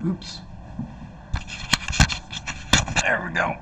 Oops. There we go.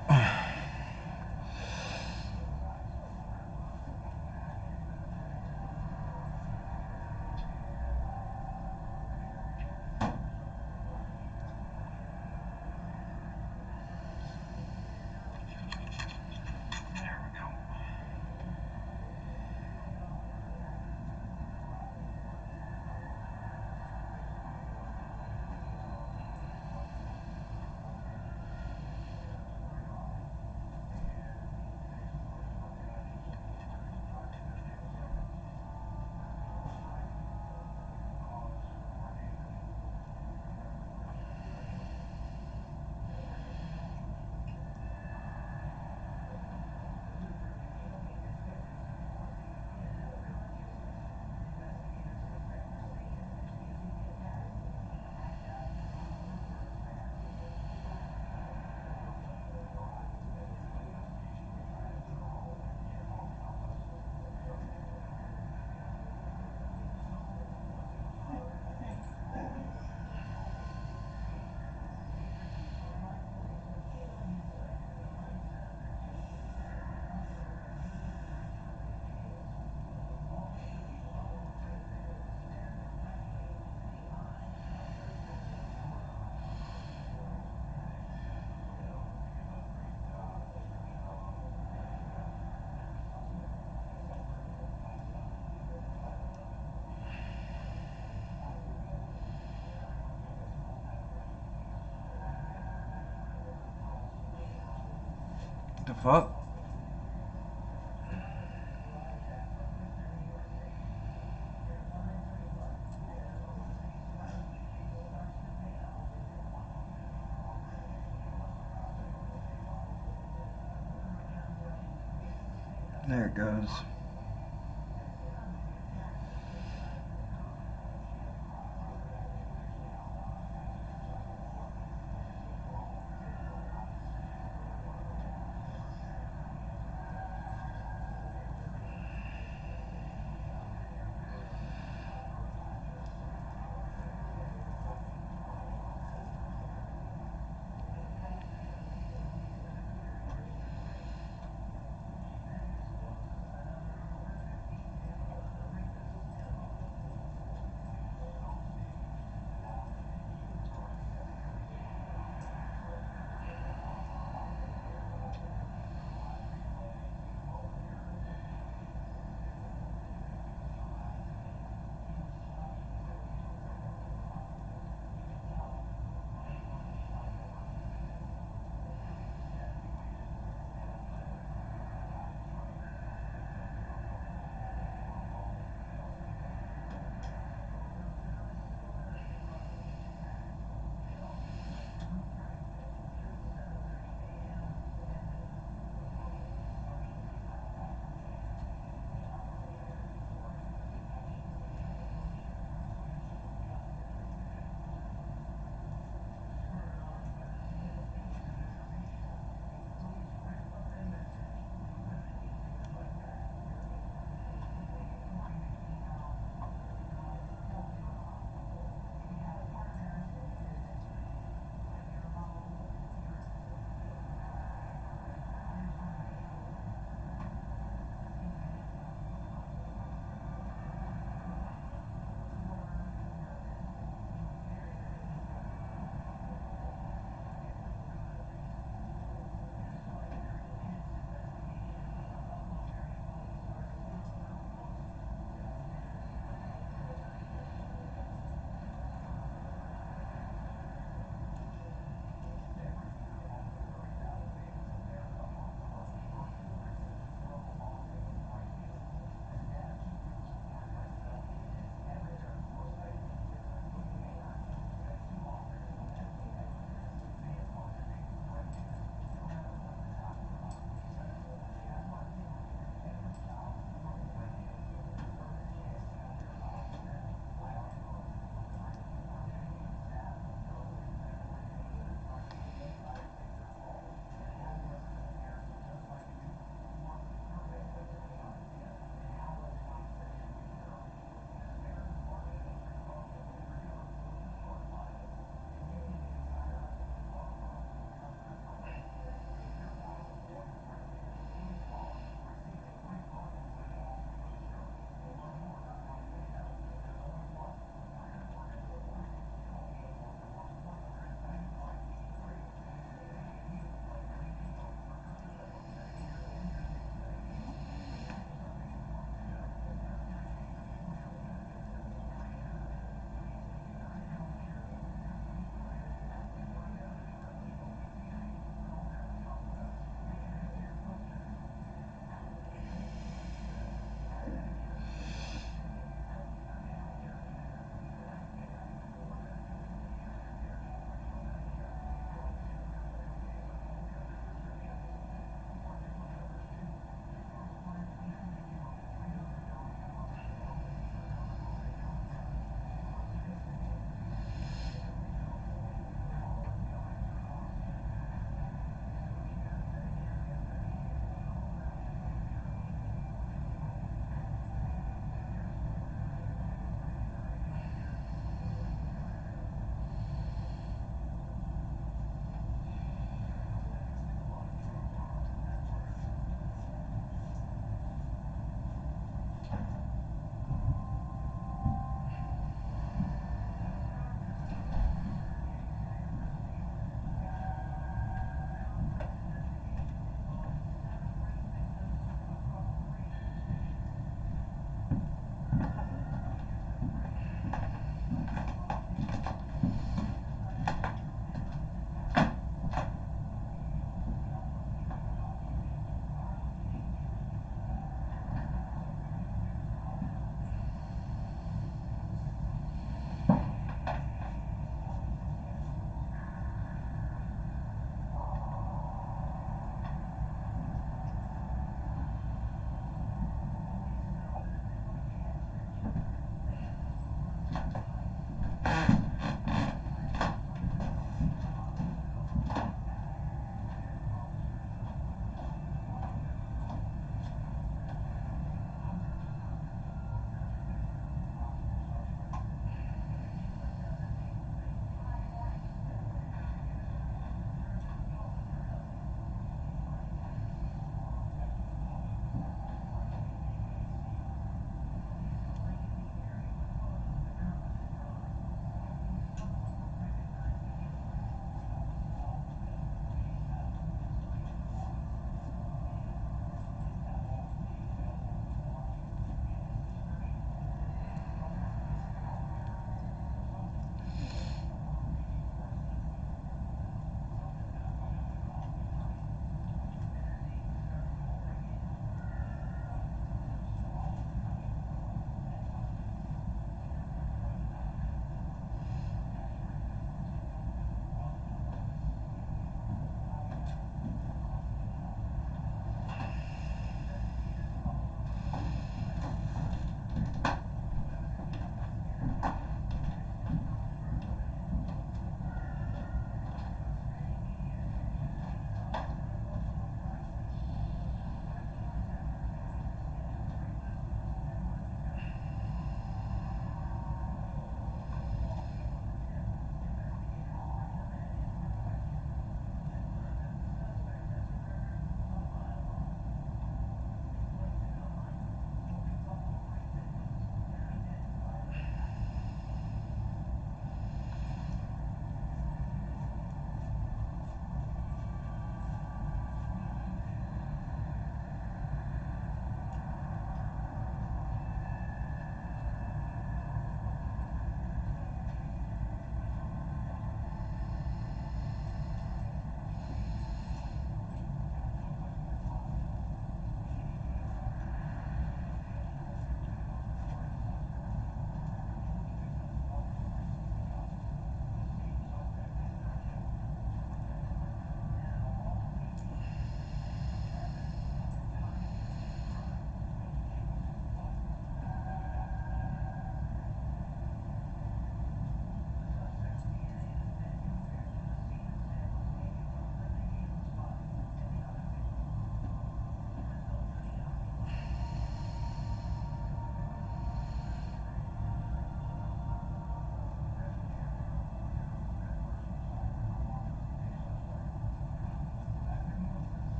The fuck? There it goes.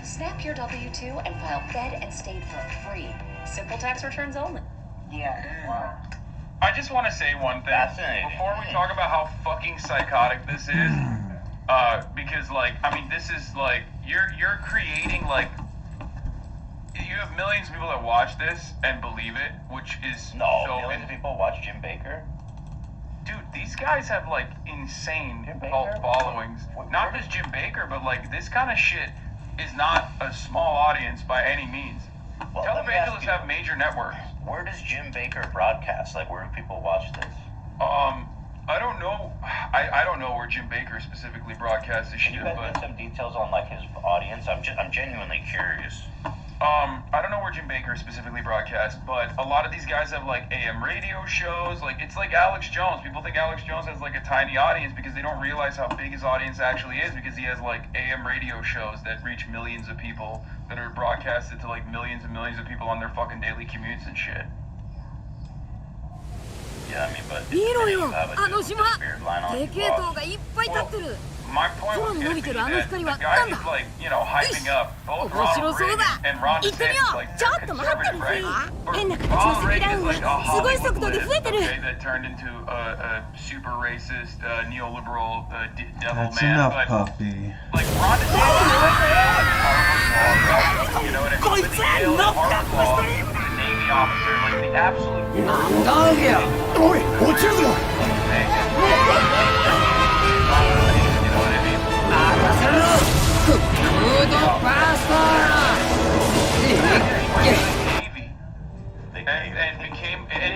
Snap your W-2 and file Fed and state for free. Simple tax returns only. Yeah. Wow. I just want to say one thing before we talk about how fucking psychotic this is, because like, I mean, this is like, you're creating like, you have millions of people that watch this and believe it, which is millions of people watch Jim Baker. Dude, these guys have like insane cult followings. Not just Jim Baker, but like this kind of shit is not a small audience by any means. Well, televangelists have major networks. Where does Jim Baker broadcast? Like, where do people watch this? I don't know. I don't know where Jim Baker specifically broadcasts this shit. Can you guys get some details on like his audience? I'm genuinely curious. I don't know where Jim Baker specifically broadcasts, but a lot of these guys have like AM radio shows. Like it's like Alex Jones. People think Alex Jones has like a tiny audience because they don't realize how big his audience actually is, because he has like AM radio shows that reach millions of people that are broadcasted to like millions and millions of people on their fucking daily commutes and shit. Yeah, I mean, but 見ろよ、 a あの島。 spirit line on 低系統がいっぱい立ってる。 My point was gonna be that the guy who's like, you know, hyping up both Ronald Reagan and Ron DeSantis, like, they're conservative, right? But Ronald Reagan is like a Hollywood okay, that turned into a super racist, neoliberal devil That's man. enough, But puppy. like Ron DeSantis, you know what I mean? With the Yale and Harvard law, he was a Navy officer, like the absolute. なんだよ。おい、落ちるぞ。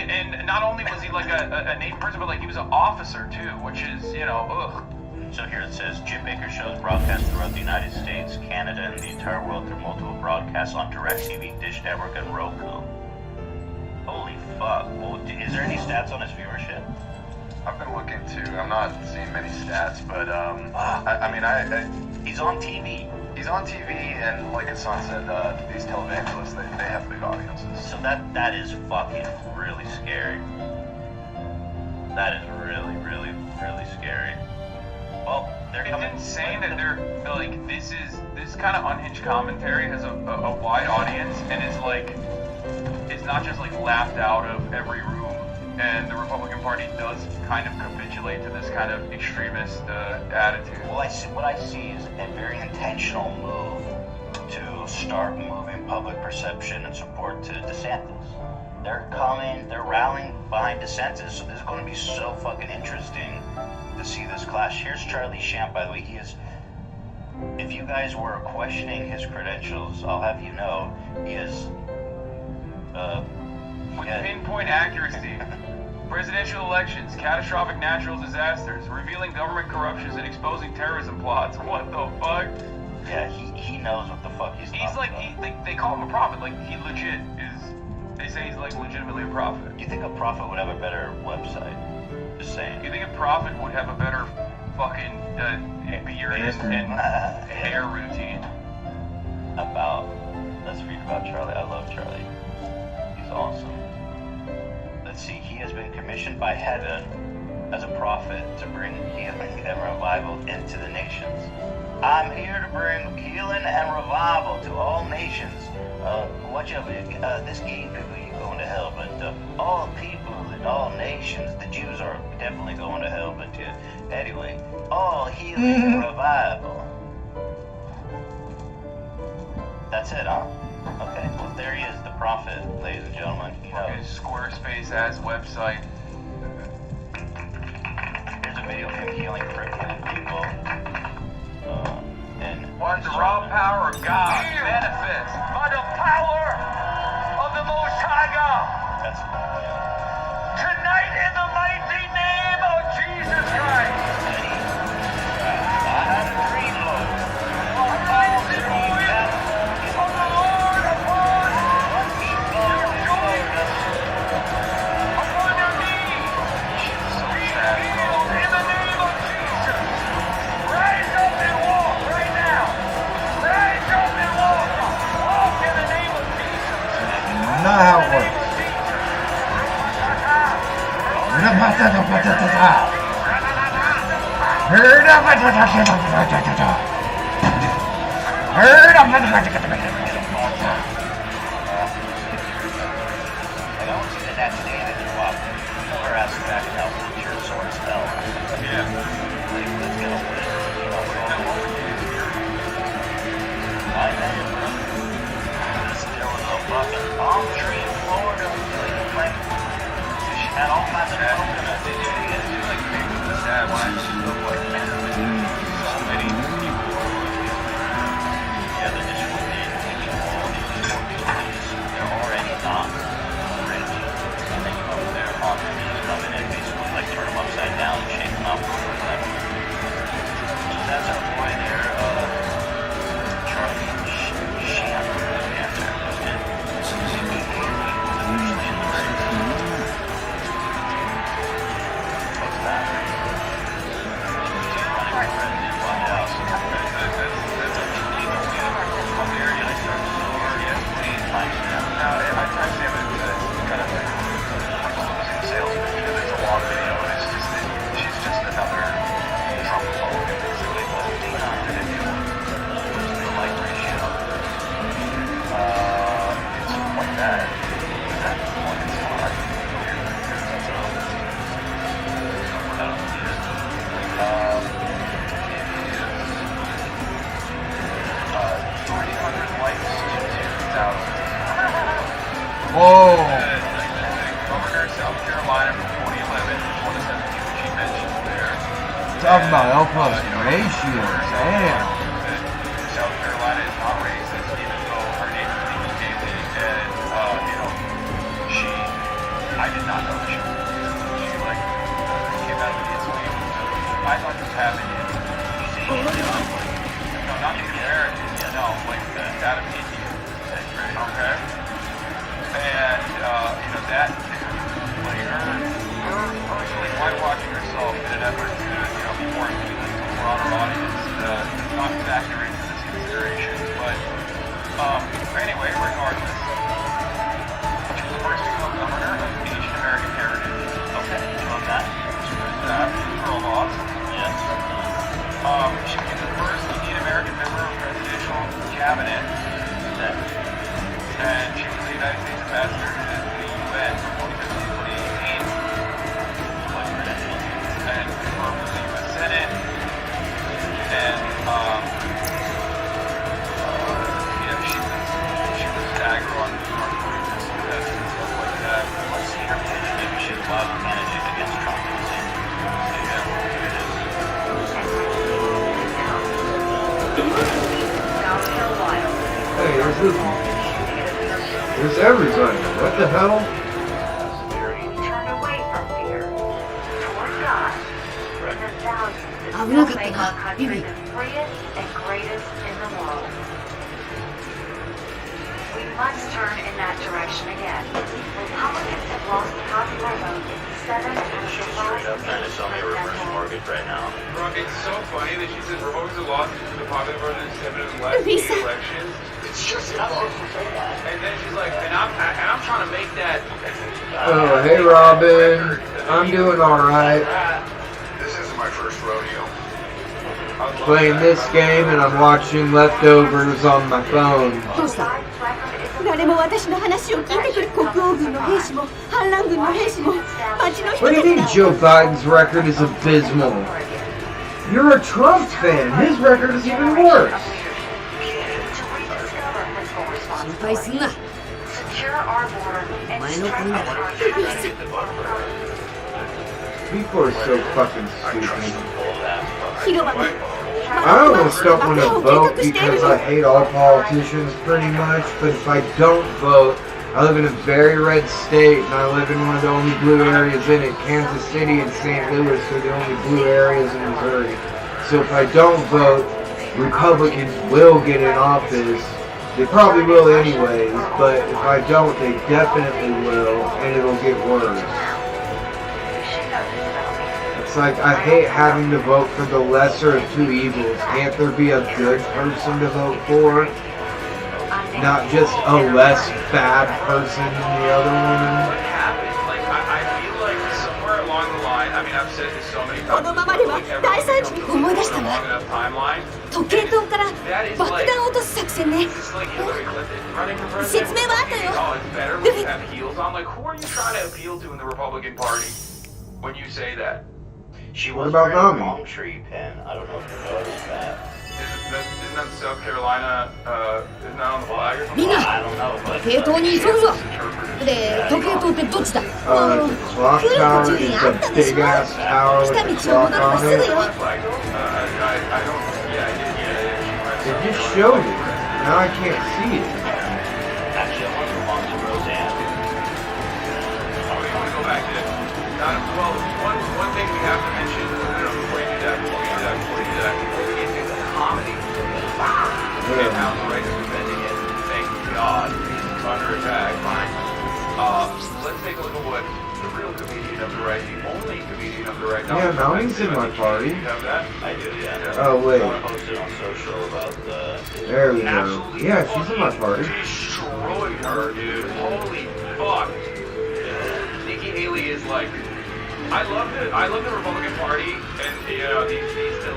And not only was he like a Navy person, but like he was an officer too, which is, you know, ugh. So here it says, Jim Baker shows broadcast throughout the United States, Canada, and the entire world through multiple broadcasts on DirecTV, Dish Network, and Roku. Holy fuck. Well, is there any stats on his viewership? I've been looking too. I'm not seeing many stats, but I mean, he's on TV. He's on TV, and like Hassan said, these televangelists, they have big audiences. So that is fucking really scary. That is really, really, really scary. Well, they're coming. It's insane that they're like, this kind of unhinged commentary has a wide audience, and it's not just like laughed out of every room. And the Republican Party does kind of capitulate to this kind of extremist attitude. Well, what I see is a very intentional move to start moving public perception and support to DeSantis. They're rallying behind DeSantis, so this is going to be so fucking interesting to see this clash. Here's Charlie Shamp, by the way. He is, if you guys were questioning his credentials, I'll have you know, he is, with pinpoint accuracy. Presidential elections, catastrophic natural disasters, revealing government corruptions and exposing terrorism plots. What the fuck? Yeah, he knows what the fuck he's talking like, about. they call him a prophet. Like, he legit is, they say he's like legitimately a prophet. Do you think a prophet would have a better website? Just saying. Do you think a prophet would have a better fucking beard and hair routine? Let's read about Charlie. I love Charlie. He's awesome. Let's see, he has been commissioned by heaven as a prophet to bring healing and revival into the nations. I'm here to bring healing and revival to all nations. Watch out, this gay people, you going to hell, but all people and all nations, the Jews are definitely going to hell, but anyway, all healing and revival. That's it, huh? Okay, well there he is, the prophet, ladies and gentlemen. You know, Okay, Squarespace as website. here's a video of him healing crippled people. And What the raw power of God manifests by the power of the Most High God. that's Tonight in the mighty name of Jesus Christ. I had a dream, Lord. One call to me, Of the Lord upon one people upon your knees. Be healed in the name of Jesus. Rise up and walk right now. Rise up and walk. Walk in the name of Jesus. Not how it works. I don't see that that's David and Rob. Her ass back now, put your sword spell. Yeah. Let's get over this. You know, we're over I know, bro. There was a fucking palm tree in Florida. Like, she had all kinds of coconuts. Did you get it? Like pictures of that when I just look like so many people. Yeah, they're just taking all these poor people. They're already not rich. And then you go over there, palm trees coming in, basically like turn them upside down and shake them up. So that's our boy there, Charlie Sheen. What's that? Running for president, watch out. Whoa. Governor of South Carolina from 2011 to 2017, which she mentioned there. Talking about El Plus ratio. Damn. South Carolina is not racist, even though her neighbor was gay, and I did not know she like came out of the Italy. I thought this happened no, not Native Americans, no, like out of India. Okay. And that like her personally whitewashing herself in an effort to be more appealing to a broader audience does not factor into this consideration. But anyway, regardless, she was the first female governor of Asian American heritage. Okay, you know that? She was girl boss. Yes. She became the first Indian American member of presidential cabinet. And she was the United States ambassador to the UN from 2015 to 2018. And confirmed with the US Senate. And she was aggro on North Korean missile tests and stuff like that. Let's see her pitch. Maybe she's a rival candidate against Trump in the same. Hey, there's this. There's everybody. What the hell? Turn away from fear toward God and the values that 危なかった make な our ビ country ビ the freest and greatest in the world. We must turn in that direction again. Republicans have lost the popular vote in 7 of the Straight up trying to sell me a reverse mortgage right now. Bro, it's so funny that she says Republicans have lost the popular vote in 7 of the last 8 Lisa. elections. It's And then she's like, and I'm trying to make that. Oh, hey Robin. I'm doing alright. This isn't my first rodeo. Playing this game and I'm watching Leftovers on my phone. 父さん、誰も私の話を聞いてくる国王軍の兵士も反乱軍の兵士も町の人 What do た you ち mean が Joe Biden's record is abysmal? You're a Trump fan. His record is even worse. 心配すんな。 Secure our border and 前の国なら People are so fucking stupid. 広場で I almost don't want to vote because I hate all politicians pretty much, but if I don't vote, I live in a very red state and I live in one of the only blue areas in it. Kansas City and St. Louis are the only blue areas in Missouri. So if I don't vote, Republicans will get in office. They probably will anyways, but if I don't, they definitely will, and it'll get worse. It's like, I hate having to vote for the lesser of two evils. Can't there be a good person to vote for? Not just a less bad person than the other one? What happened? Like, I feel like somewhere along the line, I mean, I've said this so many こ times. のままでは大惨事思い出したわ。 Long enough timeline. 時計塔から爆弾を落とす作戦ね。 It's like Hillary Clinton running for 説 president. 明はあったよ。 Oh, it's better when you have heels on. Like, who are you trying to appeal to in the Republican Party when you say that? She What was about wearing a Nami? palm tree pin. I don't know if you noticed that. Isn't that South Carolina? Isn't that on the flag or something? みんな I don't know, but 時計塔に急ぐぞ。で、時計塔ってどっちだ？ The clock tower is a big ass tower 来 with た a 道を clock 戻れば on すぐ it. よ。 Flag though? I don't. Yeah, I did. Yeah. It just showed it. Now I can't see it. actually I want to belong to Roseanne. Oh, we want to go back to. Well, one thing we have to mention. No, before you do that, before you do that, we get to the comedy. And how the right is defending it. Thank God it's under attack. Fine. Let's take a look at what the real comedian of the right, the only comedian of the right. Yeah, Nami's in my party. You have that? I do, yeah. Oh, wait. I posted on social about the... There we go. Absolutely Yeah, she's in my party. destroyed her, dude. Holy fuck. Nikki Haley is like, I love the Republican Party and you know these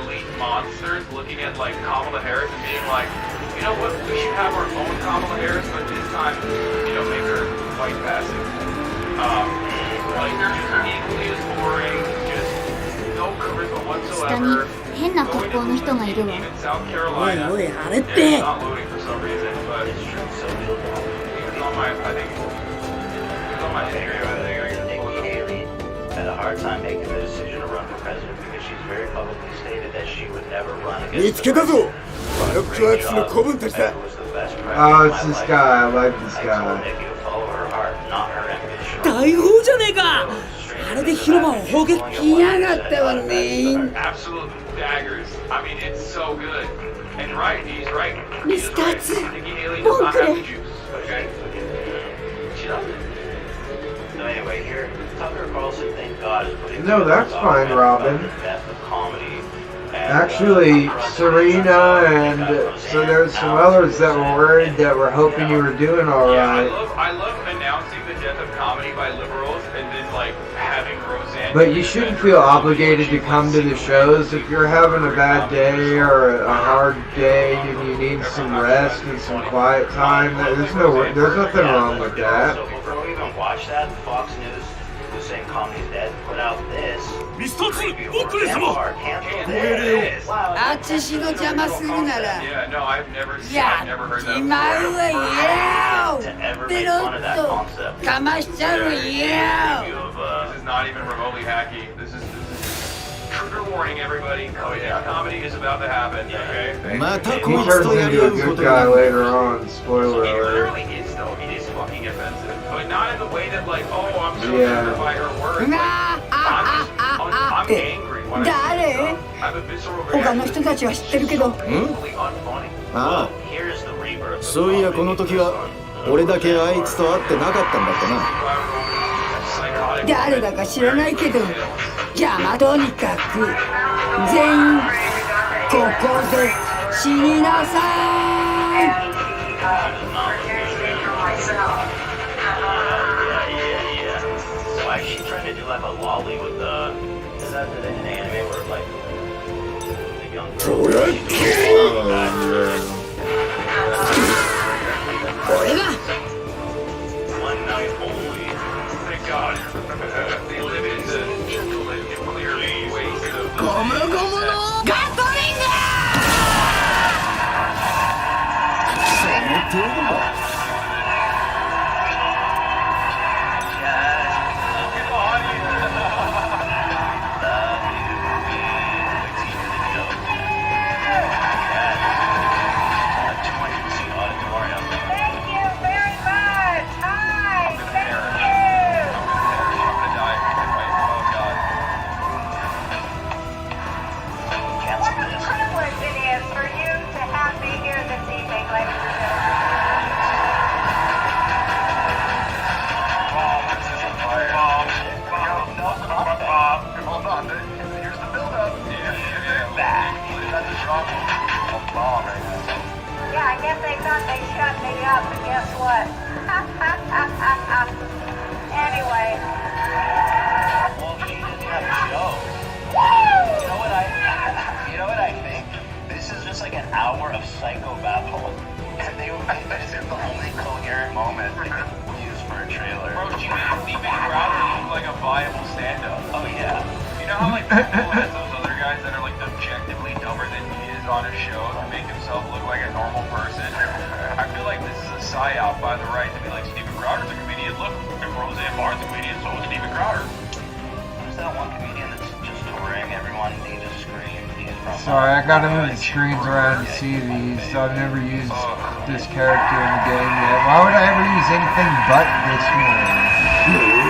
elite monsters looking at like Kamala Harris and being like, you know what, we should have our own Kamala Harris, but this time, you know, make her white passing. Like they're just equally as boring, just no charisma whatsoever. 変な格好の人がいるわ。 Even South Carolina. おいおい、あれっ Yeah, て it's。not loading for some reason, but It's true, so you'll know. it's on my, I think, it's on my theory. Nikki Haley had a hard time making the decision to run for president because she's very publicly stated that she would never run 見 against つけたぞバロックワークスの子分たちだ Oh, it's this guy. I like this I told guy. Nikki to follow her heart, not her ambition. 大砲じゃねえか。あれで広場を砲撃しやがったわね。 Absolute daggers. I mean, it's so good. And right, he's right. Miss Tatsu, Nikki Haley does not have the Bonkre. juice, okay? She doesn't. So anyway, here, Tucker Carlson, thank God, is putting... No, that's fine, Robin. The death of comedy. And, Actually, Serena and so there's some others that were worried that were hoping you were doing Yeah, alright. I love announcing the death of comedy by liberals and then like having Roseanne. But you shouldn't feel obligated to come to the shows if you're having a bad day or a hard day and you need some rest and some quiet time. There's nothing wrong with that. So before we even watch that, Fox News, who's saying comedy's dead, put out this. ミスター2 Preview おくれ for 様 Empire. Cancel this. Wow. あっちしの邪魔するなら。 Yeah, no, I've never seen, や I've never heard っ that ちまうわ To よ。 ever ペ make ロ fun of that ッと concept. かましちゃうわよ。 Preview of, this is not even remotely hacky. This is trigger warning, everybody. Oh yeah, comedy is about to happen. Okay. また He こいつ turns とやり into 合 a うこ good と guy に later on. Spoiler It alert. literally is though. It is fucking offensive, but not in the way that like, oh, I'm so Yeah. triggered by her words. な Like, あ、 I'm angry when I see 誰 stuff. I have a visceral 他の reaction. 人たちは知ってるけど。 Totally unfunny. あ Here's the rebirth あ of そういやこの時は俺だけあいつと会ってなかったんだったな Psychotic. 誰だか知らないけど、じゃあとにかく全員ここで死になさい。Produced it for myself. Yeah. Why is she trying to do like a lolly with the? Is that an anime where like the young girl? One night only. Thank God. They live in the nuclear waste of the... Thank you very much. Hi. Thank you. What a privilege it is for you to have me here this evening, ladies and Hold on. Here's the build-up. That's a drop. A bomb right now. yeah, I guess they thought they shut me up, and guess what? Anyway. Well, she didn't have a show. You know what I think? This is just like an hour of psychobabble. And they were it's the only coherent moment they could use for a trailer. Bro, she made Steven Crowder look like a viable stand-up. Oh yeah. You know how like Pitbull has those other guys that are like objectively dumber than he is on his show to make himself look like a normal person? I feel like this is a psyop by the right to be like, Steven Crowder's a comedian. Look, if Roseanne Barr's a comedian, so is Steven Crowder. Who's that one comedian that's just touring? Everyone needs a screen. He's from Sorry, I gotta move the screens around to see these. I've never used this character in the game yet. Why would I ever use anything but this one?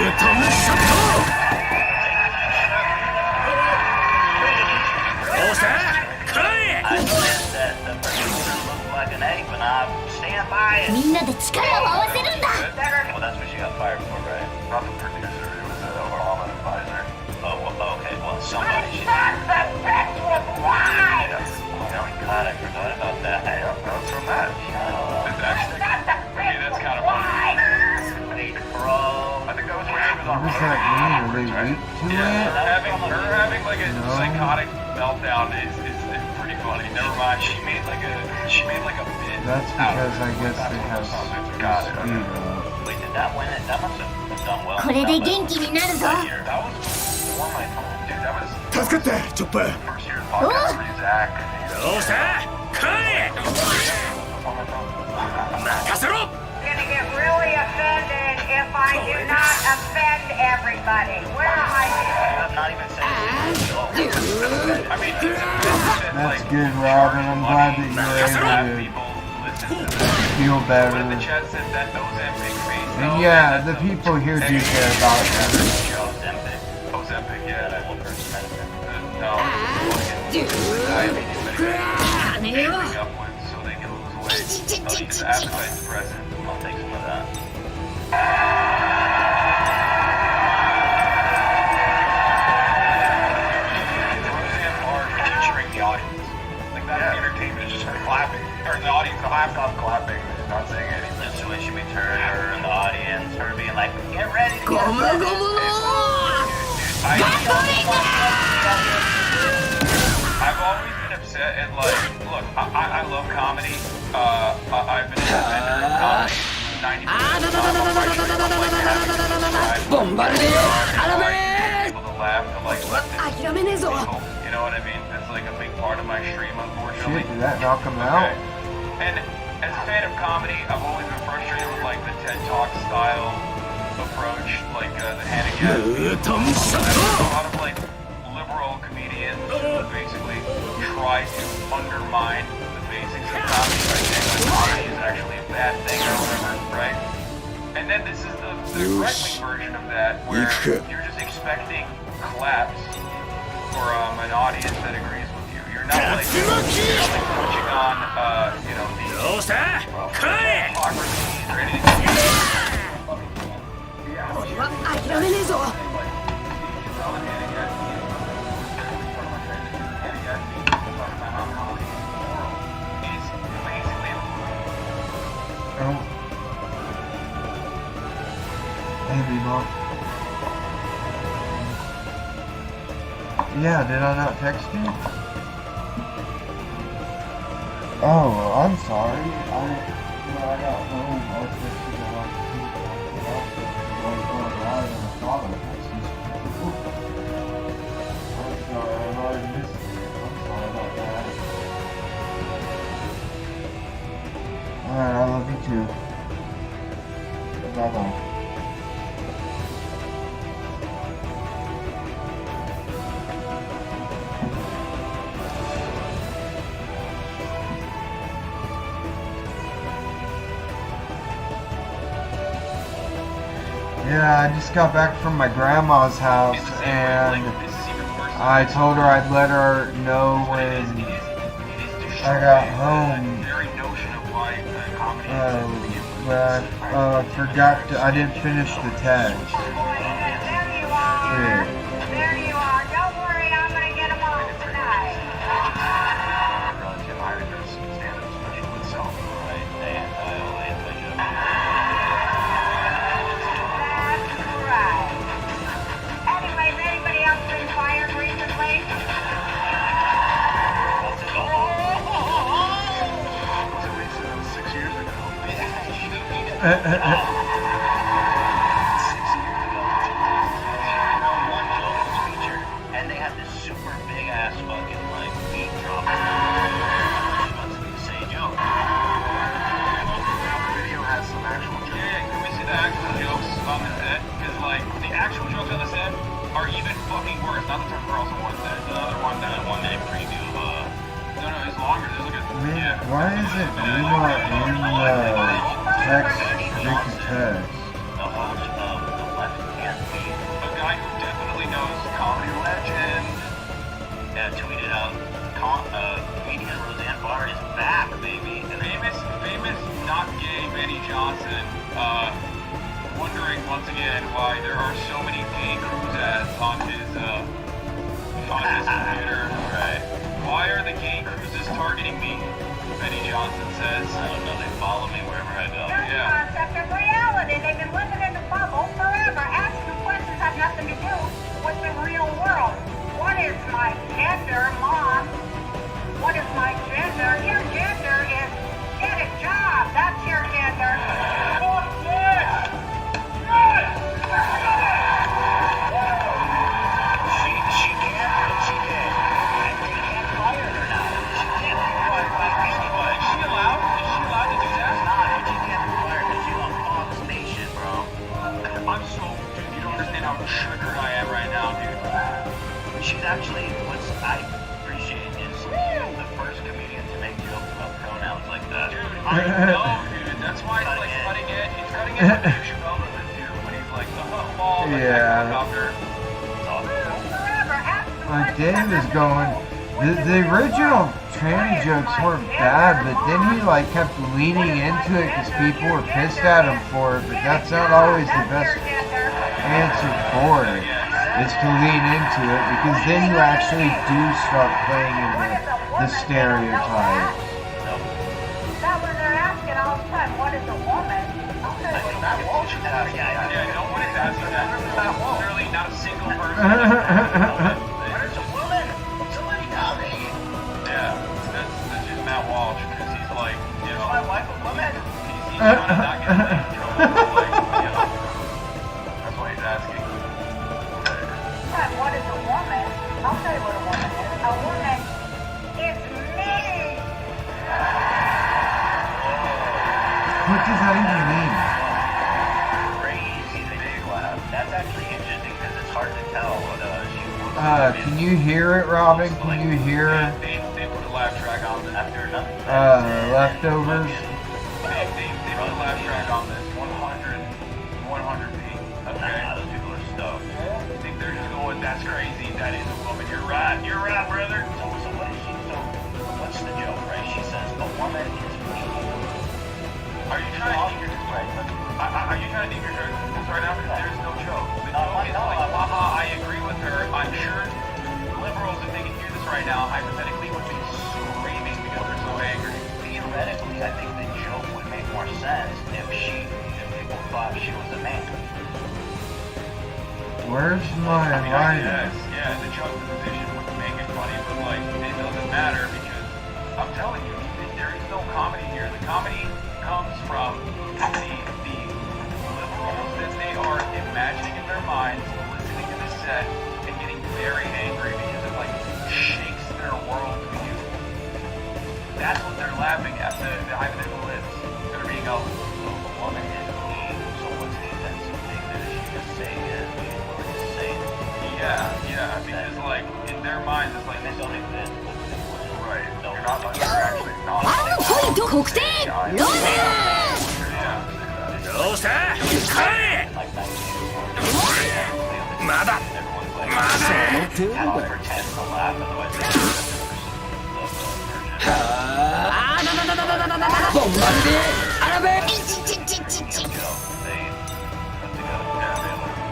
I noticed that the producer looked like an egg, but I stand by it. みんなで力を合わせるんだ Well, that's what she got fired for, right? Not the producer. It was an overall advisor. Oh, well, okay. Well, somebody should. Suck the bitch with lies! Oh my God, I forgot about that. That's from that. It's actually, Suck the okay, bitch that's with kind of funny. lies! Hey, bro. I think that was when she was on What does that mean? Are they weak to it? Her having like a No. psychotic meltdown is pretty funny. Never mind. She made like a bit. That's because I guess they have Got it. speed. Wait, did that win it? That must have done well. これで元気になるぞ That was before my phone. Dude, that was 助かってチョッパー first year podcast for Zach. どうした帰れ任せろ Gonna get really offended if I do not offend everybody. Where am I? I'm not even saying I mean, That's good, Robin. I'm glad that you were able people listen to to this. feel But in the better. chat said that Ozempic face. And yeah, the people here do care about that. Ozempic, yeah. No. Diabetes upwards so they can lose weight. It's appetite suppressant. I'll take some of that. Roseanne Barr featuring the audience. Like that's entertainment is just her clapping. Or the audience, the laptop clapping, not saying anything. The situation between her and the audience, her being like, get ready to get ready. I've always been upset and like, look, I love comedy. I've been a defender of comedy. 90% of the time, I'm like able to laugh to like let this 諦めねえぞ you know what I mean? That's like a big part of my stream, unfortunately. Shit, did that knock him out? And as a fan of comedy, I've always been frustrated with like the TED Talk style approach, like the Hannah Gadsby. A lot of like liberal comedians who basically try to undermine the basics of comedy by saying like comedy is actually a bad thing or whatever, right? And then this is the correct wing version of that, where you're just expecting claps for an audience that agrees with you. You're not like pushing on, you know, the hypocrisy or anything. 俺は諦めねえぞ It's basically B-Mom. Yeah, did I not text you? Oh, I'm sorry. When I got home, I was texting a lot of people. I was going to ride and I saw the message. I'm sorry, I've already missed it. I'm sorry about that. Alright, I love you too. Bye-bye. Yeah, I just got back from my grandma's house and I told her I'd let her know when I got home. But I forgot to, I didn't finish the text. Yeah. There you are. Don't worry, I'm gonna get them all tonight. Anyways, anybody else been fired recently? And they have this super big ass fucking like beat drum. She wants me to say a joke. The video has some actual jokes. Yeah, can we see the actual jokes on the set? Because like the actual jokes on the set are even fucking worse. Not the Tucker Carlson one, the other one, that 1 minute preview of no, it's longer. There's like a Man, why is it Nemo in the text, Victor text? The host of the Left Hand Feed, a guy who definitely knows comedy legend. tweeted out, comedian Roseanne Barr is back, baby. And Famous not gay Benny Johnson, wondering once again why there are so many gay cruise ads on his computer. Right. Why are the gay cruises targeting me? Benny Johnson says. I don't know, they follow me wherever I go. There's the concept of reality. They've been living in the bubble forever. Asking questions have nothing to do with the real world. What is my gender, Mom? What is my gender? Your gender is get a job. That's your gender. Fuck yes! Yes! She did. And they can't fire her now. She can't be fired by anybody. Is she allowed to do that? She can't be fired because she's on Fox Nation, bro. I'm so, dude, you don't understand how triggered I am right now, dude. She's actually, what I appreciate is the first comedian to make jokes about pronouns like that. Dude, I know, dude. That's why it's like cutting edge. He's cutting edge with Dave Chappelle does it too. When he's like, ball, like Yeah. helicopter. Like Dave is going, the original tranny jokes weren't bad, but then he like kept leaning into it because people were pissed at him for it, but that's not always the best answer for it, is to lean into it, because then you actually do start playing into the stereotypes. That what they're asking all the time. What is a woman? Yeah, no one is asking that. Literally not a single person. What is a woman? Somebody tell me. Yeah, that's just Matt Walsh, because he's like, you know, My wife a woman? he's trying to not get in trouble. Like, you know, that's why he's asking. What is a woman? I'll tell you what a woman is. A woman is me. What does that even mean? Crazy big laugh. That's actually interesting because it's hard to tell what she Can you hear it, Robin? Can you hear They put a laugh track on this. after another. leftovers? They put a laugh track on this. 100 feet. Okay. Those people are stoked. I think they're just going, that's crazy. That is a woman. You're right, brother. So what is she? So what's the joke, right? She says a woman is me. Are you trying to keep your Are you trying to deep your joke right now? Because there's no joke. The joke is like, haha, I agree with her. I'm sure liberals, if they can hear this right now, hypothetically would be screaming because they're so angry. Theoretically, I think the joke would make more sense if people thought she was a man. Where's my lighter? Yeah, the juxtaposition would make it funny, but like it doesn't matter because I'm telling you, there is no comedy here. The comedy comes from the liberals that they are imagining in their minds, listening to the set, and getting very angry because it like shakes their world view. That's what they're laughing at. The hypothetical is they're being a woman is mean, so what's the offensive thing that she just say is she's willing to say? Yeah, because like in their minds it's like they don't exist. Right. You're not actually not. 国定どうぞどうした帰れまだその程度だよボンバルデーアラベちちちちち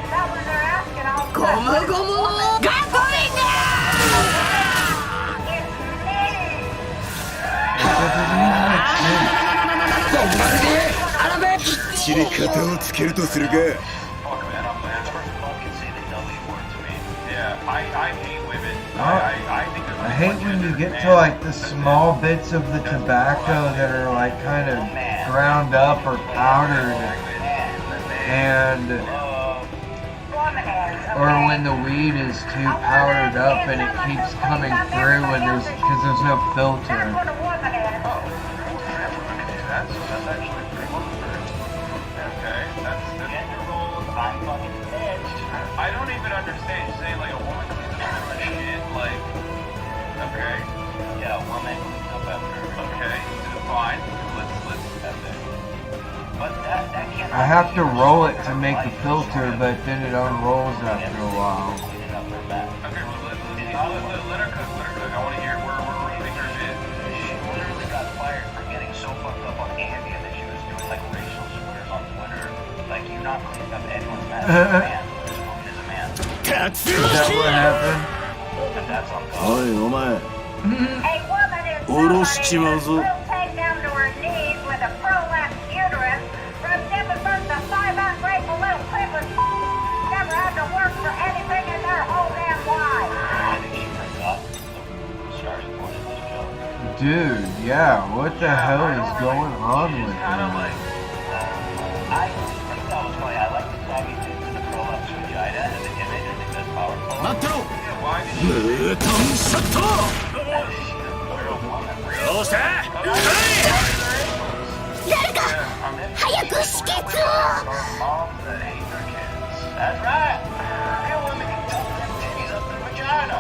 That was their asking all ゴムゴムのガトリング ボンバルデーアラベきっちり型をつけるとするか Fuck man, I'm the first one can say the W word to me. Yeah, I hate women. I think there's I hate when you get to like the small bits of the tobacco that are like kind of ground up or powdered, and or when the weed is too powdered up and it keeps coming through when because there's no filter. That's what a woman is. that's actually pretty well true. Okay, that's gender roles. I'm fucking bitch. I don't even understand. You're saying like a woman cleans up after shit, like okay. Yeah, a woman cleans up after. Okay, fine. Let's have that. But that can't. I have to roll it to make the filter, but then it unrolls after a while. Okay, well, let her cook. I want to hear we're reading her shit. She literally got fired for getting so fucked up on Andy that she was doing like racial slurs on Twitter. Like you're not cleaning up anyone's mess. Man, this woman is a man. Is that what happened? And that's on おいお前 A woman is 下ろしちまうぞ somebody that will take down to her knees with a prolapsed uterus from giving birth to 5 ungrateful little triplets. Never had to work for anything in their whole damn life. I think she forgot the starting point of this joke. Dude, yeah, what the hell is going on with Kind of that? like, I think that was funny. I like the tagging to the prolapse vagina and the image. I think that's powerful. 待ってろ Yeah, why did ムータンショット どうした誰か早く止血を moms that hate their kids? That's right. Real women can tuck their titties up their vagina.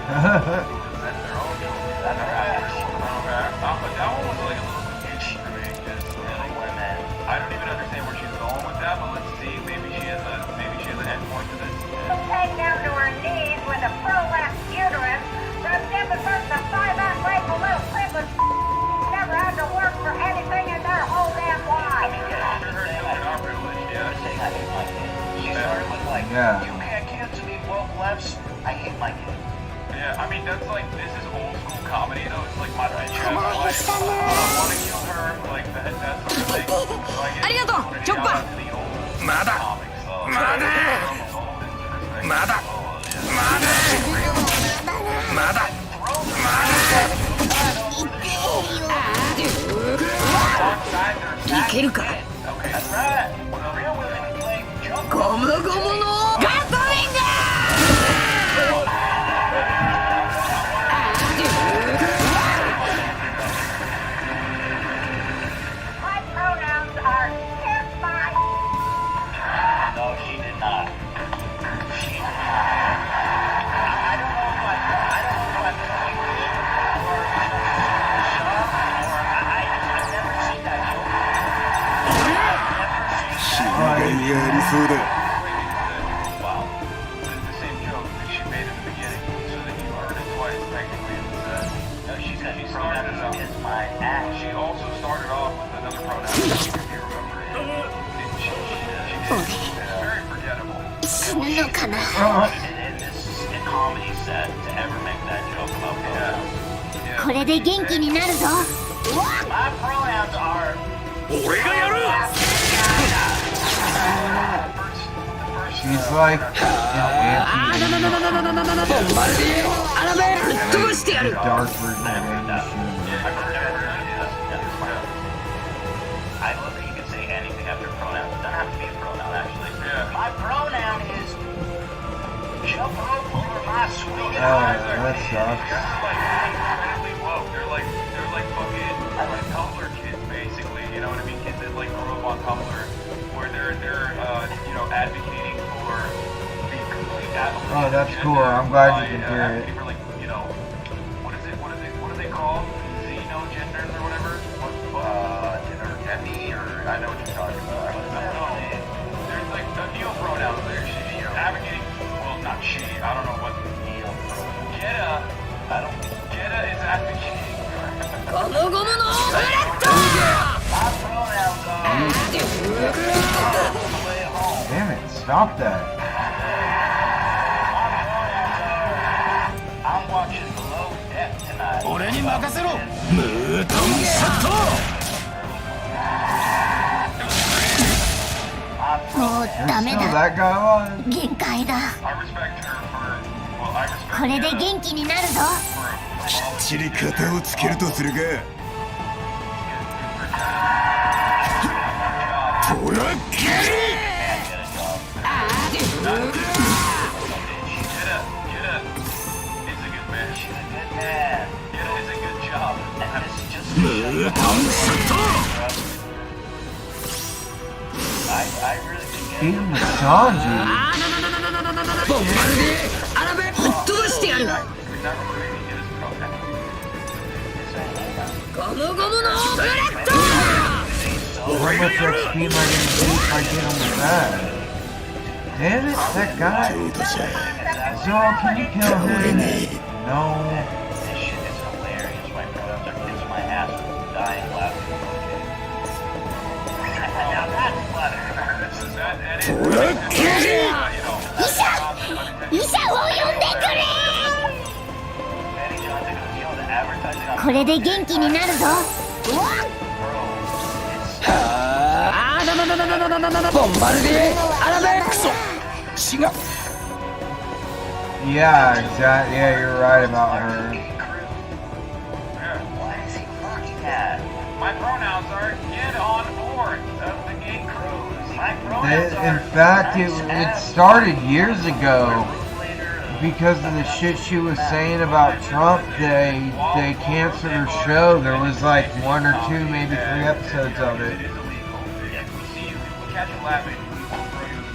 That's their own choice. That's right. Okay. But that one was like a little itchy for me because really women. I don't even understand where she's going with that, but let's see. Maybe she has an end point to this. Take down to her knees with a prolapsed uterus from giving birth to 5 ungrateful little triplets. Never had to work for anything in their whole damn life. She started with like, Yeah. you can't cancel me, woke lefts. I hate my kids. Yeah, I mean that's like this is old school comedy though. It's like my bitch. I want to kill her. Like that sort of thing. So I get ありがとうチョッパー まだまだまだまだいけるか Okay, that's right. Real women play jump. ゴムゴムのガトリング My pronouns are his, my. No, she did not. She. I don't know if I'm telling you or shut up or I've never seen that joke. I've never seen that. がいがありそうだ Wow. The same joke that she made in the beginning, so that you heard it twice technically in the set. No, she said she started it off. Is my ass. She also started off with another pronoun. If you remember it. It's very forgettable. 死ぬのかな In this comedy set to ever make that joke about pronouns. これで元気になるぞ My pronouns are. 俺がやる The first She's like an the dark version of Amy Schumer. I love that you can say anything after pronouns. It doesn't have to be a pronoun, actually. Yeah. My pronoun is jump rope over my swinging That arms. sucks. Like incredibly woke. They're like fucking like Tumblr kids, basically. You know what I mean? Kids that like grew up on Tumblr, where they're you know, advocating for the complete abolition. Oh, that's of cool. gender I'm glad by, you can hear it. advocating for, like, you know, what are they called? Xenogenders or whatever? Or Demi, or I know what you're talking about. I don't know. There's like a neo-pronouns there. She's advocating, well, not she, I don't know what. Jetta is advocating. Damn it, stop that. I'm watching Below Deck tonight. 俺に任せろムートンショットもうダメ Still だ that guy on? 限界だ I respect her for, well, I respect これで元気になるぞ きっちり型をつけるとするかトラッキー ムートンショット Even Sanji. ボンバルディアラベぶっ飛ばしてやるゴムゴムのブレッド How much XP am I gonna get if I get him with that? Damn it, that guy. Zoro, can you kill him? No. This shit is hilarious. My pronouns are kiss my ass. Dying laughing. Now that's funny. トラッキー医者を呼んでくれこれで元気になるぞボンバルディアラベクソ違う Yeah, exactly. Yeah, you're right about her. What is he looking at? My pronouns are get on board of the gay cruise. My pronouns are. In fact, it started years ago because of the shit she was saying about Trump. They canceled her show. There was like 1 or 2, maybe 3 episodes of it.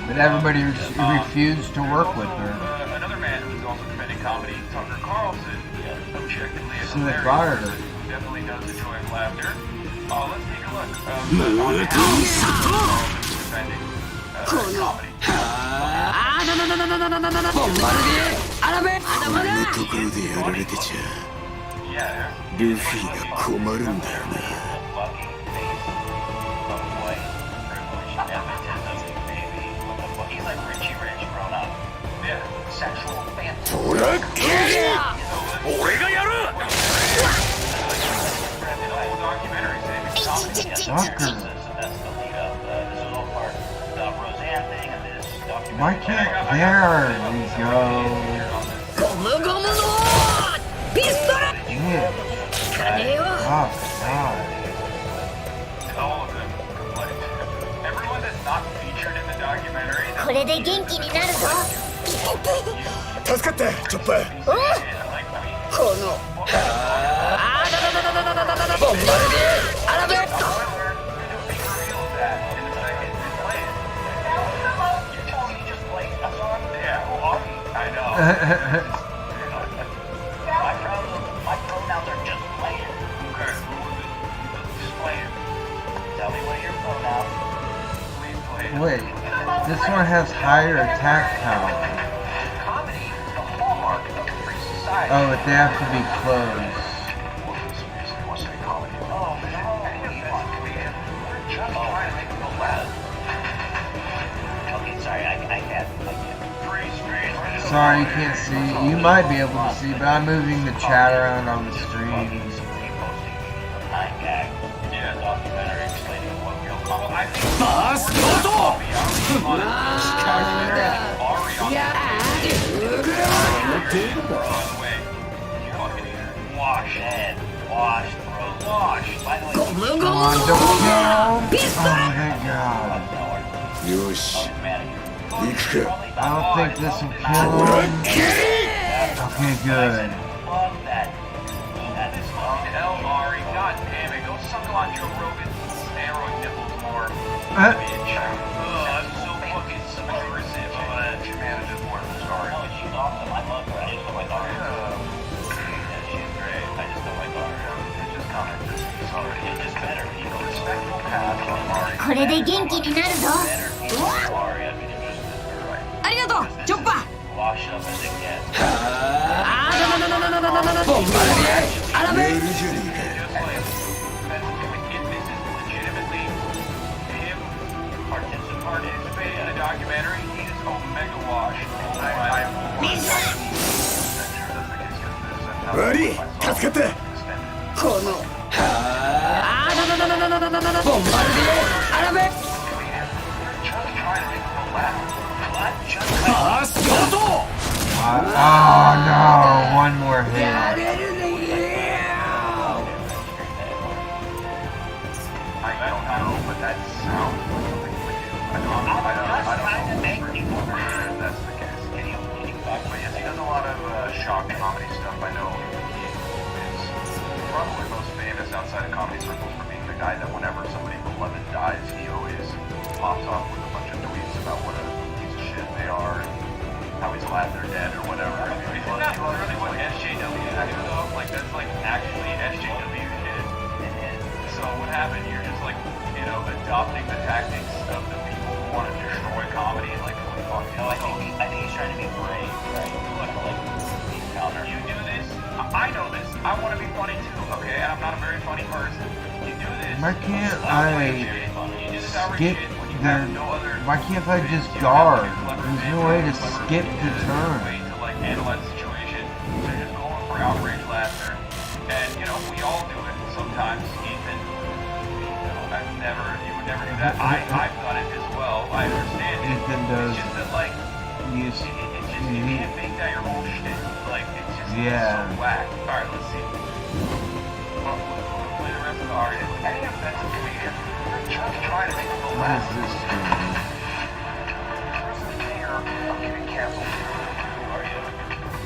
But everybody refused to work with her. Another man who's also defending comedy, Tucker Carlson, objectively is So they hilarious. fired her. Definitely knows the joy of laughter. Let's take a look. ムートンショット Defending comedy. ボンバルディアラベまだまだこんなところでやられてちゃ Yeah. ルフィが困るんだよな Fucking face of white privilege, nepotism, baby. What the fuck? He's like Richie Rich grown up. Yeah. Sexual fantasy. トラッキー俺がやる Documentary saving comedy. Fucker. That's the lead up. This is all part of the Roseanne thing and this documentary. Why can't there we go? ゴムゴムのピストル Yeah. 金よ Oh, God. All of them. Like, everyone that's not featured in the documentary. これで元気になるぞ助かったチョッパーこのボンバルディアラベ My pronouns are just playing. Just playing. Tell me what are your pronouns. Please play. Wait, this one has higher attack power. Comedy is the hallmark of a free society. Oh, but they have to be closed. Oh, no. We're just trying to make people laugh. Okay, sorry, I can't. Sorry, you can't see. You might be able to see, but I'm moving the chat around on the stream. Fast 光 on, don't kill him. Oh, thank God. よし行くか I don't think this will kill him. Okay, good. Love that. That is Hell, Ari, god damn it, go suckle on Joe Rogan's steroid nipples more. Bitch. I'm so fucking aggressive. She manages more of the story. No, she's awesome. I love her. I just don't like Ari. Yeah, she's great. I just don't like Ari. It's just common. Sorry. It's just better people. Respectful path on Ari. これで元気になるぞ Better people than Ari. I'd be interested in her, right? ありがとうチョッパー Wash up as it gets. ボンバルディアラベイルジュリーか If this is legitimately him participating in the documentary, he is Omega Wash. Oh, 悪い助かったこのボンバルディアラベファーストアウト Oh no, one more hit. I don't know, but that sounds like something you would do. I don't know if that's the case. But yes, he does a lot of shock comedy stuff. I know he is probably most famous outside of comedy circles for being the guy that whenever somebody beloved dies, he always pops off with a bunch of tweets about what a piece of shit they are and how he's glad they're dead or whatever. Isn't that literally what SJW do though? Like that's like actually SJW shit. So what happened? You're just like, you know, adopting the tactics of the people who want to destroy comedy. Like, fuck, No, I think he's trying to be brave, right? Like, he's counter. you do this. I know this. I want to be funny too, okay? And I'm not a very funny person. You do this. Why can't I You do this outrage skip shit when you the... have no other. Why can't I just guard? There's no way to skip the turn. Way to like analyze the situation. So you're just going for outrage laughter. And you know, we all do it sometimes. Ethan, you know, you would never do that. I've done it as well. I understand it. Ethan does. It's just that like, Use, you can't make that your whole shit. Like, it's just Yeah. so whack. Alright, let's see. We'll play the rest of the aria. Any offensive comedian, just try to make people what laugh. is this doing? Person's care of getting canceled.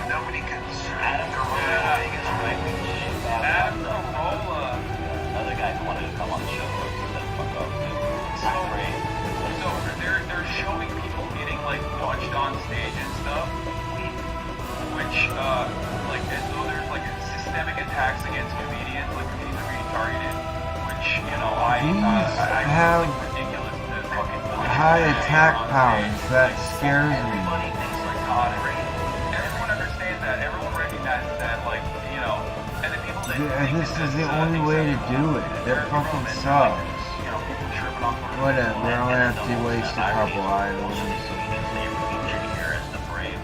Nobody can Adam Carolla, Vegas, right? We shit out Adam on the- Carolla. Another guy who wanted to come on the show. He said, fuck off, dude. It's not great. So they're showing people getting like punched on stage and stuff, which like as though there's like systemic attacks against comedians, like comedians are being targeted, which you know I have think ridiculous to fucking high attack powers. That scares me. Funny things like Todd and Ray. Everyone understands that. Everyone recognizes that. Like you know, and the people that think This that is the that's, only way to do it. That fucking sucks. you know, people tripping off the Whatever, I'll have to waste a couple items. They were featured here as the brave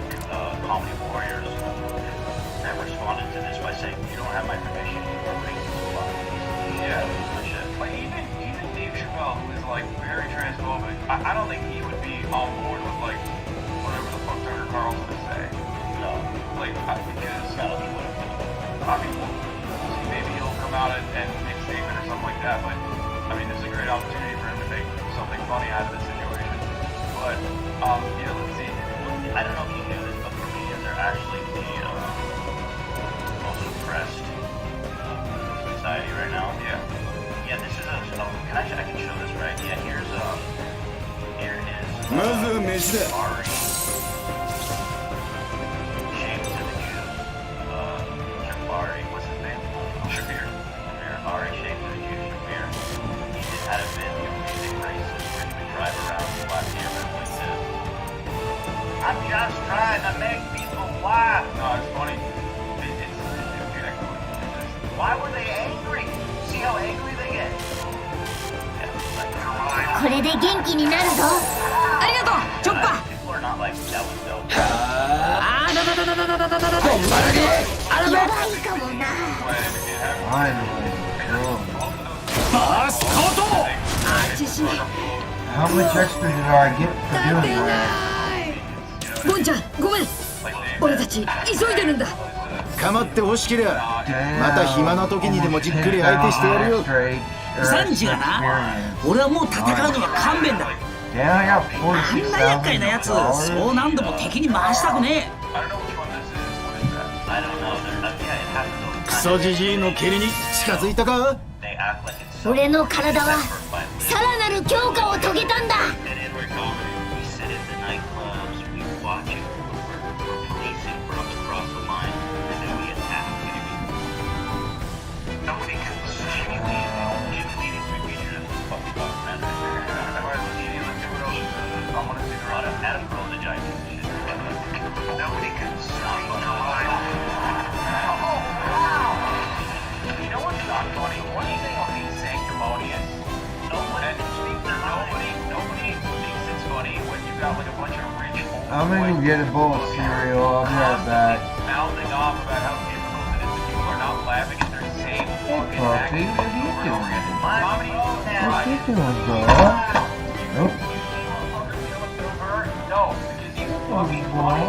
comedy warriors that responded to this by saying, you don't have my permission, you are racist. Yeah. Like even Dave Chappelle, who is like very transphobic, I don't think he would be on board with like whatever the fuck Tucker Carlson would say. No. Like because That'll be what it I mean we'll see, maybe he'll come out and make a statement or something like that, but I mean this is a great opportunity for him to make something funny out of this situation. But yeah, let's see. I don't know if you knew this, but comedians are actually the most oppressed society right now. Yeah. Yeah, this is I can show this, right? Yeah, here is まず飯だ Ari shamed to the Jews. Jafari, what's his name? Shamir. Ari shamed to the Jews. Shamir. He just had a bit music racist where he would drive around black neighborhoods like this. I'm just trying to make people laugh. No, it's funny. It's ridiculous. Why were they angry? See how angry they get? これで元気になるぞありがとうチョッパー People are not like, that was dope. ボンバルディアラベやばいかもな Finally. ファーストアウト How much extra did I get for doing that? ボンちゃんごめん俺たち急いでるんだ構ってほしけりゃまた暇な時にでもじっくり相手してやるよサンジがな、俺はもう戦うのは勘弁だ。 Damn, I got あんな厄介なやつ、そう何度も敵に回したくねえ。 I don't know which one this is. What is that? I don't know. Yeah, it has to go. クソジジイの蹴りに近づいたか？ They act like it's so 俺の体は desperate by the さらなる強化を遂げたんだ。 And Edward comedy. We sit at the nightclubs, we watch it, we're policing across the line, and then we attack. Nobody can see me. Cheerleading street feature is a fucking documentary. I want to see the A lot of Adam Rose a giant shit. Nobody can see me. You know what's not funny? One thing will be sanctimonious. Nobody thinks it's funny when you got like a bunch of rich old I'm gonna go get a bowl of cereal. I'll be right back. mouthing off about how difficult it is, but people are not laughing at their same fucking Puppy, acting. what are you doing? Comedy What you doing, bro? Nope. No, because he's fucking funny.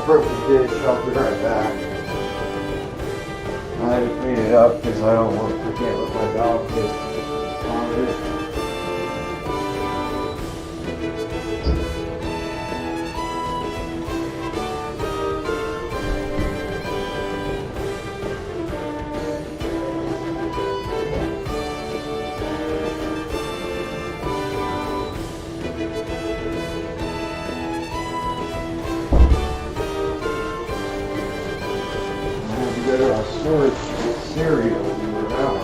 broke the dish. I'll be right back. I had to clean it up because I can't let my dog get hungry. Go to our storage to get cereal when we're out.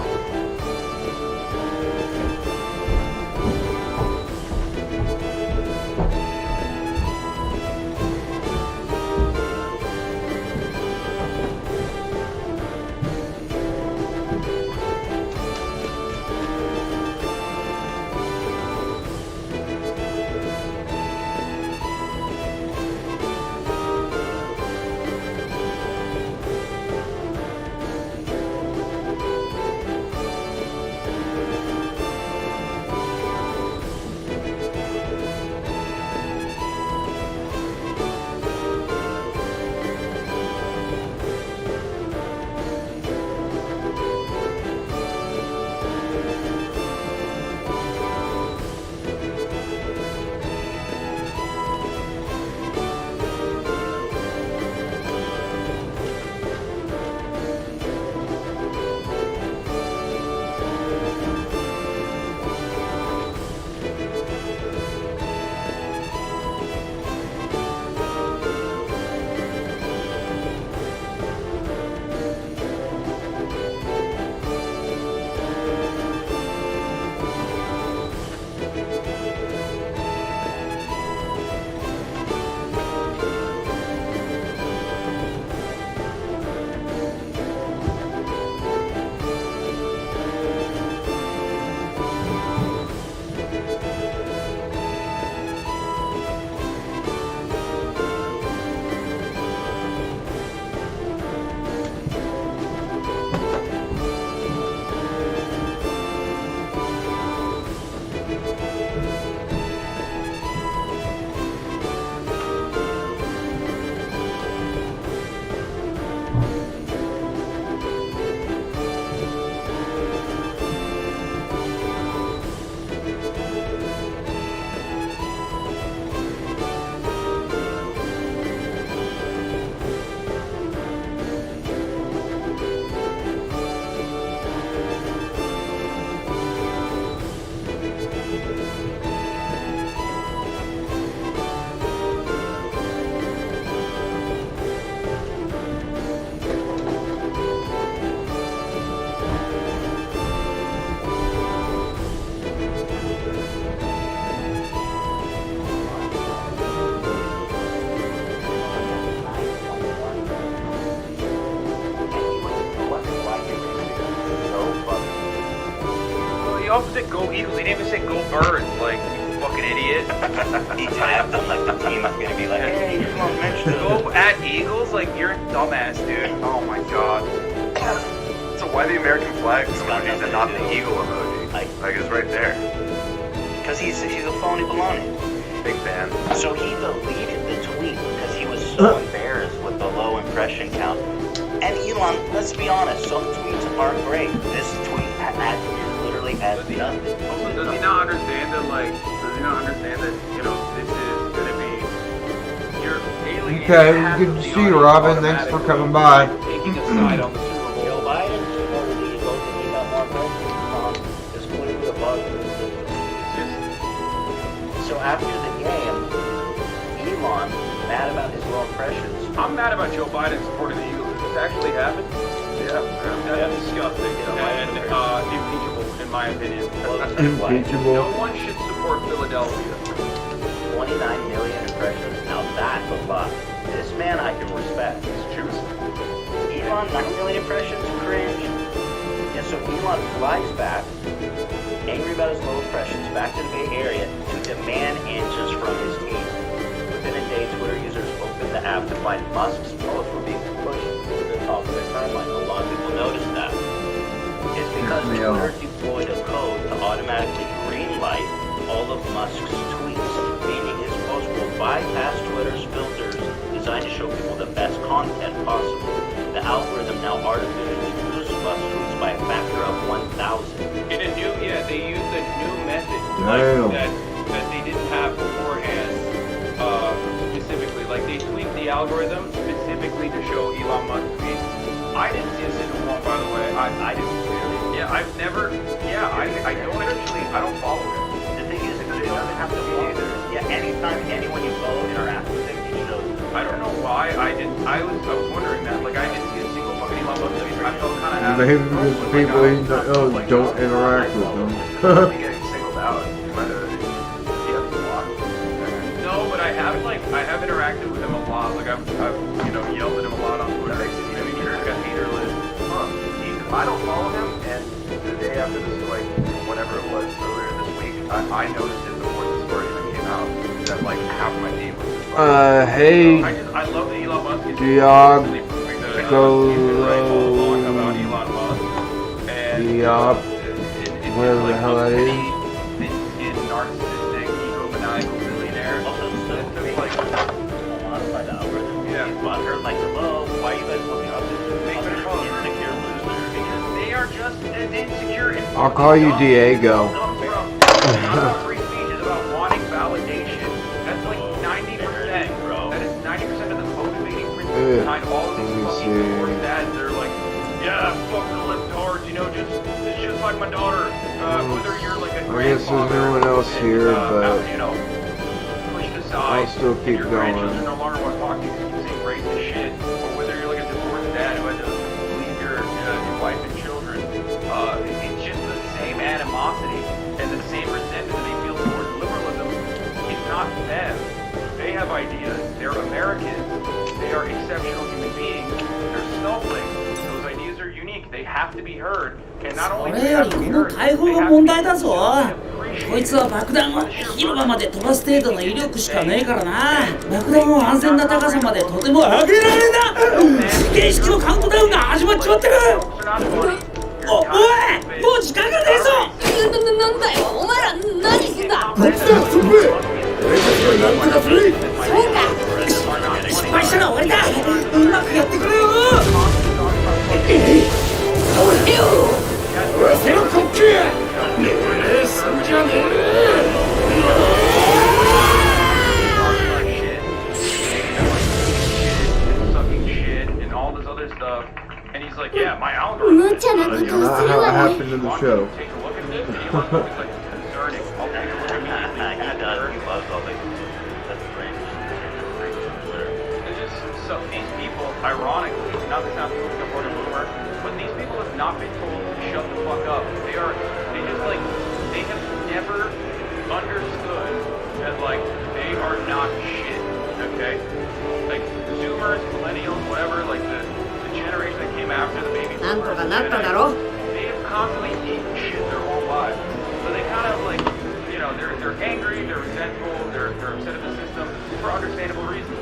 He also said go Eagles. He didn't even say go Birds. Like, you fucking idiot. He tapped them like the team is gonna be like, hey, come on, mention Go at Eagles? Like, you're a dumbass, dude. Oh my god. So why the American flag emoji and not the eagle emoji? Like it's right there. Because he's a phony baloney. Big fan. So he deleted the tweet because he was so embarrassed with the low impression count. And Elon, let's be honest, some tweets aren't great. This tweet literally has nothing. Also, does he not understand that, like, you know, this is gonna be your alien? Okay, good to see you, Robin. Thanks for coming by. Taking a side on the Super Bowl. Joe Biden supported the Eagles and he got more impressions. Is clearly a bug in the system. So after the game, Elon, mad about his low impressions. I'm mad about Joe Biden supporting the Eagles. Did this actually happen? Yeah. That's disgusting and impeachable, in my opinion. Impeachable. No one should support Philadelphia. 29 million impressions. Now that's a lot. This man I can respect. He's choosing. Elon, 9 million impressions, cringe. And so Elon flies back, angry about his low impressions, back to the Bay Area to demand answers from his team. Within a day, Twitter users opened the app to find Musk's posts were being pushed to the top of their timeline. A lot of people noticed that. It's because Twitter deployed a code to automatically greenlight all of Musk's tweets, meaning his posts will bypass Twitter's filters to designed to show people the best content possible. The algorithm now artificially boosts foods by a factor of 1,000. In a new, they used a new method Damn. that they didn't have beforehand. Specifically, like they tweaked the algorithm specifically to show Elon Musk tweets. I didn't see a single one, by the way. I didn't really. Yeah, I've never. Yeah, I don't actually. I don't follow him. The thing is, it doesn't have to be either. Yeah, anytime anyone you follow interacts with him, he shows. I don't know why I didn't. I was wondering that. Like I didn't see a single fucking Elon Musk tweet. I felt kind of. Maybe because people he knows don't interact with them. Getting singled out. No, but I have interacted with him a lot. Like I've yelled at him a lot on Twitter. I mean, he's got hater list. I don't follow him, and the day after this, like whatever it was earlier this week, I noticed it before the story even came out that like half my team was just like, Hey, I love that Elon Musk is Diog, about Elon Musk and Diog, whatever the hell that is. in narcissistic, egomaniacal billionaires. Also, to me, like, modify the algorithm. Yeah. He's butthurt, like, oh, why are you guys looking up this insecure loser? Because they are just as insecure. I'll call you Diego. Free speech is about wanting validation. That's like 90%, bro. That is 90% of the motivating principle behind all of these fucking poor dads. They're like, yeah, fuck the liftards, it's just like my daughter. Whether you're like a I guess there's no one else here, but pushed aside, I'll still keep your going. grandchildren no longer want to talk to you because you say racist shit, or whether you're like a divorced dad who had to leave your wife and children. It's just the same animosity and the same resentment that they feel towards liberalism. It's not them. They have ideas. They're Americans. They are exceptional human beings. They're snowflakes. Those ideas are unique. They have to be heard. And not そ only do れ they よ have り to こ be の heard, 大砲 they が have 問 to 題 be だぞ。 appreciated. こいつは爆弾を広場まで飛ばす程度の威力しかねえからな。爆弾を安全な高さまでとても上げられんだ。形式のカウントダウンが始まっちまってる。おい、もう時間がねえぞ。なんだよ、お前ら何すんだ。こっちだ、そこへ。俺たちはなんとかする。そうか。失敗したら終わりだ。うまくやってくれよ。わせろ、こっちや。そんじゃねsucking shit and all this other stuff. And he's like, yeah, my algorithm. 無茶なことをする Not how わ it ね。 happened in the show. Take a look at this. And Elon Musk is like concerning. I'll take a look at me. He does. He loves all the brains. It's just so these people, ironically, not to sound too support a boomer, but these people have not been told to shut the fuck up. They have never understood that like they are not shit. Okay, like Zoomers, millennials, whatever, like the generation that came after the baby なんと boomers, かなっただろ。 they have constantly eaten shit their whole lives. So they kind of like, they're angry, they're resentful, they're upset at the system for understandable reasons.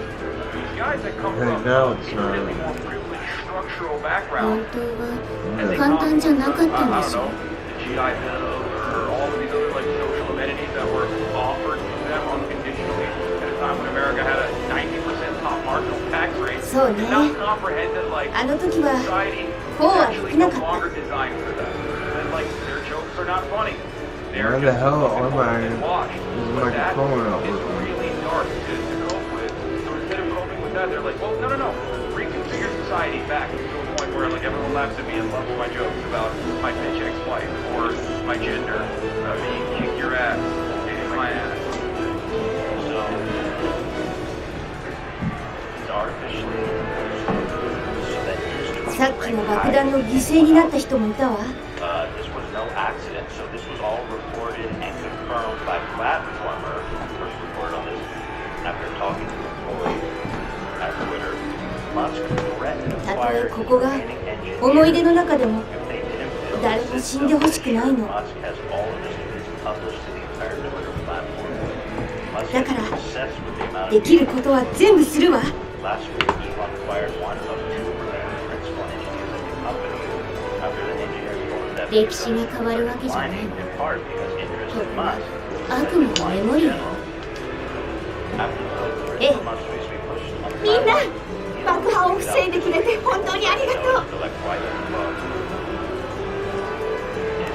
These guys that come Hey, from now it's not. infinitely more privileged structural 本 backgrounds, 当 and は they 簡 come 単じゃなかったん I で don't しょ。 know, the GI Bill or all of these other like social amenities that were offered to them unconditionally at a time when America had a 90% top marginal tax rate. そうね。 Did not comprehend that like あの時は society こう is はで actually きな no かっ longer designed for that. And like their jokes are not funny. They're Why the just hell fucking am old I? and washed. Is But my that phone not is working? really dark to cope with. So instead of coping with that, they're like, well, no. Reconfigure society back to a point where like everyone laughs at me and loves my jokes about my bitch ex-wife or my gender being kick your ass, kicking my ass. So it's artificially so that history さっきの爆弾の犠牲になった人もいたわ。 this was no accident, so this was all reported and confirmed by Platformer, who first reported on this after talking to employees at Twitter. Musk threatened to たと fire えここが remaining engineers 思い出の中でも if they didn't build 誰も死んでほしくないの。 Musk has all of this news published to the entire Twitter platform. Musk だ is から obsessed with the amount で of きることは全部するわ。 Last week, Elon fired one of two remaining principal engineers at the company after the engineers told him that 歴史が変わるわけじゃない declining の。 in part because interest in Musk 悪夢のメモリアよ。 after the Eh. Musk recently pushed on the みんな爆破を防いでくれて本当にありがとう。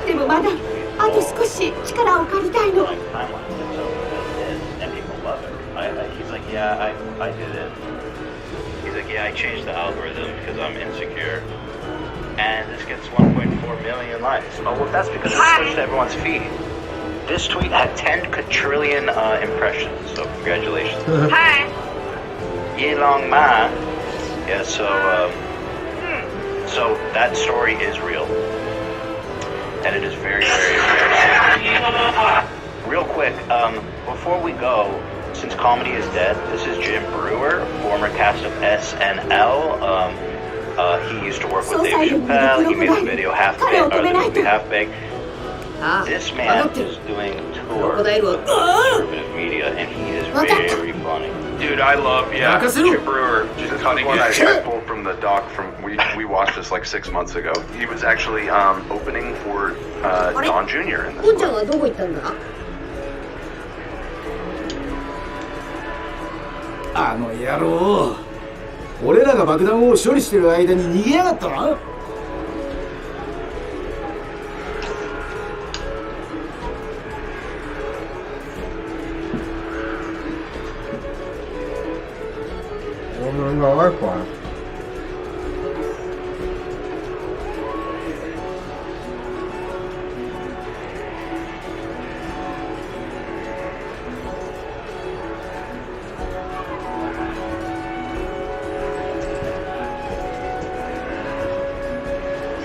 でもまだあと少し力を借りたいの。 He's like, yeah, I did it. He's like, yeah, I changed the algorithm because I'm insecure. And this gets 1.4 million likes. Oh, well, that's because it's pushed to everyone's feed. This tweet had 10 quadrillion impressions, so congratulations. Hi. Yelong Ma. Yeah, so that story is real. And it is very, very embarrassing. Real quick, before we go, since comedy is dead, this is Jim Brewer, former cast of SNL. He used to work with Dave Chappelle. He made the video Half Baked, or the movie Half Baked. This man is doing tour with conservative media, and he is very funny. Dude, I love, Jim Brewer. This is one I pulled from the doc from we watched this like 6 months ago. He was actually opening for Don Jr. in this one. はどこ行ったんだ？あの野郎、俺らが爆弾を処理してる間に逃げやがったな。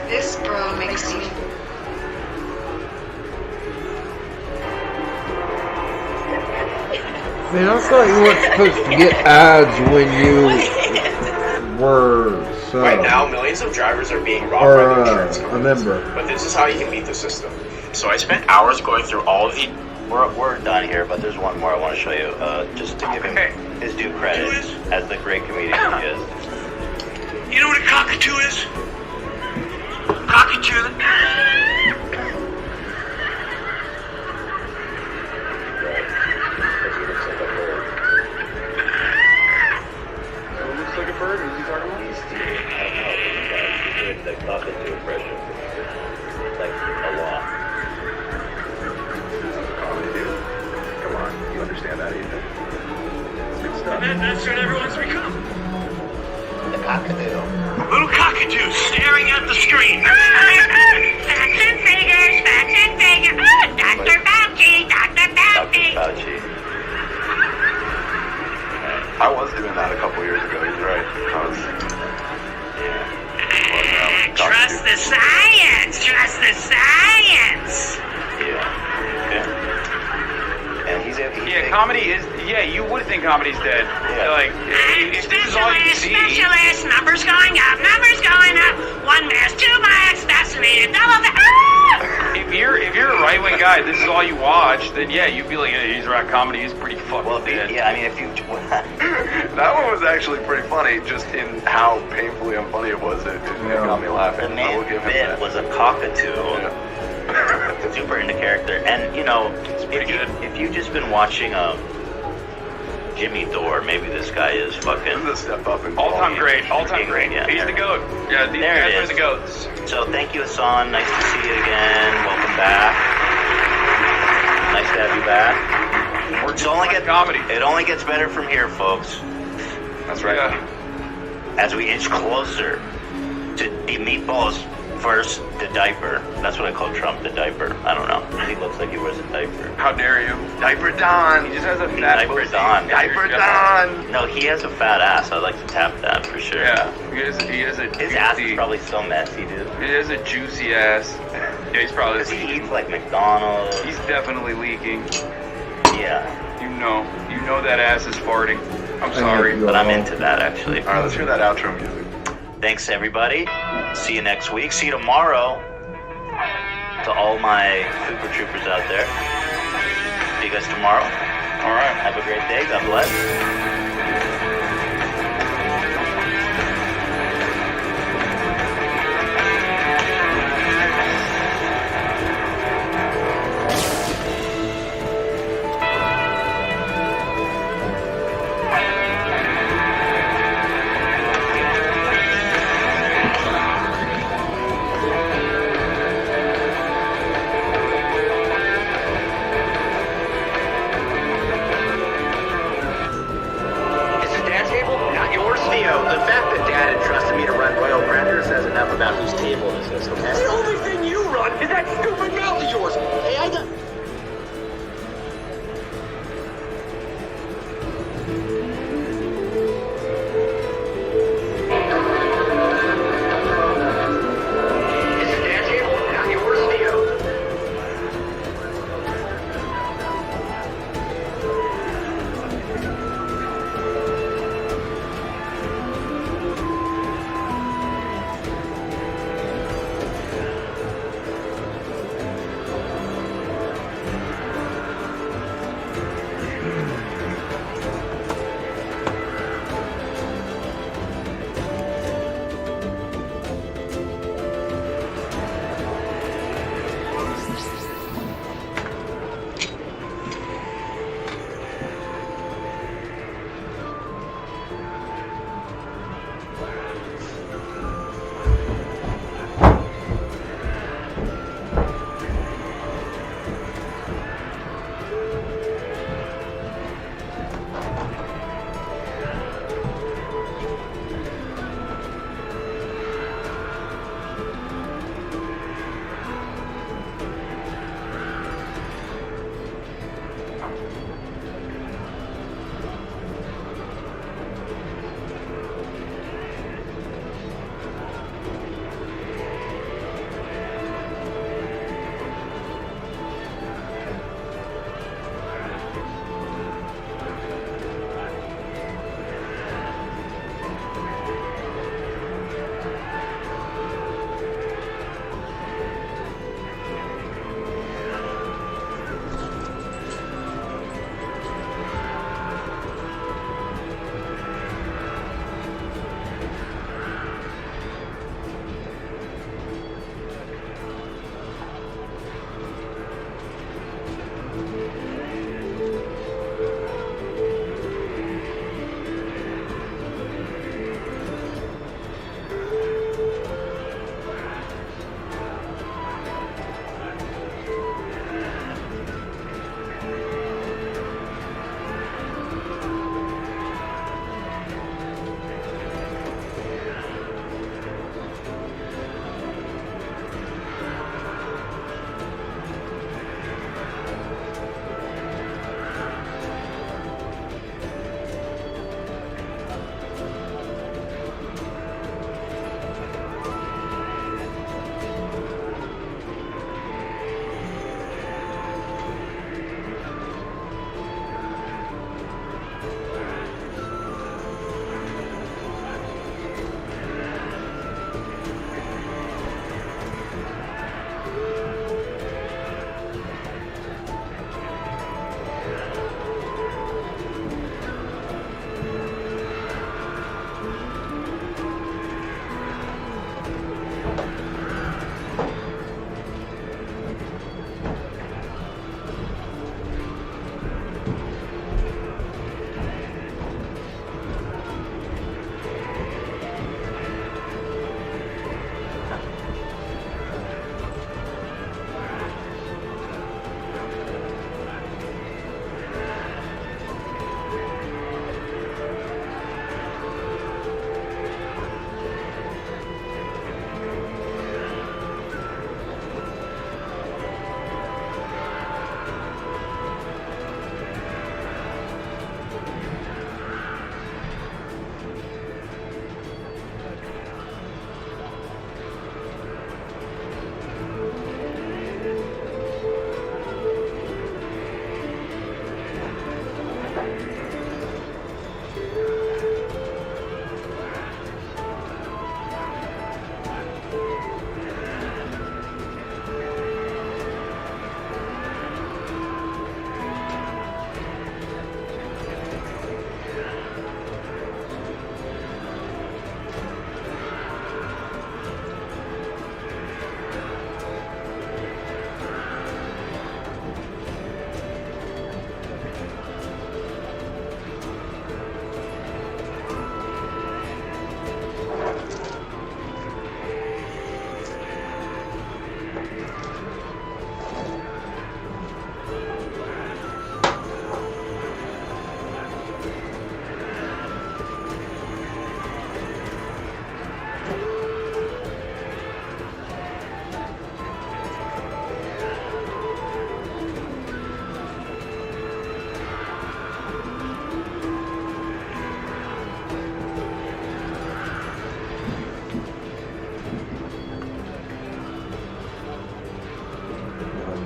This bro makes you. Man, I thought you weren't supposed to get ads when you were so. Right now, millions of drivers are being robbed by the insurance companies. Remember. But this is how you can beat the system. So I spent hours going through all of the... We're done here, but there's one more I want to show you, just to give him his due credit as the great comedian he is. You know what a cockatoo is? Cockatoo. Looks like a bird. Who's he talking about? He's doing the cockatoo impression, like a lot. Comedy, dude. Come on, you understand that, Ethan? Good stuff. And that's what everyone's become. The cockatoo. Little cockatoo staring at the screen. Facts and figures, facts and figures. Dr. Fauci, Dr. Fauci. Dr. Fauci. I was doing that a couple years ago. He's right. I was. Trust the science. Trust the science. And he's comedy is. Yeah, you would think comedy's dead. Yeah. Like, if this is all you see. Specialist, numbers going up, numbers going up. 1 mass, 2 mass, decimated, double the. If you're a right wing guy, this is all you watch. Then yeah, you'd be like, hey, he's right. Comedy is pretty fucking dead. Yeah, I mean, if you. That one was actually pretty funny, just in how painfully unfunny it was. It got me laughing. The main bit was a cockatoo. Super into character, and you know, if you've just been watching Jimmy Dore, maybe this guy is fucking this is a step up in all-time great. Yeah, he's the goat. Yeah, these guys are the goats. So thank you, Hassan. Nice to see you again. Welcome back. Nice to have you back. It only gets better from here, folks. That's right. Yeah. As we inch closer to the Meatballs versus the diaper. That's what I call Trump, the diaper. I don't know. He looks like he wears a diaper. How dare you? Diaper Don. He just has a fat Diaper pussy. Don. Diaper Don. No, he has a fat ass. I'd like to tap that for sure. Yeah, he has a His ass is probably so messy, dude. He has a juicy ass. Yeah, he's probably Because he eats like McDonald's. He's definitely leaking. Yeah. You know that ass is farting. I'm sorry. But I'm into that, actually. All right, let's hear that outro music. Thanks, everybody. See you next week. See you tomorrow. To all my Super Troopers out there. See you guys tomorrow. All right. Have a great day. God bless.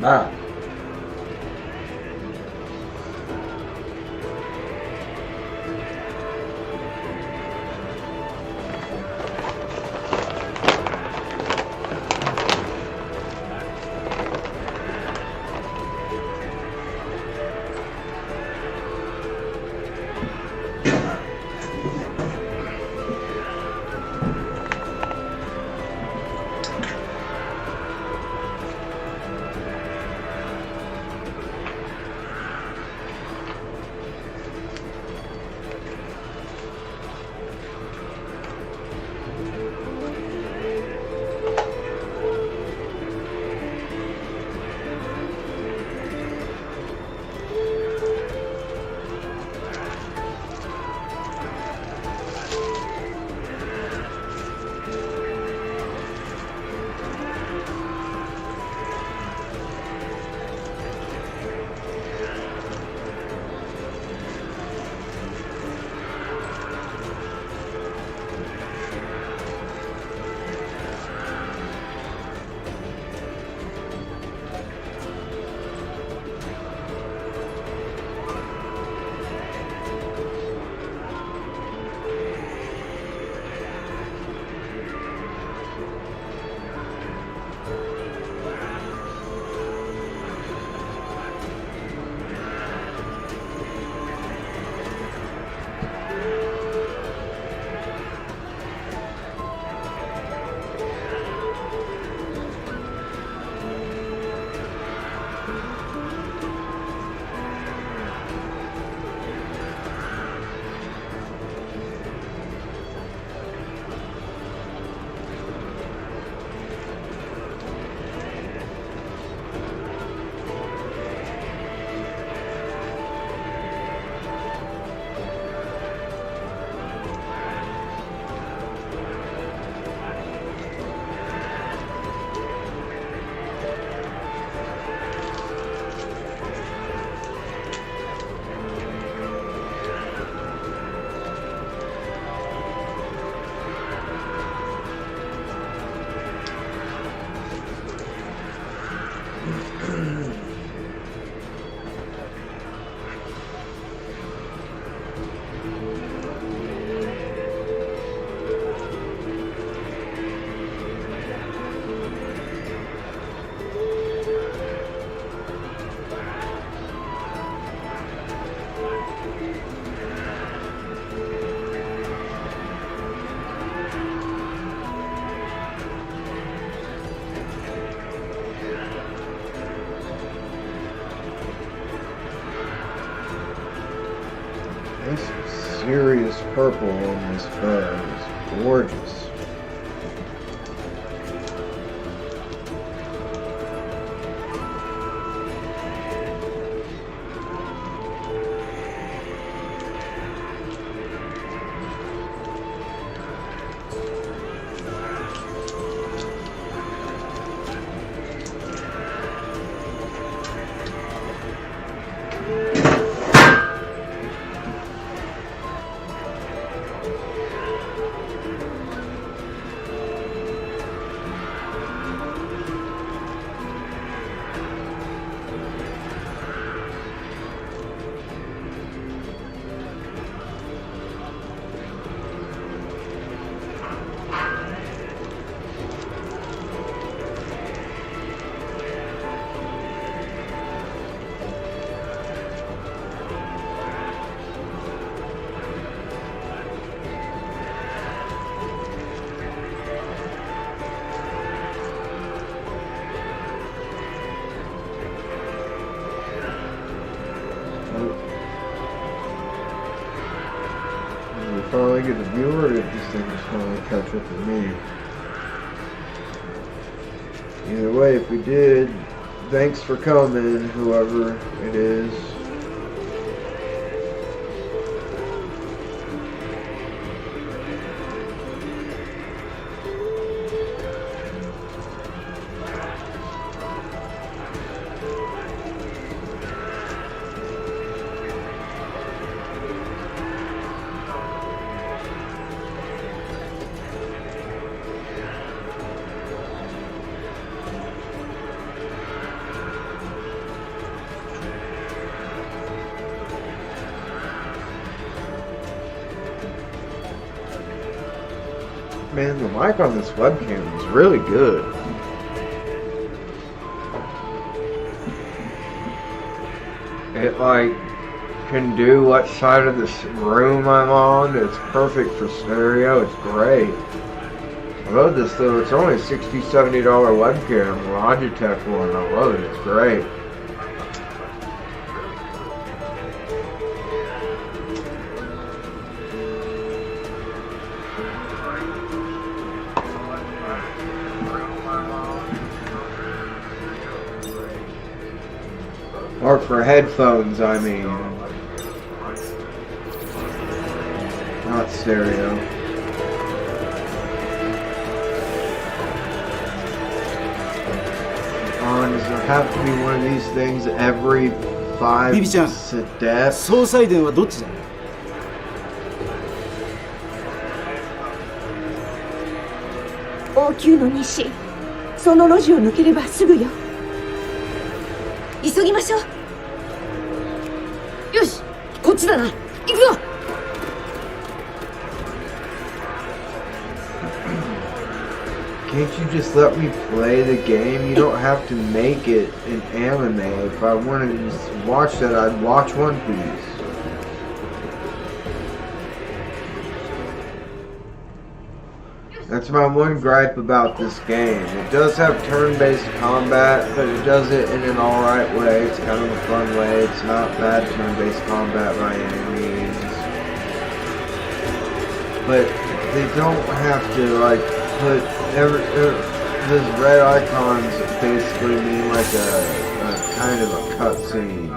Bye. Serious purple on this bag. It's gorgeous. Finally get the viewer, or if this thing just finally catch up with me. Either way, if we did, thanks for coming, whoever it is. Man, the mic on this webcam is really good. It like can do what side of this room I'm on. It's perfect for stereo. It's great. I love this though. It's only a $60, $70 webcam, Logitech one. I love it. It's great. Or for headphones, I mean. Not stereo. Does there have to be one of these things every 5 steps? 総裁電はどっちだ？王宮の西、その路地を抜ければすぐよ。急ぎましょう。よし、こっちだな。行くぞ。Can't you just let me play the game? You don't have to make it an anime. If I wanted to just watch that, I'd watch One Piece. That's my one gripe about this game. It does have turn-based combat, but it does it in an alright way. It's kind of a fun way. It's not bad turn-based combat by any means. But they don't have to, like, put those red icons basically mean like a kind of a cutscene.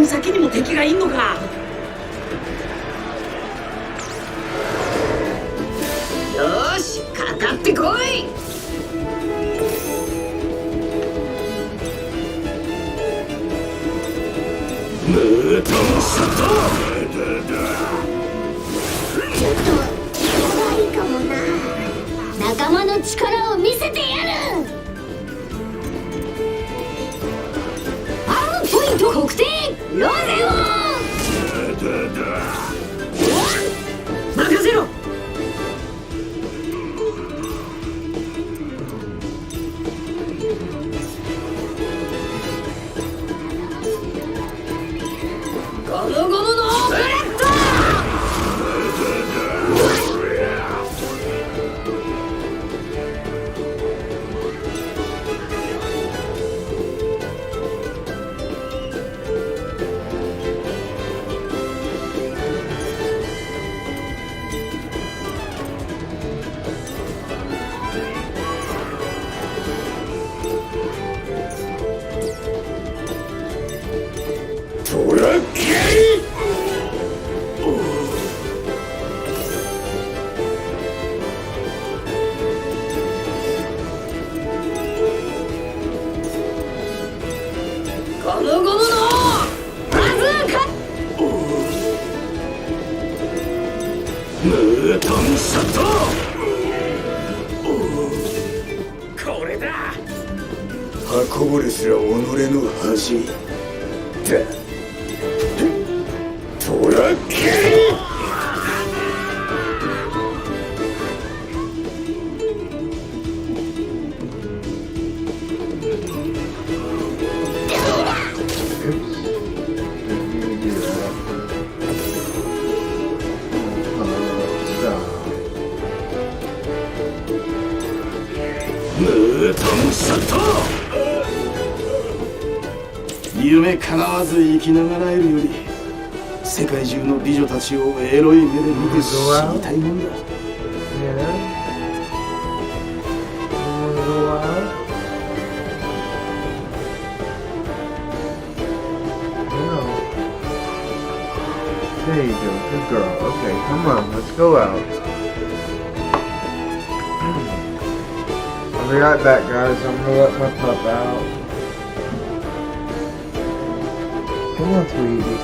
先にも敵がいんのか。よーし、かかってこい。ちょっと怖いかもな。仲間の力を見せてやる。アームポイント確定。ロゼオ任せろ。ゴムゴムのブレッド。ムートンショット。これだ。運ぼれすら己の恥だ。トラッキー。ムートンショット。夢叶わず生きながらえるより世界中の美女たちをエロい目で見て死にたいもんだ。There you go, good girl. Okay, come on, let's go out. I'll be right back, guys. I'm gonna let my pup out. Come on, sweetie.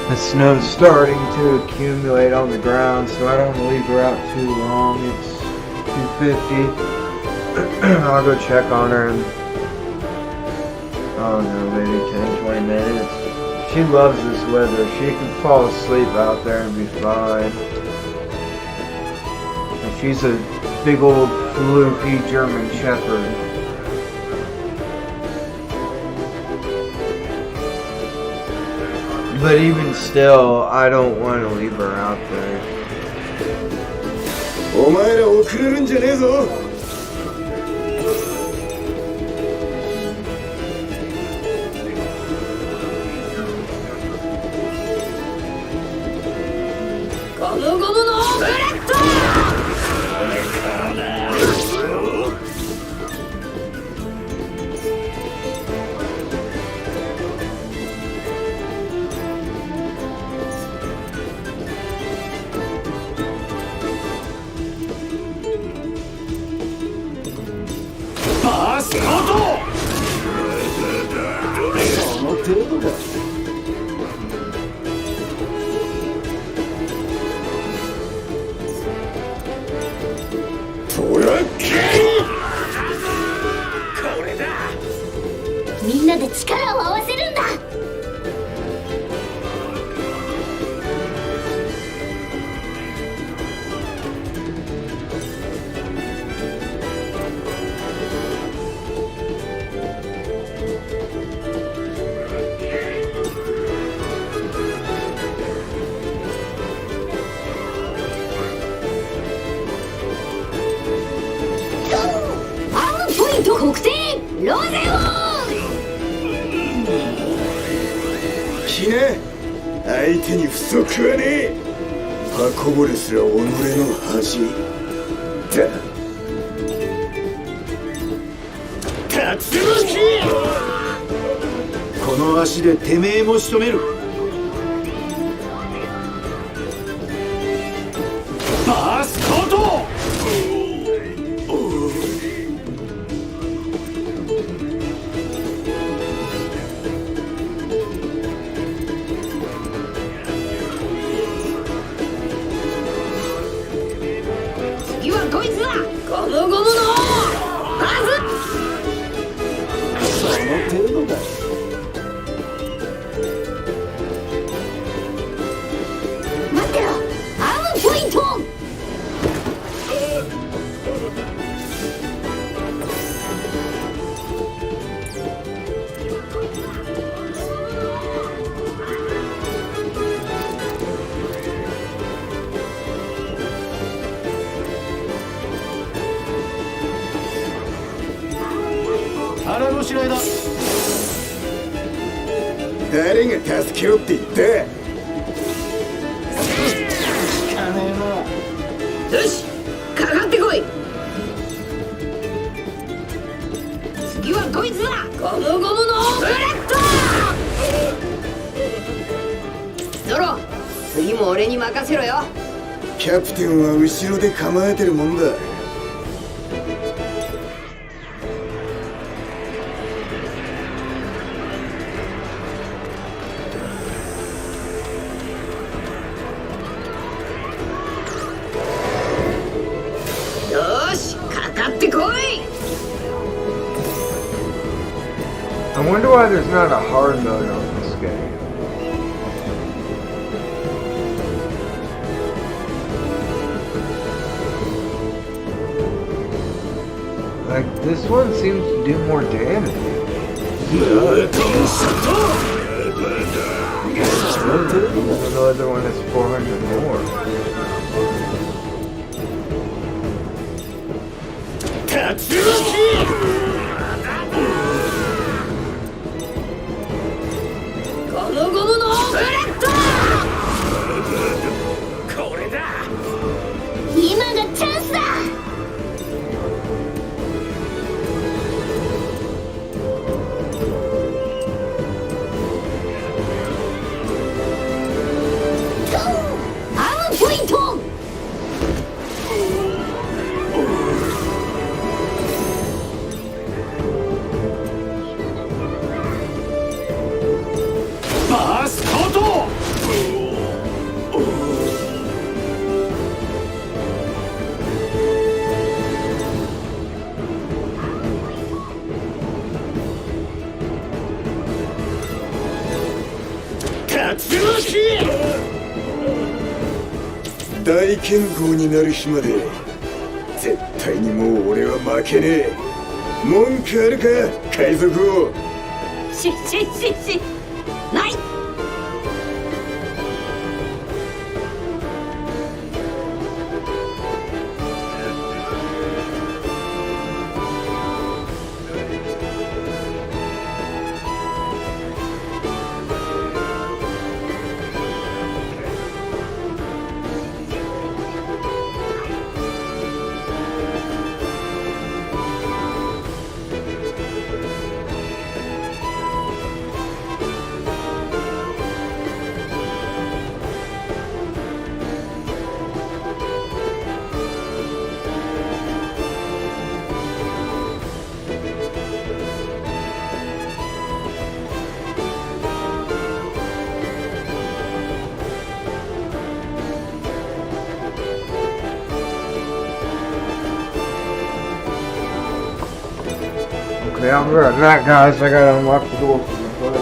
The snow's starting to accumulate on the ground, so I don't want to leave her out too long. It's 2:50. I'll go check on her in, oh no, maybe 10-20 minutes. She loves this weather. She can fall asleep out there and be fine. And she's a big old floopy German Shepherd. But even still, I don't want to leave her out there. お前ら遅れるんじゃねえぞ。ゴムゴムのオブレット。バースコート。その程度だ。トラッキー。これだ。みんなで力を合わせるんだ。国定ローゼオきね、相手に不足はねえ。運ぼれすら己の恥だ。竜巻。この足でてめえも仕留める。バースコート。こいつはゴムゴムのはず。その程度だ。しないだ。誰が助けろって言った？聞かねえな。よし、かかってこい。次はこいつだ。ゴムゴムのブレッド。ゾロ、次も俺に任せろよ。キャプテンは後ろで構えてるもんだ。よし、かかってこい。I wonder why there's not a hard mode on this game. Like, this one seems to do more damage. The other one is 400 more.大健康になる日まで絶対にもう俺は負けねえ。文句あるか海賊王。ない。Okay, I'll be right back, guys. I gotta unlock the door for my buddy.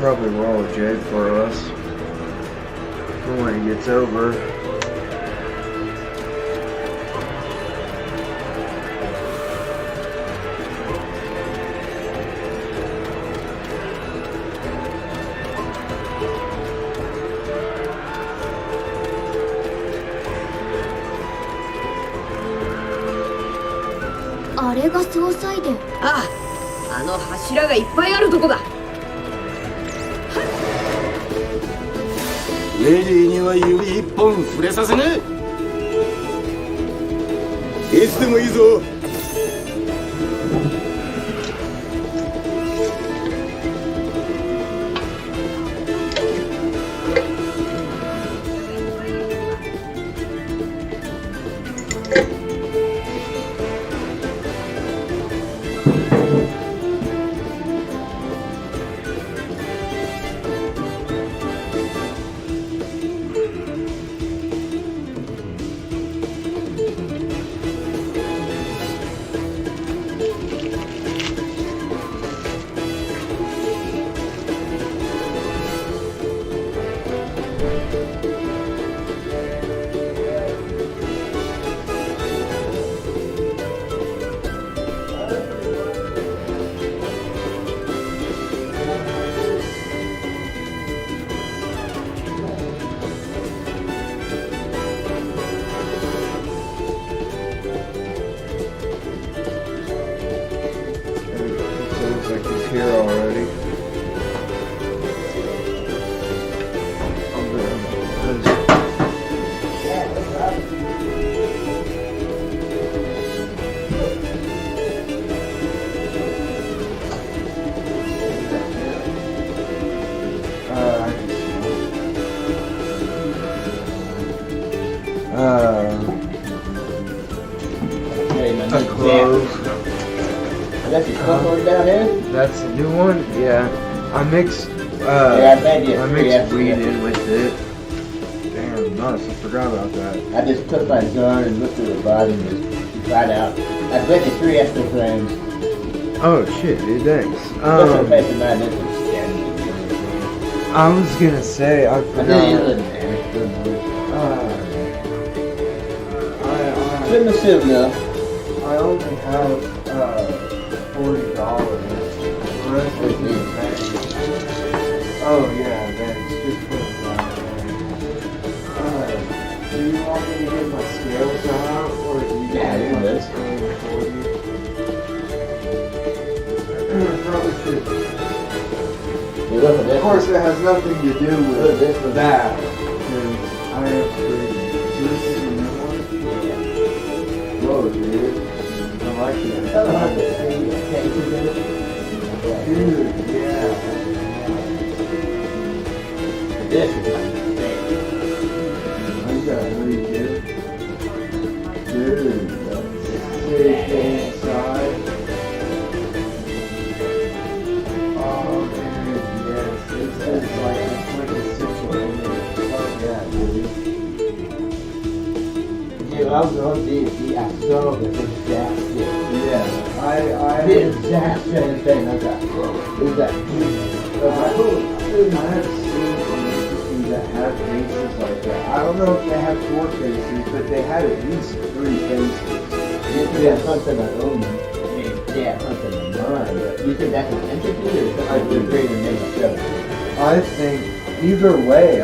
probably roll a Jake for us for when he gets over.あれが総裁殿。ああ、あの柱がいっぱいあるとこだ。レディーには指一本触れさせねえ。いつでもいいぞ。Here already. That's your clothes down here? That's the new one? Yeah. I mixed I mixed weed in with it. Damn, nuts, I forgot about that. I just took my gun and looked through the body and just tried out. I bet you 3 extra frames. Oh shit, dude, thanks. I was gonna say, I forgot. Shouldn't assume though. I only have $40. The rest is in the bank. Oh yeah, thanks. Just put it down there. Do you want me to get my scales out, or do you want this going for you? Probably should. Of course, it has nothing to do with that, because I have to. So this is a new one? Yeah. Whoa, dude. I like it. Dude, yeah. This is I got really good. Dude, that's sick inside. Oh, dude, yes. This is like a situation. Oh, yeah, dude. Dude, I was on D&D. I saw the exact shit. Yeah, I the exact same thing. I got, whoa. Is that I have seen entities that have faces like that. I don't know if they have 4 faces, but they had at least 3 faces. Yeah, something I own. Yeah, something in mind. But you think that's an entity or something greater than itself? I think either way. I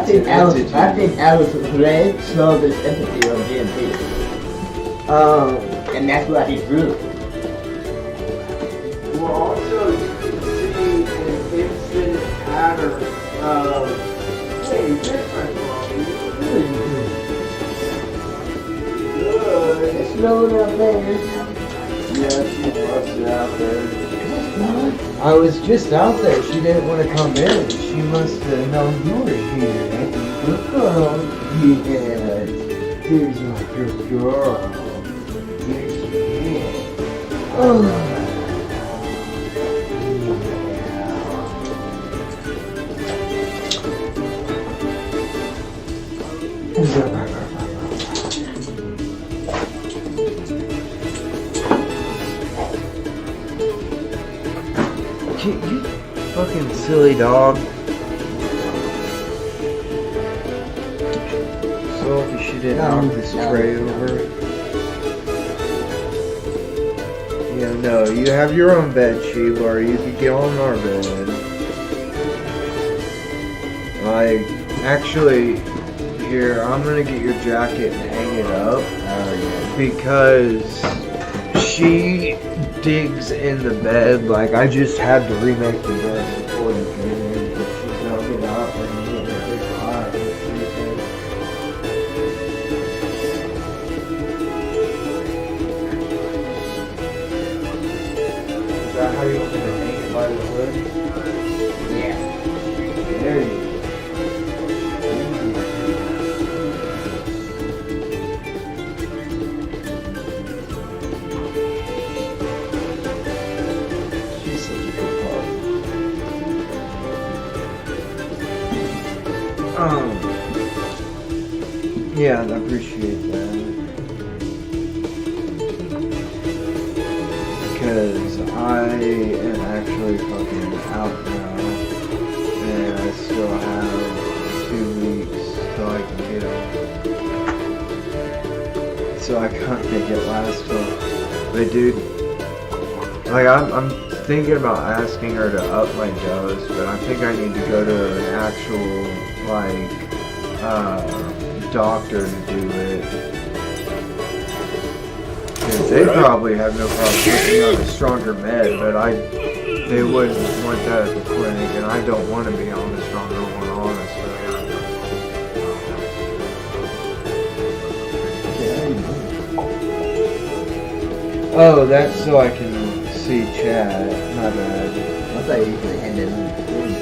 think Alice Gray saw this entity on D&D. And that's why he drew it. Well, also you can see an instant pattern of hey, different good. It's snowing out there. Yeah, she busted out there. I was just out there. She didn't want to come in. She must have known you were here. Good girl. Yes. Here's my good girl. Here's your oh. Fucking silly dog. Sophie, she didn't knock this tray over. Yeah, no, you have your own bed, Sheila, or you could get on our bed. Like, actually, here, I'm gonna get your jacket and hang it up. Because she digs in the bed. Like, I just had to remake the bed before you came in, because she's gonna get up and get a big hot. Is that how you're gonna hang it by the hood? Yeah. There you go. She's such a good dog. Yeah, I appreciate that. Because I am actually fucking out now, and I still have 2 weeks till I can get them. So I can't make it last till. But dude, like I'm thinking about asking her to up my dose, but I think I need to go to an actual like doctor to do it. Because they probably have no problem putting me on a stronger med, but they wouldn't want that at the clinic, and I don't want to be on a stronger one, honestly. Oh, that's so I can see chat. My bad. I thought you usually hand it on the screen.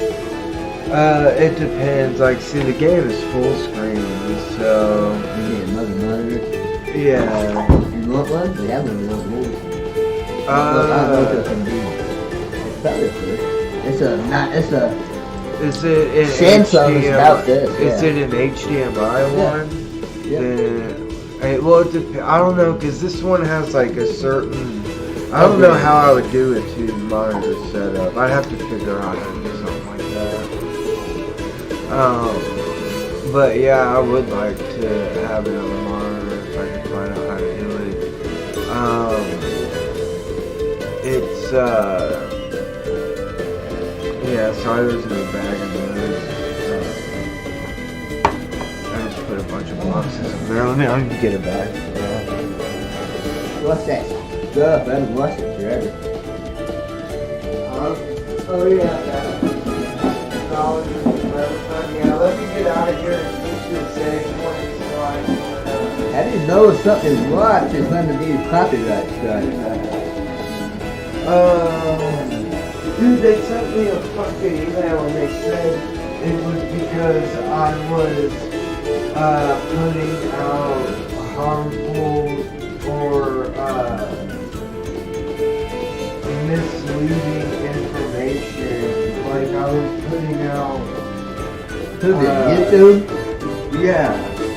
It depends. Like, see, the game is full screen, so. You need another monitor? Yeah. You want one? We have one. We don't need one. It's Is it an Samsung is about this, Is yeah. it an HDMI one? Yeah. Well, I don't know, because this one has like a certain. I don't know how I would do a 2 monitor setup. I'd have to figure out how to do something like that. But yeah, I would like to have another monitor if I could find out how to do it. It's yeah, sorry, there's no bag of those. I just put a bunch of boxes in there. Let me get it back. What's that stuff? I haven't watched it forever. Oh yeah, that. Yeah, let me get out of here and get to the save point so I can. How do you know something watched is going to be copyright strike? Dude, they sent me a fucking email and they said it was because I was putting out harmful or misleading information. Like I was putting out. YouTube? Yeah.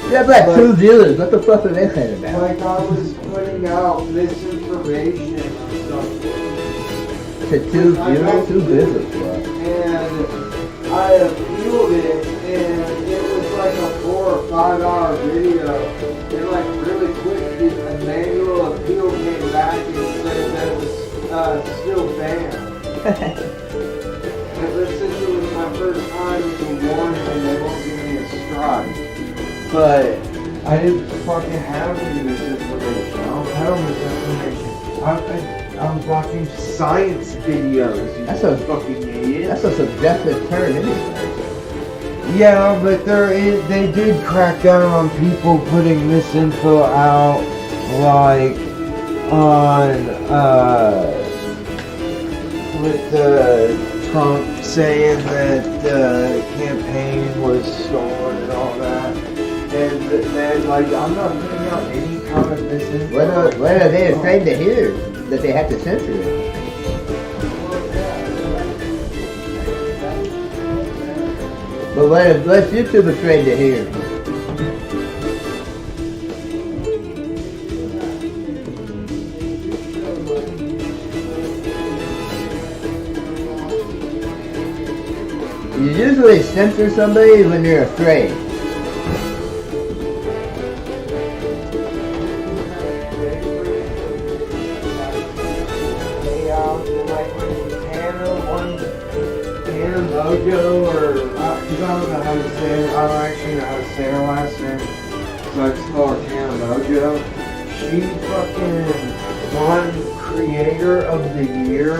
You have like 2 viewers. What the fuck are they saying about? Like I was putting out misinformation or something. To 2 viewers? 2 viewers, bro. And I appealed it, and it was like a 4 or 5 hour video. And like really quick, the manual appeal came back and said that it was still banned. And since it was my first time, it's a warning and they won't give me a strike. But I didn't fucking have any misinformation. I don't have misinformation. I'm watching science videos. That's a fucking idiot. That's a subjective term anyway. Yeah, but they did crack down on people putting misinfo out, like on with Trump saying that the campaign was stolen and all that. And then, like, I'm not putting out any kind of misinfo. What are they afraid to hear? That they have to censor it? But what's YouTube afraid to hear? usually censor somebody when they're afraid. Mojo, or because I don't know how to say it. I don't actually know how to say her last name, so I just call her Tana Mojo. She fucking won Creator of the Year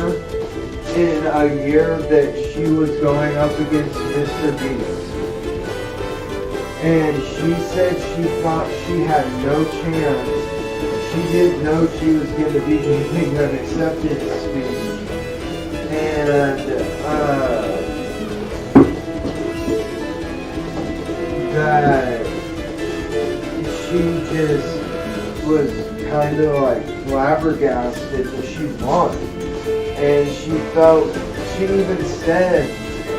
in a year that she was going up against Mr. Beast. And she said she thought she had no chance. She didn't know she was going to be giving an acceptance speech. And, that she just was kind of like flabbergasted that she won. And she felt, she even said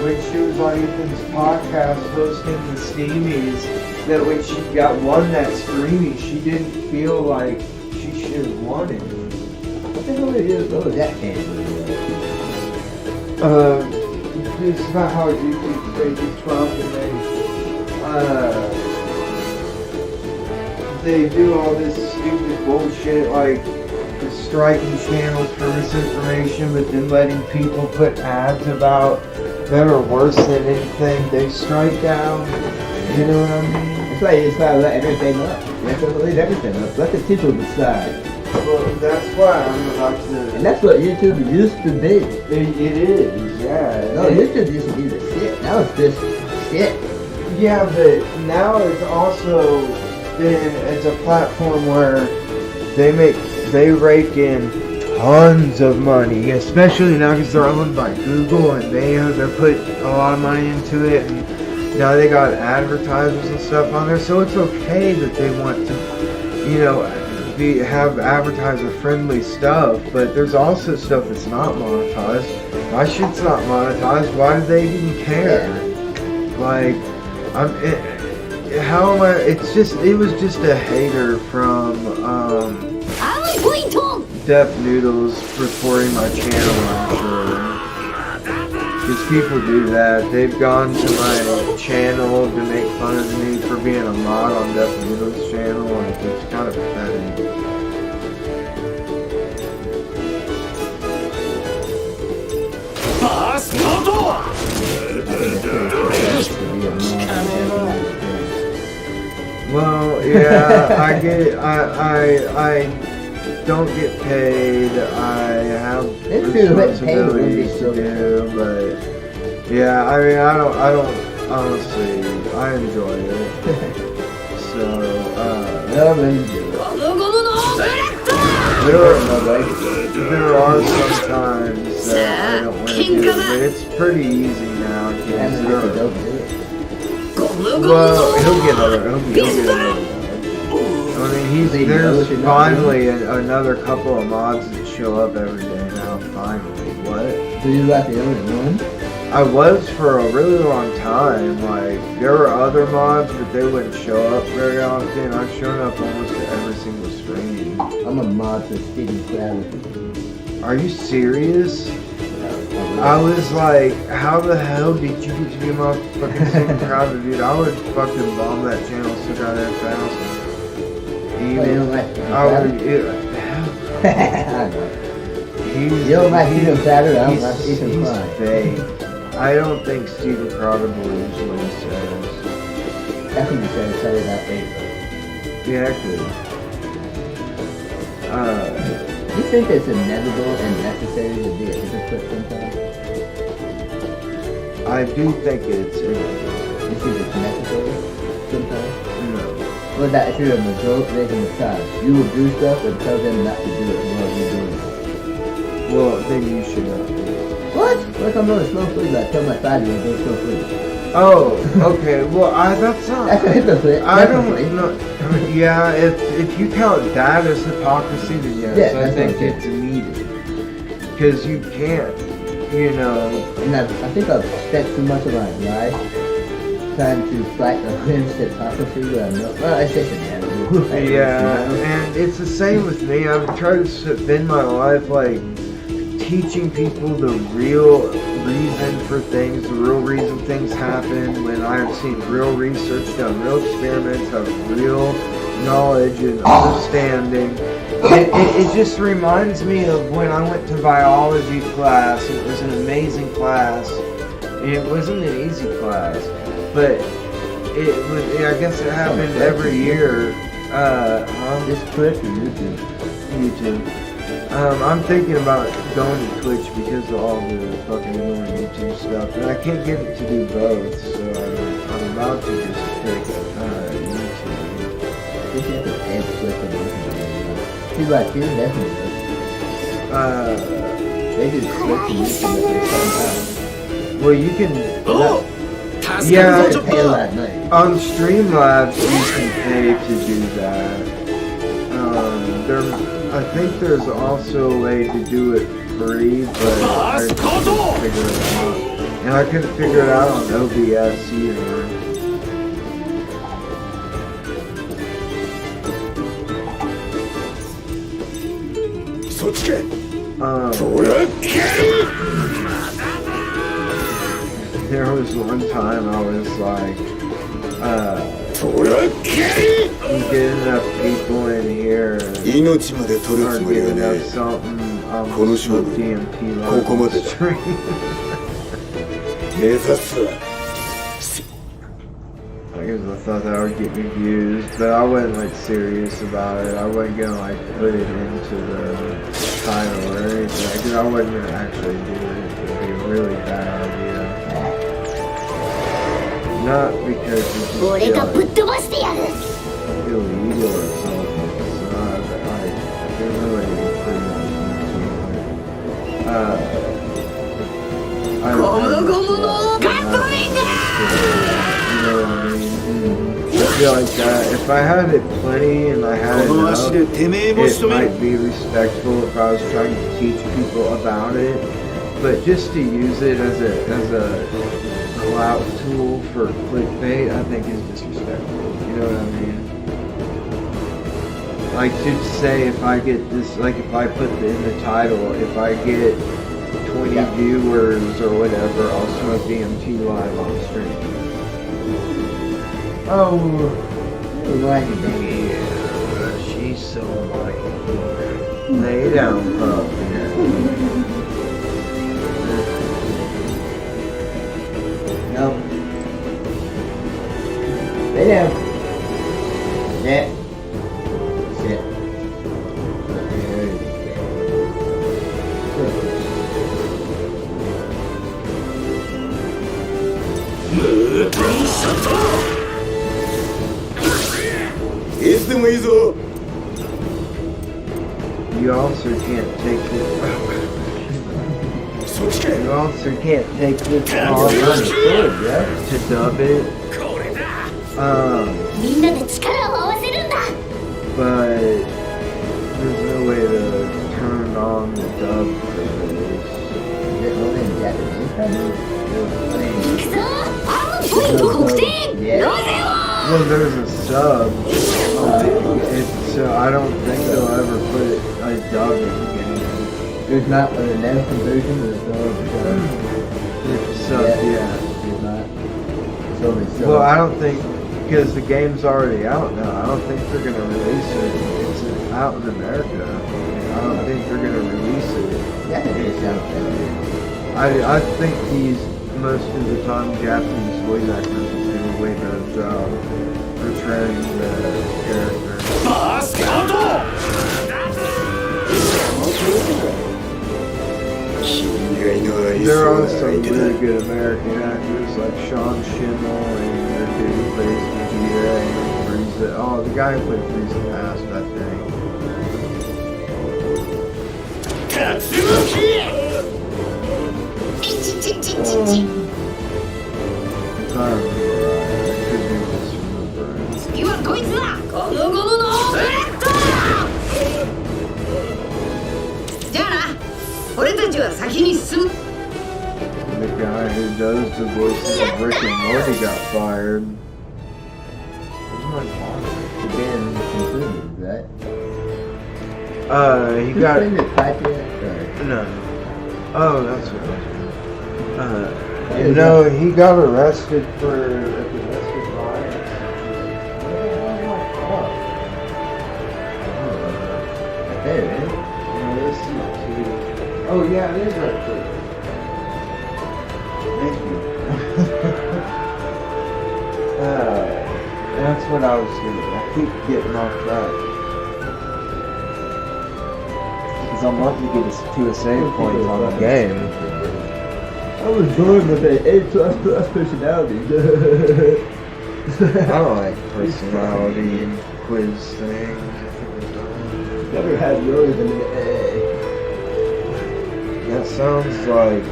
when she was on Ethan's podcast hosting the Steamies that when she won that Streamy, she didn't feel like she should have won it. What the hell is what was that thing? It's not how YouTube pages 12 and they do all this stupid bullshit like striking channels for misinformation, but then letting people put ads about that are worse than anything they strike down. You know what I mean? That's why you just gotta let everything up. You have to leave everything up. Let the people decide. Well, that's why I'm about to. And that's what YouTube used to be. It is, yeah. No, YouTube used to be the shit. Now it's just shit. Yeah, but now it's also it's a platform where they rake in tons of money, especially now because they're owned by Google and they're putting a lot of money into it, and now they got advertisers and stuff on there, so it's okay that they want to, you know, have advertiser friendly stuff, but there's also stuff that's not monetized. My shit's not monetized. Why do they even care? Like, how am I? It was just a hater from Deaf Noodles reporting my channel, I'm sure. Because people do that. They've gone to my channel to make fun of me for being a mod on Deaf Noodles' channel, and it's kind of pathetic. Well, yeah, I get it. I don't get paid. I have responsibilities to do, but yeah, I mean, I don't honestly, I enjoy it. So, there are some times that I don't want to do it, but it's pretty easy now. Well, he'll get another one. I mean, there's finally another couple of mods that show up every day now, finally. What? So you got the only one? I was for a really long time. Like, there were other mods, but they wouldn't show up very often. I've shown up almost to every single stream. I'm a mod for Steven Crowder. Are you serious? I was like, how the hell did you get to be my fucking Steven Crowder, dude? I would fucking bomb that channel so goddamn fast. Even, you don't like you don't like Steven Crowder? I don't like Ethan Klein. Fake. I don't think Steven Crowder believes what he says. That's what he said. Tell you that paper. Yeah, I could. Do you think it's inevitable and necessary to be a hypocrite sometimes? I do think it's inevitable. You think it's necessary sometimes? No. What about if you're a majority tribe? You will do stuff and tell them not to do it while you're doing it. Well, then you should not do it. What? What if I'm going to slow food? I tell my 5-year-old to go slow food. Oh, okay. Well, that's not. That's a hypocrite. I don't know. Yeah, if you count that as hypocrisy, then yes, I think it's needed. Because you can't, you know. And I think I've spent too much of my life trying to fight against hypocrisy. Well, it's just inevitable. Yeah, and it's the same with me. I've tried to spend my life like teaching people the real reason for things, the real reason things happen, when I've seen real research done, real experiments, have real knowledge and understanding. It just reminds me of when I went to biology class. It was an amazing class. It wasn't an easy class, but it was, I guess it happened every year. Just Twitch or YouTube? YouTube. I'm thinking about going to Twitch because of all the fucking annoying YouTube stuff, and I can't get it to do both, so I'm about to just pick YouTube. Just have to add Twitch and YouTube. See, like, you definitely they do Twitch and YouTube at the same time. Well, you can... yeah, on Streamlabs you can pay to do that. I think there's also a way to do it free, but I couldn't figure it out. And I couldn't figure it out on OBS either. There was one time I was like, you get enough people in here, or get enough something, DMT live stream. I thought that would get me views, but I wasn't like serious about it. I wasn't gonna like put it into the title or anything, because I wasn't gonna actually do it. It would be a really bad idea. Not because it's just illegal or something. It's not like they're really I feel like that. If I had it plenty and I had enough, it might be respectful if I was trying to teach people about it. But just to use it as a clout tool for clickbait, I think is disrespectful. You know what I mean? Like to say if I get this, like if I put in the title, if I get 20 viewers or whatever, I'll smoke DMT live on stream. Oh, yeah, she's so lucky. Lay down, pup. Nope. Lay down. Sit. Sit. You also can't take it. You also can't take this off to dub it. But there's no way to turn on the dub for this. Is it only in Japanese, probably? Well, there's a sub. So I don't think they'll ever put it a dub in the game. There's not an American version, there's no sub, yeah. There's not. It's only sub. Well, I don't think, because the game's already out now, I don't think they're going to release it. It's out in America. I don't think they're going to release it. Yeah, it is out there. I think most of the time, Japanese voice actors will do a way better job portraying the character. There are some really good American actors like Sean Schimmel and the dude who plays Vegeta and Frieza. Oh, the guy who played Frieza passed, I The guy who does the voices of Rick and Morty got fired. Again, concluded, right? He got... No. Oh, that's what he got arrested for domestic violence. Hey, man. Oh, yeah, it is right there. Thank you. That's what I was doing. I keep getting off track. Because I'm wanting to get to a save point on the game. I was born with an A++ personality. I don't like personality quiz things. Never had lower than an A. That sounds like,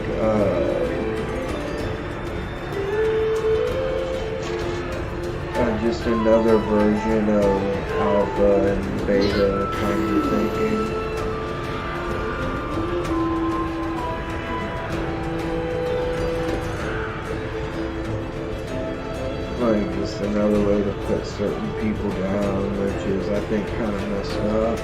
just another version of alpha and beta kind of thinking. Like just another way to put certain people down, which is, I think, kind of messed up.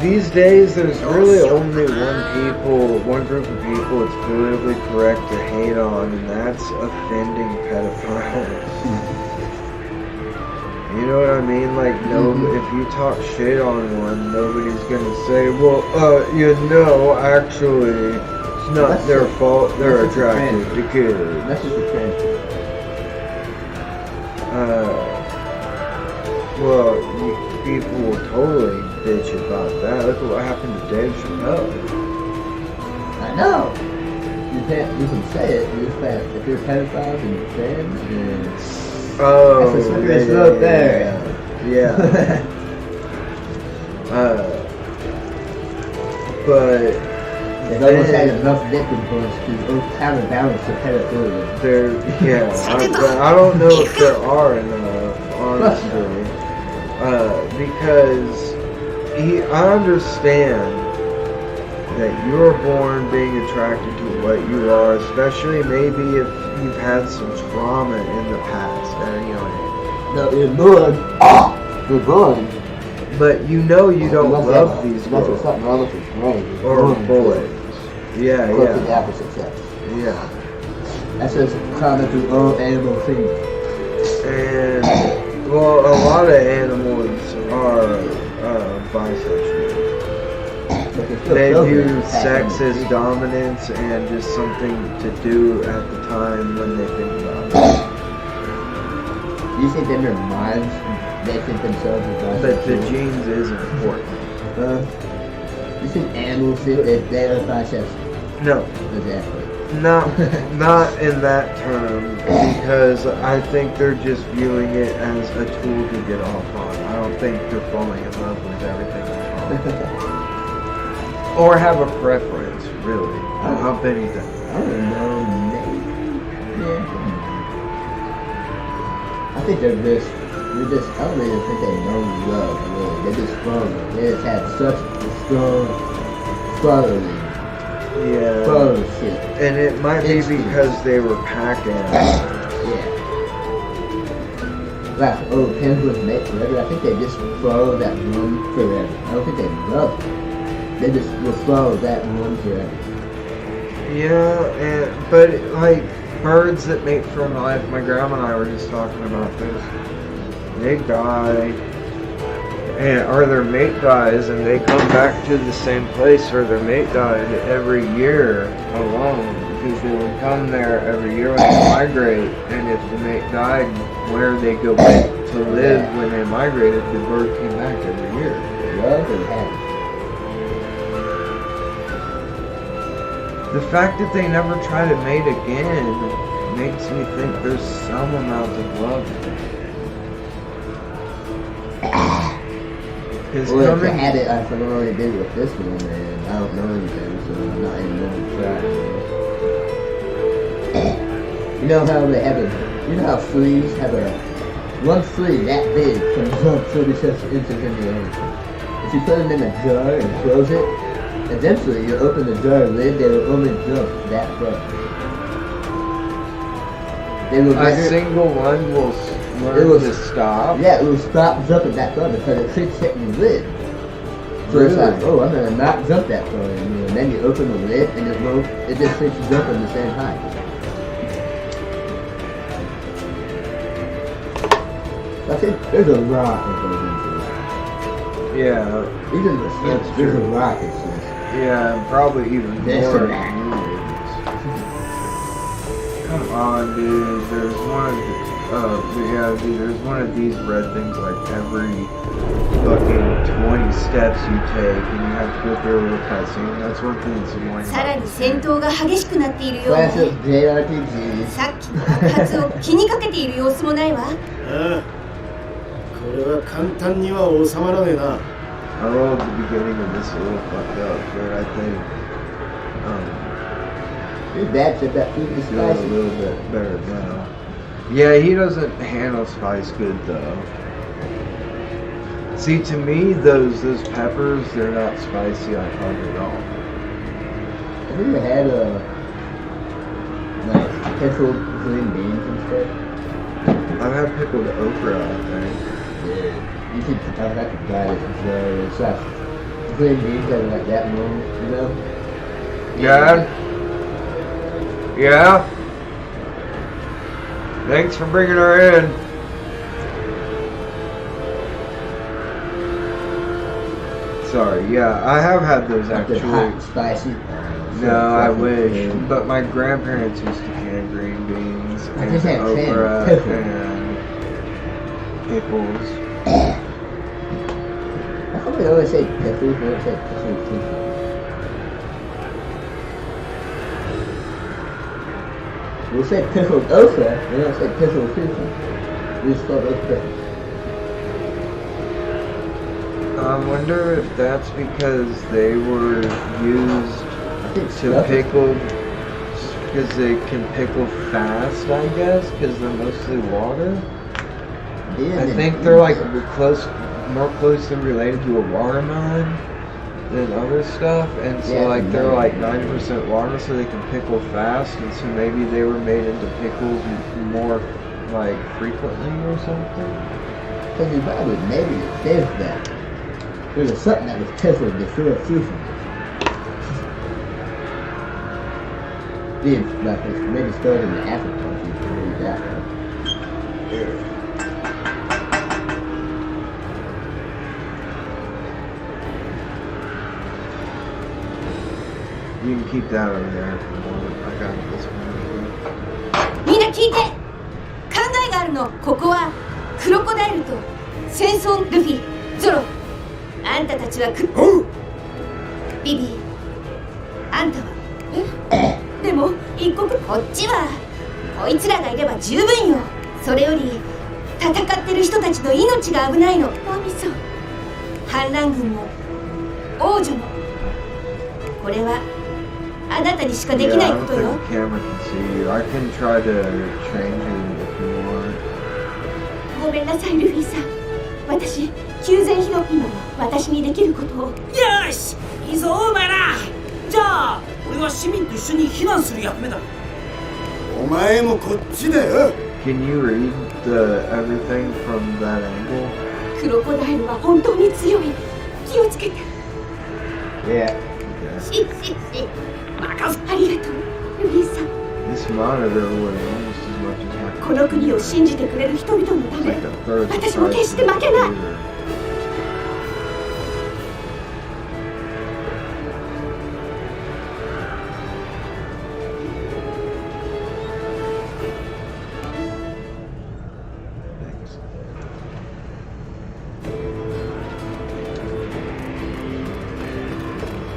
These days, there's really only one group of people it's politically correct to hate on, and that's offending pedophiles. You know what I mean? Like, if you talk shit on one, nobody's gonna say, well, actually, it's not their fault, they're attracted to kids. That's just a trend. People will totally bitch about that. Look at what happened to Dave Chappelle. I know. You can say it. You just say if you're pedophiles and you're fans, then that's a slippery slope there. Yeah. But they've almost had enough victim points to counterbalance the pedophilia. I don't know if there are enough, honestly. Because I understand that you're born being attracted to what you are, especially maybe if you've had some trauma in the past at a young age. No, you're born. But you don't love these girls. That's something wrong with your brain. Or boys. Yeah. The opposite sex. Yeah. That's just common to all animal things. And well, a lot of animals are bisexual. They view sex as dominance and just something to do at the time when they think about it. You think in their minds they think themselves as bisexual? But the genes is important. You think animals think that they are bisexual? No. Exactly. Not in that term, because I think they're just viewing it as a tool to get off on. I don't think they're falling in love with everything they are. Or have a preference, really. Of anything. I don't know, maybe. Yeah. I think I don't really think they know love, really. They're just strong. They just have such a strong following. Yeah. Bullshit. And it might be because they were packing. Yeah. Like, penguins mate forever. I think they just follow that one forever. I don't think they love it. They just will follow that one forever. Yeah, but like birds that mate for life, my grandma and I were just talking about this. They die. Or their mate dies and they come back to the same place where their mate died every year alone, because they would come there every year when they migrate, and if the mate died where they go back to live when they migrated, the bird came back every year. Love and happy. The fact that they never try to mate again makes me think there's some amount of love there. Well, if I had it, I've already did with this one, and I don't know anything, so I'm not even going to try. You know how they have how fleas have one flea that big can jump 36 inches in the air. If you put them in a jar and close it, eventually you open the jar lid, they will only jump that far. A single one will learn to stop. Yeah, it will stop jumping that far because it keeps hitting the lid. first like, oh, I'm gonna not jump that far, and then you open the lid and it just makes you jump at the same height. I think there's a lot that goes into it. Yeah. Even the steps, there's a lot that says. Yeah, probably even more. Come on, dude. There's one there's one of these red things like every fucking 20 steps you take, and you have to go through a little cutscene. That's one thing that's annoying. さらに戦闘が激しくなっているよう Classic に JRPG. さっきの爆発を気にかけている様子もないわ。ああ、これは簡単には収まらねえな。I rolled the beginning of this a little fucked up, but I think His dad said that food is it's a spicy. little bit better now. Yeah, he doesn't handle spice good though. See, to me, those peppers, they're not spicy on top at all. Have you ever had like pickled green beans and stuff? I've had pickled okra, I think. Yeah. You should have to try it. It's like green beans that are like that long, you know? Yeah? Yeah? Thanks for bringing her in. Sorry, yeah, I have had those actually. Hot, spicy. No, I wish. But my grandparents used to can green beans I and just had okra pickles. and pickles. How come we always say pickles? We don't say pickles. We'll say pickled okra. We don't say pickled pickles. We just call those pickles. I wonder if that's because they were used to pickle, because they can pickle fast, I guess, because they're mostly water. Yeah, I think they're like more closely related to a watermelon than other stuff, and so Yeah, like they're no. like 90% water, so they can pickle fast, and so maybe they were made into pickles more like frequently or something. Because you probably maybe it says that. There was something that was pickled before season. Yeah, like it's maybe started in Africa, if you can read that way. You can keep that over there for a moment. I got this one. みんな聞いて。考えがあるの。ここはクロコダイルとセンソン・ルフィ、ゾロ。あんたたちはビビ、あんたはでも一国こっちはこいつらがいれば十分よ。それより戦ってる人たちの命が危ないの。何そ反乱軍も王女もこれはあなたにしかできないことよ。 I don't think the camera can see you. I can try to change it if you want. ごめんなさいルフィさん。私救全ヒロ今私にできることを。よし、いいぞお前ら。じゃあ俺は市民と一緒に避難する役目だ。お前もこっちだよ。 Can you read everything from that angle? クロコダイルは本当に強い。気をつけて。 Yeah. し任せありがとうルフィさん。 This monitor would almost as much as my この国を信じてくれる人々のため私も決して負けない。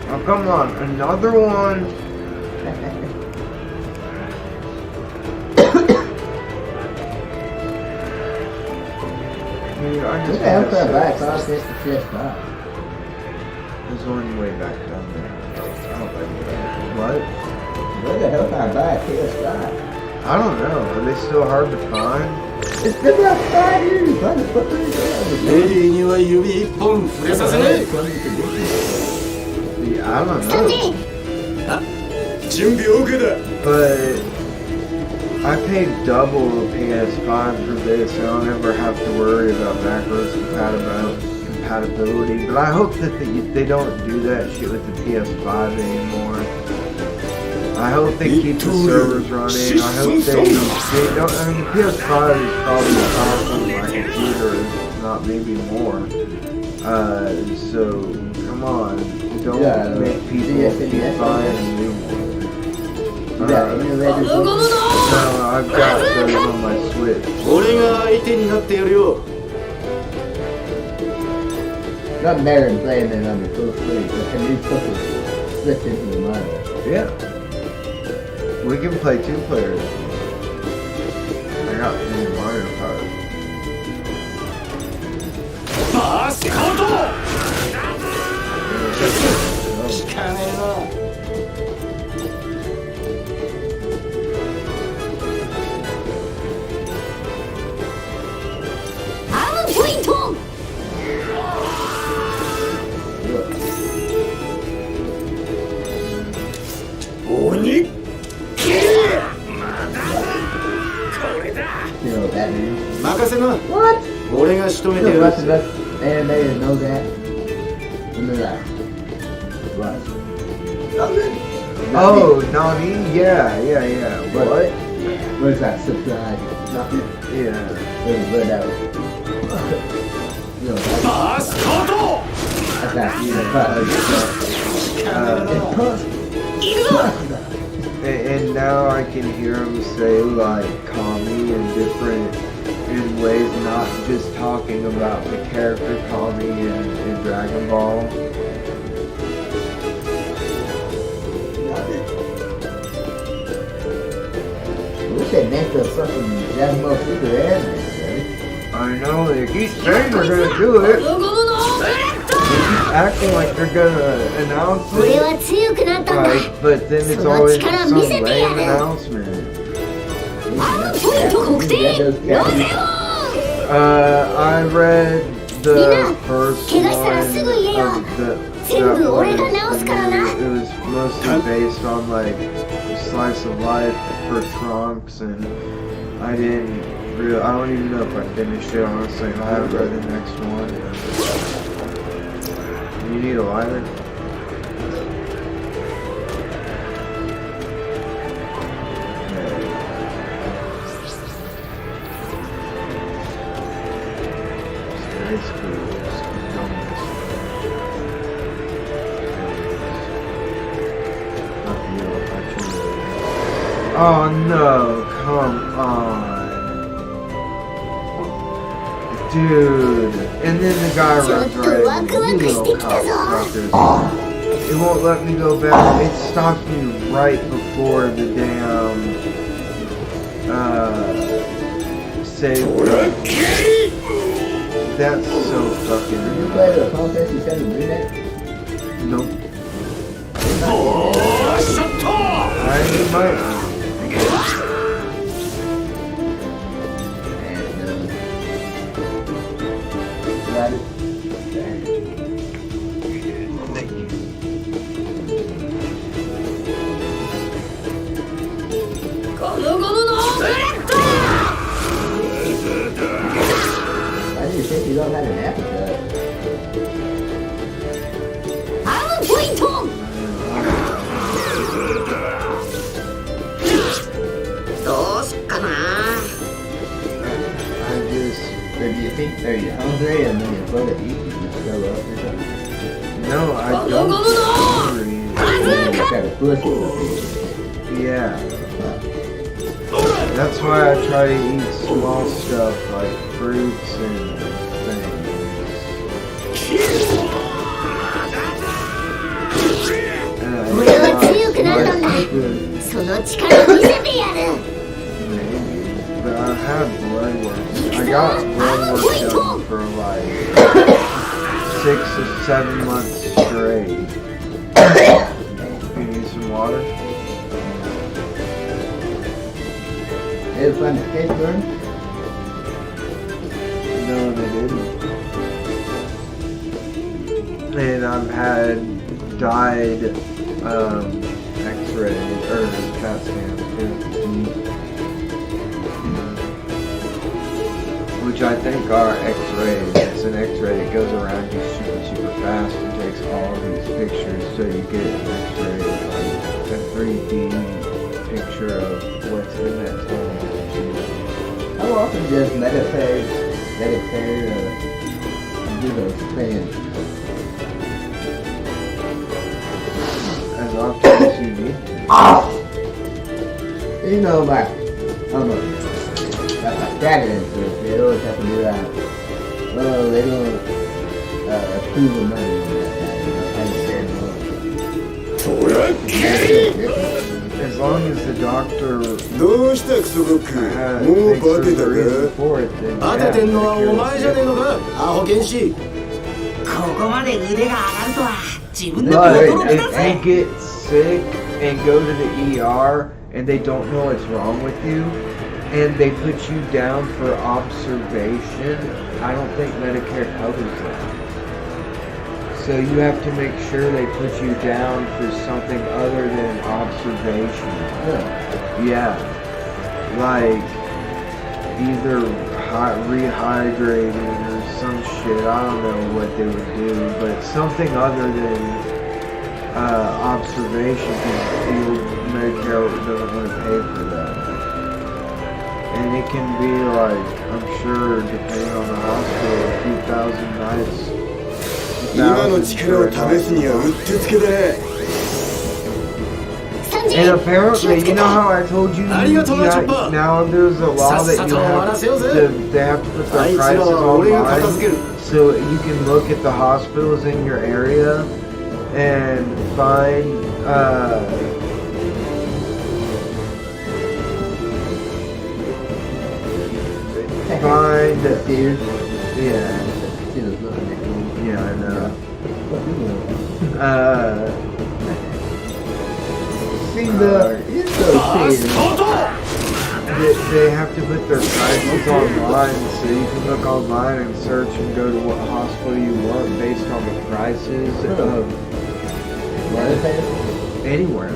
Oh, come on, another one. Dude, I just What the hell back off this to fifth spot? There's one way back down there. I don't think that. What? Where the hell can I buy a PS5? I don't know. Are they still hard to find? It's been about 5 years. Why the fuck are you doing? レディーには指一本触れさせねえ。 Yeah, I don't know. 準備 OK だ。 But I paid double the PS5 for this, so I don't ever have to worry about backwards compatibility, but I hope that they don't do that shit with the PS5 anymore. I hope they keep the servers running. I hope they don't. I mean, the PS5 is probably as powerful as my computer, if not maybe more. So come on, don't make people keep buying new ones. No, I've got those on my Switch. 俺が相手になってやるよ。 Not better than playing it on the full screen, but can you put it switch into the monitor? Yeah. We can play 2 players. I got new Mario Kart. バースカウト。聞かねえな。 You know what that means? 任せな。 What? 俺が仕留めて The や rest る。 of us animators know that. When they're like, what? Oh, Nani? Yeah. What? What is that? Subscribe. Nothing. Yeah. What that? You know, バースカウト。 that's that. You know, and now I can hear him say like Kami in ways, not just talking about the character Kami in Dragon Ball. I wish they meant the fucking Dragon Ball Super anime, right? I know, they keep saying they're gonna do it. They keep acting like they're gonna announce it. Like, but then it's always some lame announcement. I read the first one of that one. It was mostly based on like slice of life for Trunks, and I don't even know if I finished it, honestly. I haven't read the next one. You need a lighter? Oh no, come on. Dude. And then the guy runs right into me. You little cocksuckers. It won't let me go back. It stopped me right before the damn save. That's so fucking. Did you play the Final Fantasy VII remake? Nope. I might. Why do you think you don't have an appetite? Or do you think, are you hungry and when you go to eat, you just throw up or something? No, I don't. You try to push it. Yeah. That's why I try to eat small stuff like fruits and things. But I've had blood work. I got blood work done for like 6 or 7 months straight. You need some water? They find the cake burn? No, they didn't. And I've had dyed x-ray or CAT scans too. Which I think are x-rays. It's an x-ray that goes around your pictures so you get an X-ray, like a 3D picture of what's in that tunnel. How often does Medicare do those scans? As often as you need to. You know, like private insurance, they always have to do that. Well, they don't approve the money on that. As long as the doctor どうしたクソゴック、もうバテたか。バテてんのはお前じゃねえのか、アホ剣士。ここまで腕が上がるとは自分でも But 驚きだ if ぜ you get sick and go to the ER and they don't know what's wrong with you and they put you down for observation, I don't think Medicare covers that. So you have to make sure they put you down for something other than observation. Yeah. Like either rehydrating or some shit. I don't know what they would do, but something other than observation, because Medicare doesn't want to pay for that. And it can be like, I'm sure, depending on the hospital, a few thousand nights. 今の力を試すにはうってつけだ。 And apparently, you know how I told you, now there's a law that you have they have to put their prices online, so you can look at the hospitals in your area and find yeah, I know. They have to put their prices online, so you can look online and search and go to what hospital you want based on the prices of anywhere.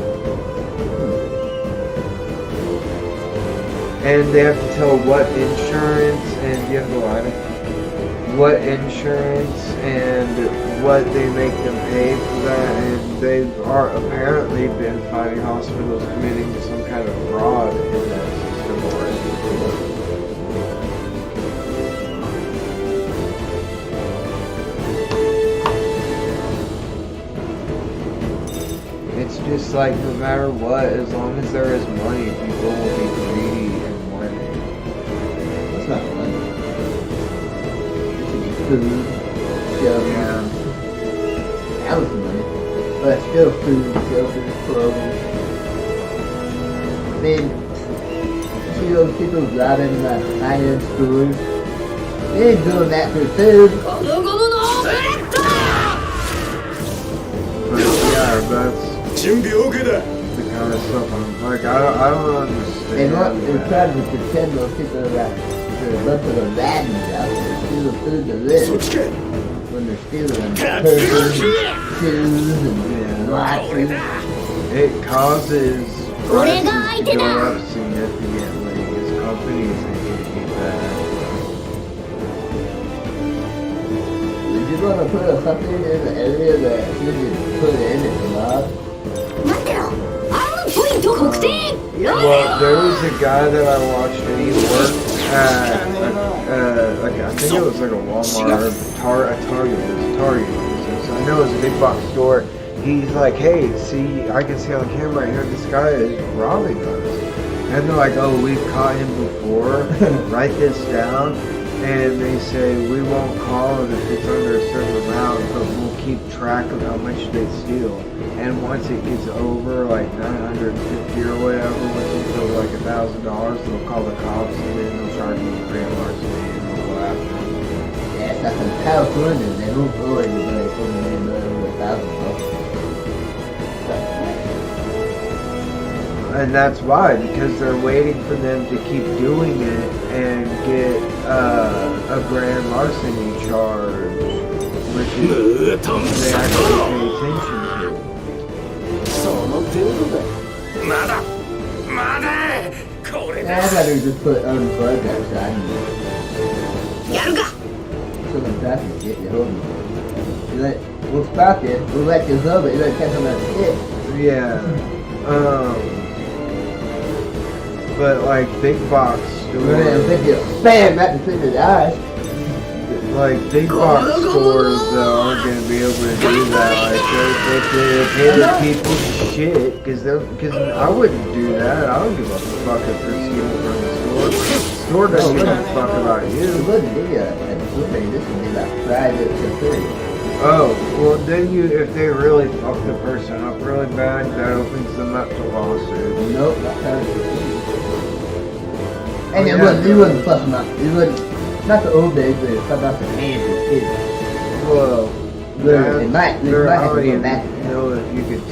And they have to tell what insurance and you have to line what insurance and what they make them pay for that, and they've apparently been finding hospitals committing some kind of fraud in that system already. It's just like no matter what, as long as there is money, people will be greedy and want it. That's not money. Food, shelter, house money, but still food, shelter, clothing. I mean, see those people driving high-end stores? They ain't doing that for food. But yeah, that's the kind of stuff I'm like, I don't understand. They're trying to pretend those people are like they're a bunch of the baddies out there stealing food to live. When they're stealing purses, shoes, and watches. It causes prices to go up significantly as companies get that. If you're gonna put something in the area that should be put in, it's not. Well, there was a guy that I watched and he worked at, like, I think it was like a Walmart, a Target. I know it was a big box store. He's like, hey, see, I can see on camera right here, this guy is robbing us. And they're like, oh, we've caught him before, write this down. And they say, we won't call it if it's under a certain amount, but we'll keep track of how much they steal. And once it gets over like 950 or whatever, once it's over like $1,000, they'll call the cops and then they'll charge them with grand larceny and they'll go after them. Yeah, it's like in California, they don't pull anybody from the neighborhood over $1,000. And that's why, because they're waiting for them to keep doing it and get a grand larceny charge, which is they actually pay attention to. Yeah, I'd rather just put unplugged outside and so the traffic get you home. We'll stop it. We'll let you go, but you're gonna catch another shit. Yeah. But like big box We're gonna stores, hit you, bam, right between the eyes. like big box stores though aren't gonna be able to do that. Like they pay the people shit, cause I wouldn't do that. I don't give a fuck if they're stealing from the store. The store doesn't give a fuck about It you. wouldn't be a thing. This would be like private security. Oh, well then if they really fuck the person up really bad, that opens them up to lawsuits. Nope, not private security. And you wouldn't fuck them up. You wouldn't, not the old days where you fuck up the hands of kids. Well, It might have to go back. know if you could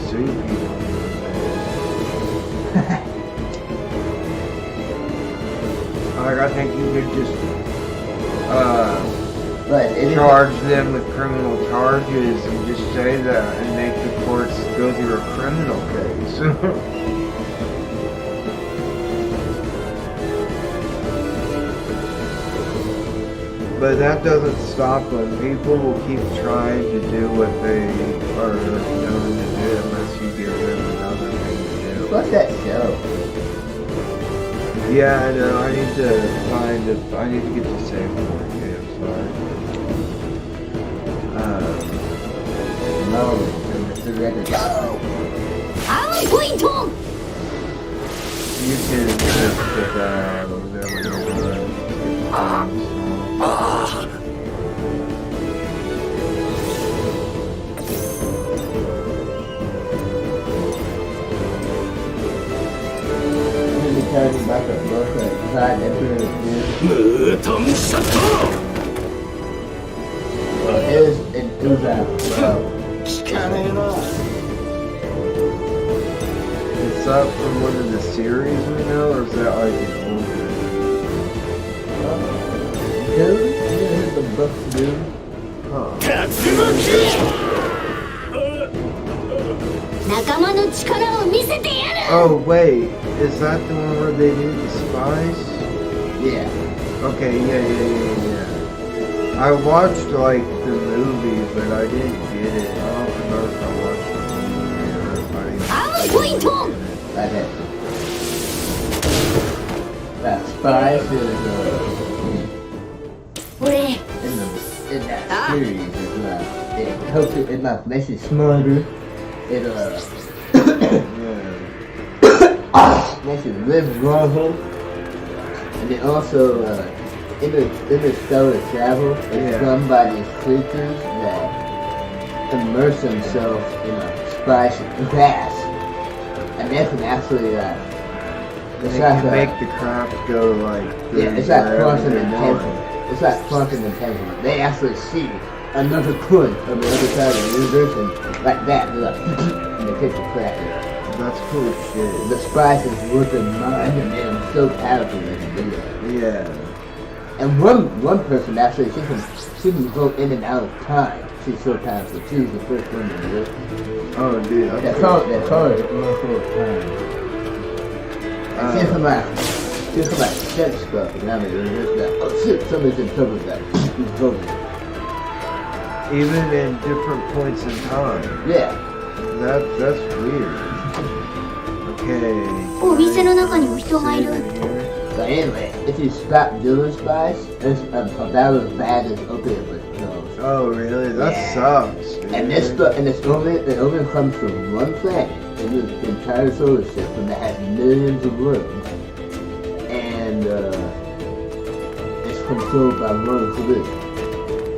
sue people. Like, I think you could just charge them with criminal charges and just say that and make the courts go through a criminal case. But that doesn't stop them. People will keep trying to do what they are known to do unless you give them another thing to do. What's that show? Yeah, I know. I need to get the save for you. I'm sorry. No, it's a record. You can just put that out over there when you're done. Talking about the book that God Emperor did. It was out. Is that from one of the series we know, or is that like an older? Dude, the book, dude. Oh wait, is that the one where they do the spies? Yeah. Okay, yeah. I watched like the movie, but I didn't get it. I don't remember if I watched the movie or if I didn't. That spies is in that series it makes you smarter. It makes you live longer, and then also interstellar travel is done by these creatures that immerse themselves in a spice gas, and they can actually They can make the craft go like it's like quantum entanglement. It's like quantum entanglement. They actually see another point on the other side of the universe, and like that, they're like, and they take the craft. That's cool shit. The spice is worth their mind, and they're so powerful they can do it. Yeah. And one person actually, she can go in and out of time. She's so powerful. She was the first one to do it. Oh, dude. They call it the Oracle of Time. And she's from like sex stuff, and now they're just like, oh shit, somebody's in trouble with that. He's broken. Even in different points in time. Yeah. That's weird. Okay. So anyway, if you stop doing spice, it's about as bad as opiate withdrawals. Oh really? That sucks. Dude. And it only comes from one planet in the entire solar system that has millions of worlds, and it's controlled by one group.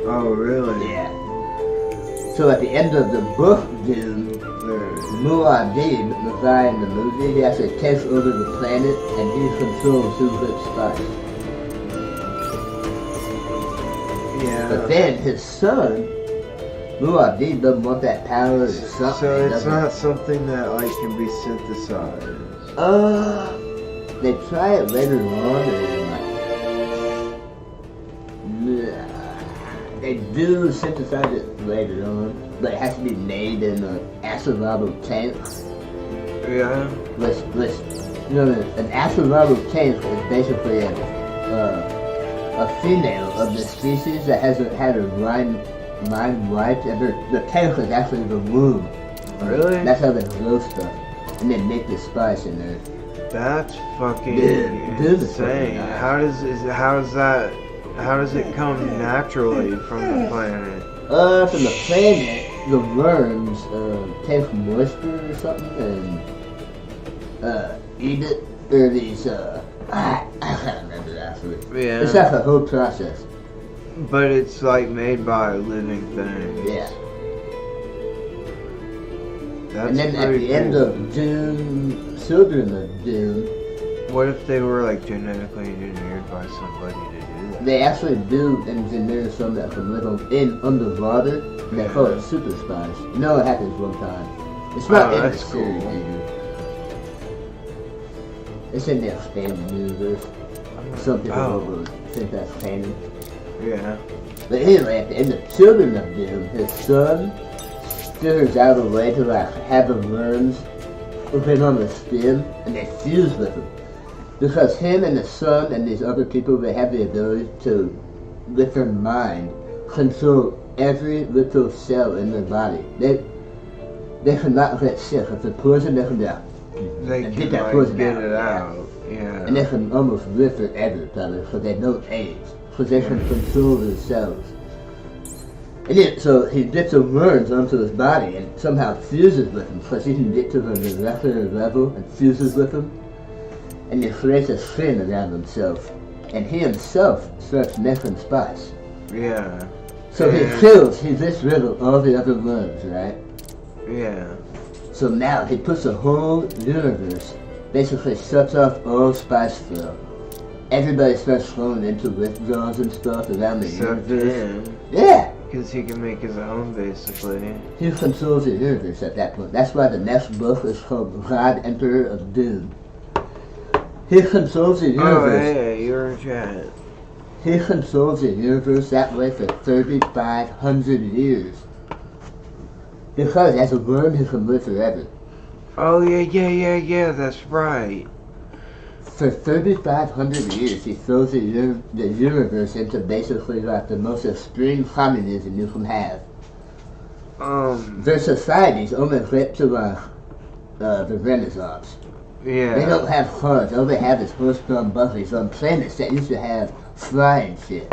Oh really? Yeah. So at the end of the book, Doom, Muad'Dib, the guy in the movie, he actually takes over the planet and he controls who gets spice. Yeah. But then his son, Muad'Dib, doesn't want that power or something. So it's not something that like can be synthesized. They try it later on, and they do synthesize it later on, but it has to be made in an Astrolabe tank. Yeah. An Astrolabe tank is basically a female of the species that hasn't had a mind wiped. The tank is actually the womb. Really? That's how they grow stuff. And then make the spice in there. That's fucking Dude, insane. How does it come naturally from the planet? From the planet, the worms take moisture or something and eat it. Or these I can't remember actually. Yeah. It's like a whole process. But it's like made by living things. Yeah. That's And then at the end of Dune, Children of Dune, what if they were like genetically engineered by somebody to do that? they actually do engineer some that can live in underwater. And they call it super spice. You know what happens one time. It's not in the that's series, cool. dude. It's in the expanded universe. Some people will think that's canon. Yeah. But anyway, at the end of Children of Doom, his son figures out a way to like have the worms open on the skin and they fuse with him. Because him and the son and these other people, they have the ability to, with their mind, control every little cell in their body. They cannot get sick. If they're poisoned, they can die. They And can get that like, poison get out. it out. Yeah. And they can almost live forever, probably, because they don't age. Because they can control their cells. And then, so he gets the worms onto his body and somehow fuses with them, because he can get to the molecular level and fuses with them. And he creates a skin around himself. And he himself starts making spice. Yeah. So he gets rid of all the other worms, right? Yeah. So now he puts the whole universe, basically shuts off all spice flow. Everybody starts flowing into withdrawals and stuff around the Except universe. him. Yeah! Because he can make his own, basically. He controls the universe at that point. That's why the next book is called God Emperor of Doom. He controls the universe. Oh, hey, you're in chat. He controls the universe that way for 3,500 years. Because as a worm, he can live forever. Oh, yeah, that's right. For 3,500 years, he throws the universe into basically like the most extreme communism you can have. Their societies only get to the Renaissance. Yeah. They don't have cars. All they have is horse-drawn buggies on planets that used to have flying shit.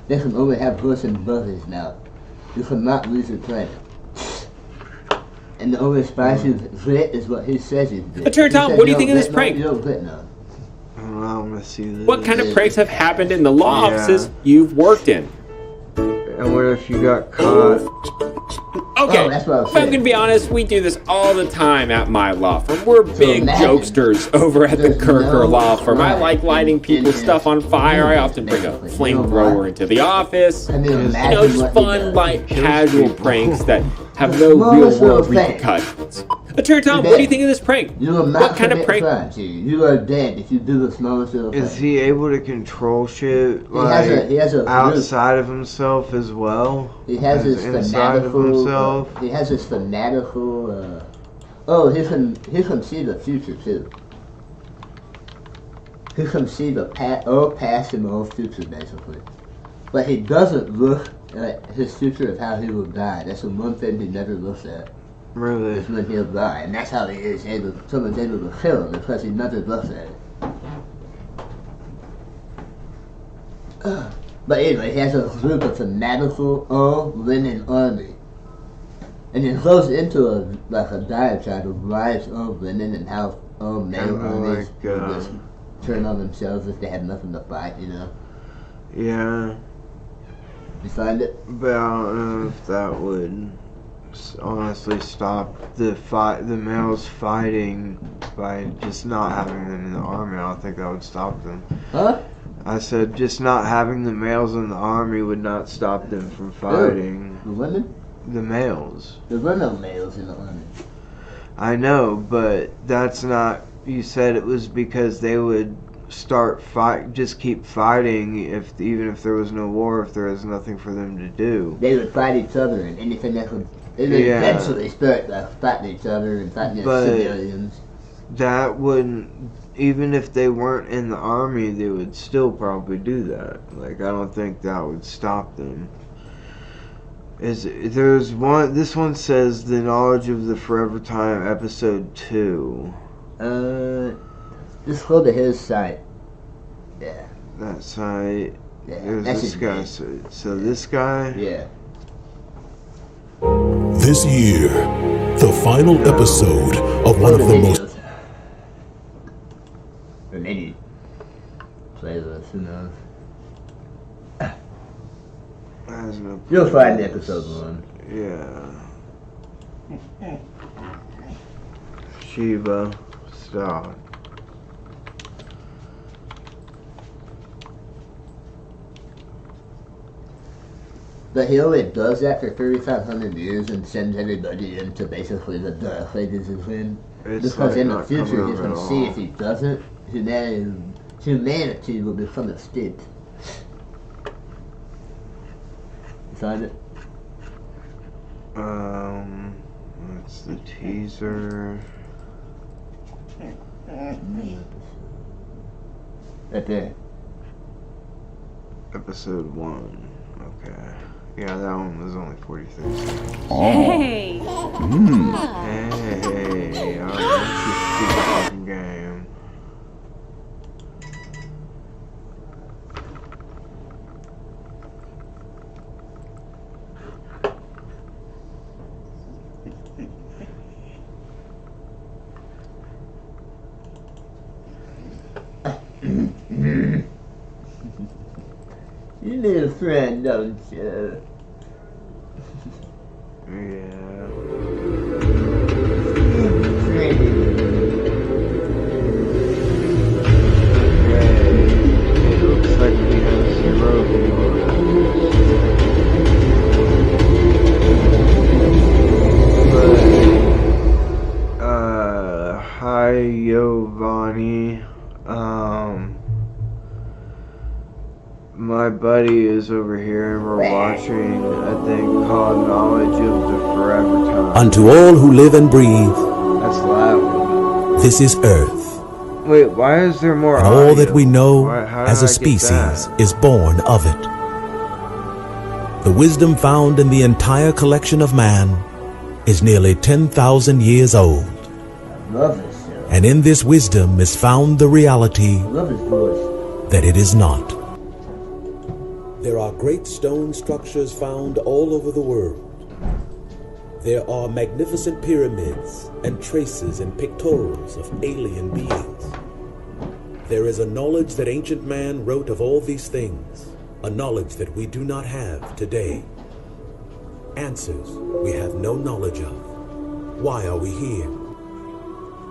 They can only have horse and buggies now. You cannot lose your planet. And the only spice you get is what he says you get. But Tom, what do you think of this prank? You don't get none. I'm gonna see this. What kind of pranks have happened in the law offices you've worked in? And what if you got caught? Okay, that's what I was if I'm gonna be honest, we do this all the time at my law firm. We're big jokesters over at the Kirker Law Firm. I like lighting people's stuff on fire. I often bring a flamethrower into the office. You know, just fun, light, casual pranks that have no real world repercussions. Attorney Tom, what do you think of this prank? You will not What kind of commit prank? crimes here. You are dead if you do the smallest little thing. Is he able to control shit he has a outside of himself as well? He has as this inside of fanatical. himself. He has this fanatical. He can see the future too. He can see the all past and all future basically, but he doesn't look at his future of how he will die. That's the one thing he never looks at. Really? Is when he'll die, and that's how someone's able to kill him because he never looks at it. But anyway, he has a group of fanatical all-winning army. And he goes into a diatribe of why it's all women and how all male armies will just turn on themselves if they have nothing to fight, you know? Yeah. You find it? But I don't know if that would honestly stop the males fighting by just not having them in the army. I don't think that would stop them. Huh? I said just not having the males in the army would not stop them from fighting. The women? The males. There were no males in the army. I know, but that's not. You said it was because they would just keep fighting even if there was no war, if there was nothing for them to do. They would fight each other and anything that would. They would eventually start fighting each other and fighting civilians. That wouldn't. Even if they weren't in the army, they would still probably do that. Like, I don't think that would stop them. There's one. This one says the knowledge of the forever time, episode 2. Just go to his site. Yeah. That site. Yeah. There's That's this his guy. name. So this guy. Yeah. This year, the final episode of one of the most. Or maybe playlist, who knows? You'll find episode 1. Yeah. Shiva. Stop. But he only does that for 3,500 years and sends everybody into basically the Dark Ages again. Because like in the not future coming he's over going at to see all. if he doesn't, humanity will become extinct. You find it? That's the teaser. Right there. Episode 1. Okay. Yeah, that one was only 43 seconds. Hey! Hey, alright, that's your stupid fucking game. You need a friend, don't you? Yeah. It looks like we have 0 viewers. But, hi Giovanni. My buddy is over here and we're watching a thing called Knowledge of the Forever Time. Unto all who live and breathe, That's loud. this is Earth, Wait, why is there more and all that audio? we know How as did a I get species that? is born of it. The wisdom found in the entire collection of man is nearly 10,000 years old. Love this show. And in this wisdom is found the reality Love his voice. that it is not. There are great stone structures found all over the world. There are magnificent pyramids and traces and pictorials of alien beings. There is a knowledge that ancient man wrote of all these things, a knowledge that we do not have today. Answers we have no knowledge of. Why are we here?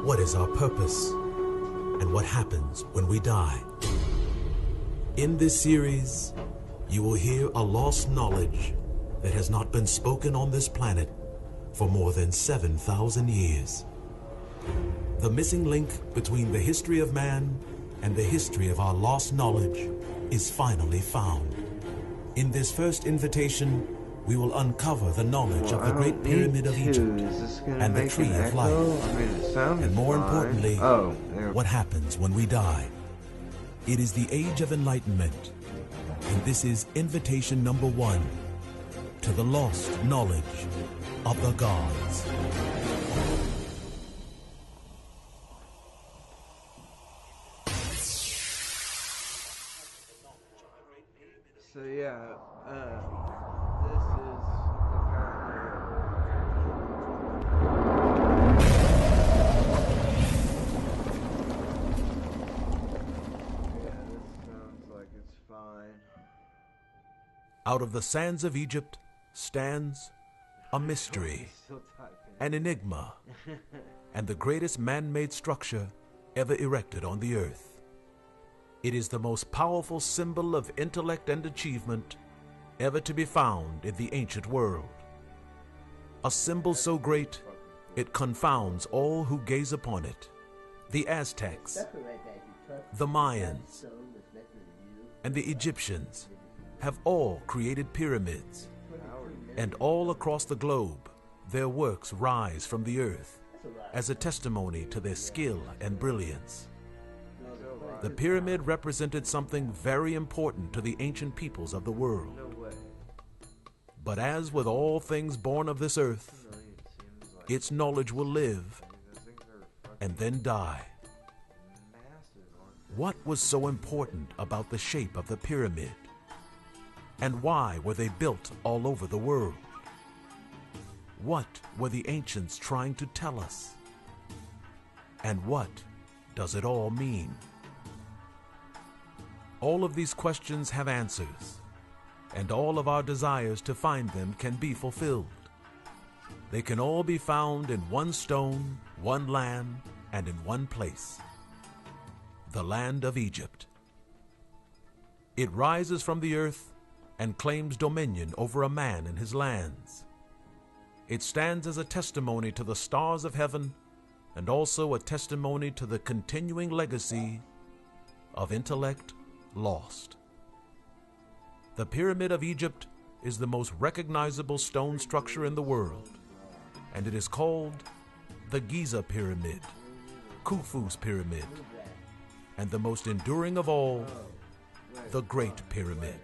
What is our purpose? And what happens when we die? In this series, you will hear a lost knowledge that has not been spoken on this planet for more than 7,000 years. The missing link between the history of man and the history of our lost knowledge is finally found. In this first invitation, we will uncover the knowledge of the Great Pyramid of Egypt and the Tree of Life, and more importantly, what happens when we die. It is the Age of Enlightenment, and this is invitation number 1 to the lost knowledge of the gods. So yeah, this is Out of the sands of Egypt stands a mystery, an enigma, and the greatest man-made structure ever erected on the earth. It is the most powerful symbol of intellect and achievement ever to be found in the ancient world. A symbol so great, it confounds all who gaze upon it. The Aztecs, the Mayans, and the Egyptians have all created pyramids, and all across the globe their works rise from the earth as a testimony to their skill and brilliance. The pyramid represented something very important to the ancient peoples of the world. But as with all things born of this earth, its knowledge will live and then die. What was so important about the shape of the pyramid? And why were they built all over the world? What were the ancients trying to tell us? And what does it all mean? All of these questions have answers, and all of our desires to find them can be fulfilled. They can all be found in one stone, one land, and in one place: the land of Egypt. It rises from the earth and claims dominion over a man and his lands. It stands as a testimony to the stars of heaven and also a testimony to the continuing legacy of intellect lost. The Pyramid of Egypt is the most recognizable stone structure in the world, and it is called the Giza Pyramid, Khufu's Pyramid, and the most enduring of all, the Great Pyramid.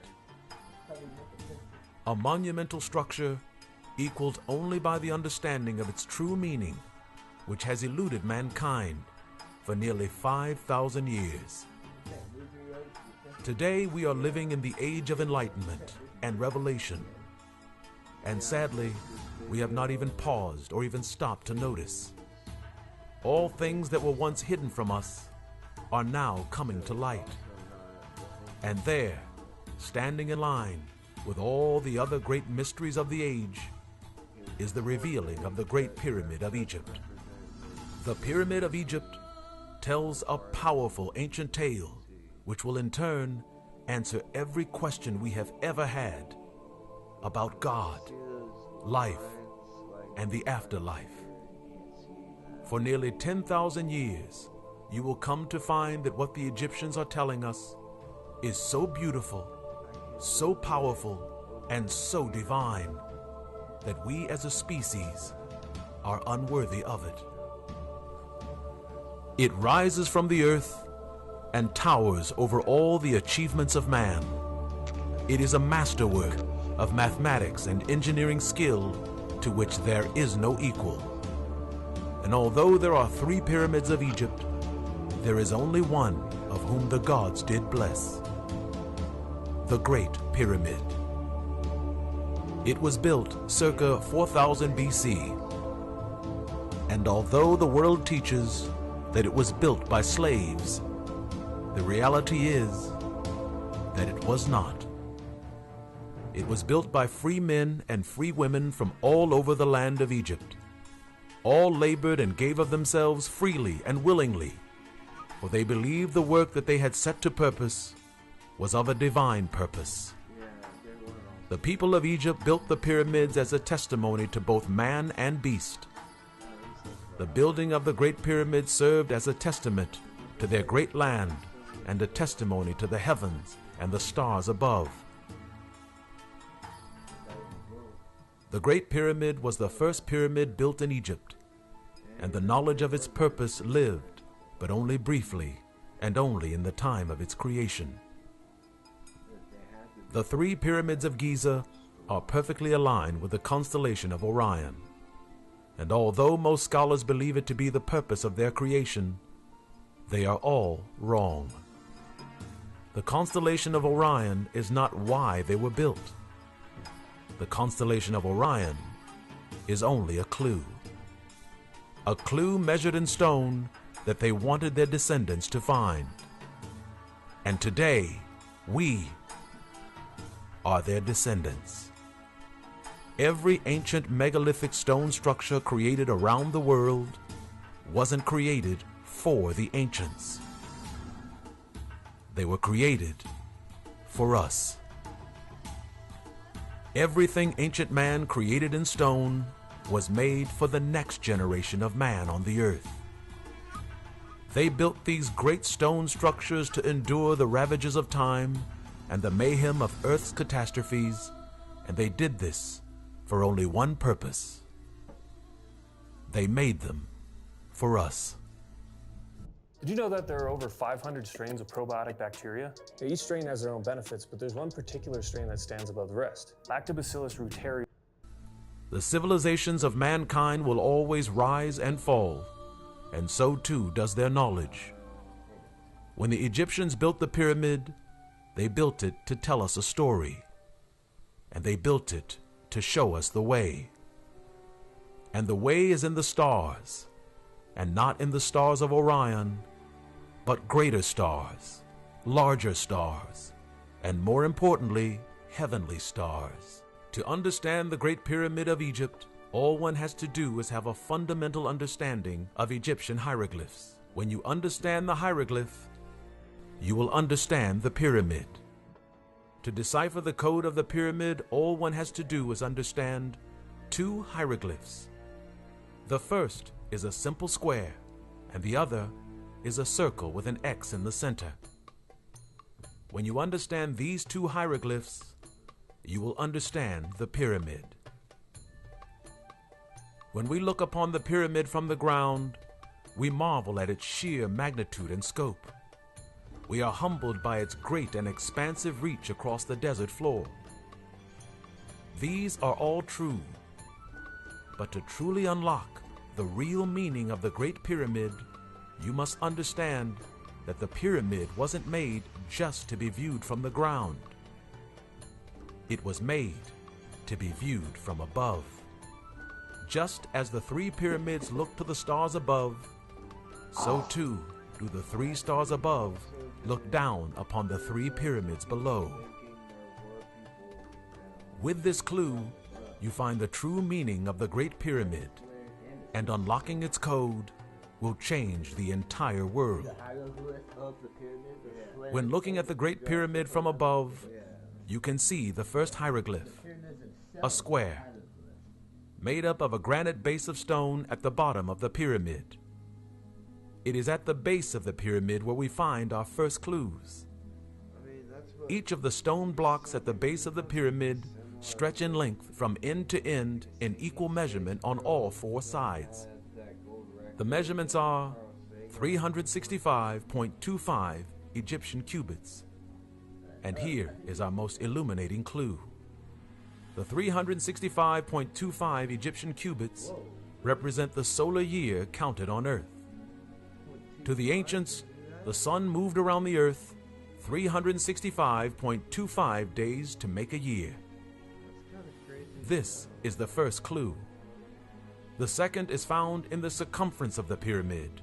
A monumental structure equaled only by the understanding of its true meaning, which has eluded mankind for nearly 5,000 years. Today we are living in the age of enlightenment and revelation, and sadly, we have not even paused or even stopped to notice. All things that were once hidden from us are now coming to light. And there, standing in line with all the other great mysteries of the age, is the revealing of the Great Pyramid of Egypt. The Pyramid of Egypt tells a powerful ancient tale which will in turn answer every question we have ever had about God, life, and the afterlife. For nearly 10,000 years, you will come to find that what the Egyptians are telling us is so beautiful, so powerful, and so divine that we as a species are unworthy of it. It rises from the earth and towers over all the achievements of man. It is a masterwork of mathematics and engineering skill to which there is no equal. And although there are 3 pyramids of Egypt, there is only one of whom the gods did bless: the Great Pyramid. It was built circa 4000 BC, and although the world teaches that it was built by slaves, the reality is that it was not. It was built by free men and free women from all over the land of Egypt. All labored and gave of themselves freely and willingly, for they believed the work that they had set to purpose was of a divine purpose. The people of Egypt built the pyramids as a testimony to both man and beast. The building of the Great Pyramid served as a testament to their great land and a testimony to the heavens and the stars above. The Great Pyramid was the first pyramid built in Egypt, and the knowledge of its purpose lived, but only briefly and only in the time of its creation. The 3 pyramids of Giza are perfectly aligned with the constellation of Orion, and although most scholars believe it to be the purpose of their creation, they are all wrong. The constellation of Orion is not why they were built. The constellation of Orion is only a clue measured in stone that they wanted their descendants to find. And today, we are their descendants. Every ancient megalithic stone structure created around the world wasn't created for the ancients. They were created for us. Everything ancient man created in stone was made for the next generation of man on the earth. They built these great stone structures to endure the ravages of time and the mayhem of Earth's catastrophes, and they did this for only one purpose. They made them for us. Did you know that there are over 500 strains of probiotic bacteria? Each strain has their own benefits, but there's one particular strain that stands above the rest. Lactobacillus reuteri. The civilizations of mankind will always rise and fall, and so too does their knowledge. When the Egyptians built the pyramid, they built it to tell us a story, and they built it to show us the way. And the way is in the stars, and not in the stars of Orion, but greater stars, larger stars, and more importantly, heavenly stars. To understand the Great Pyramid of Egypt, all one has to do is have a fundamental understanding of Egyptian hieroglyphs. When you understand the hieroglyph, you will understand the pyramid. To decipher the code of the pyramid, all one has to do is understand two hieroglyphs. The first is a simple square, and the other is a circle with an X in the center. When you understand these two hieroglyphs, you will understand the pyramid. When we look upon the pyramid from the ground, we marvel at its sheer magnitude and scope. We are humbled by its great and expansive reach across the desert floor. These are all true, but to truly unlock the real meaning of the Great Pyramid, you must understand that the pyramid wasn't made just to be viewed from the ground. It was made to be viewed from above. Just as the three pyramids look to the stars above, so too do the three stars above look down upon the three pyramids below. With this clue, you find the true meaning of the Great Pyramid, and unlocking its code will change the entire world. When looking at the Great Pyramid from above, you can see the first hieroglyph, a square, made up of a granite base of stone at the bottom of the pyramid. It is at the base of the pyramid where we find our first clues. Each of the stone blocks at the base of the pyramid stretch in length from end to end in equal measurement on all four sides. The measurements are 365.25 Egyptian cubits. And here is our most illuminating clue. The 365.25 Egyptian cubits represent the solar year counted on Earth. To the ancients, the sun moved around the Earth 365.25 days to make a year. This is the first clue. The second is found in the circumference of the pyramid,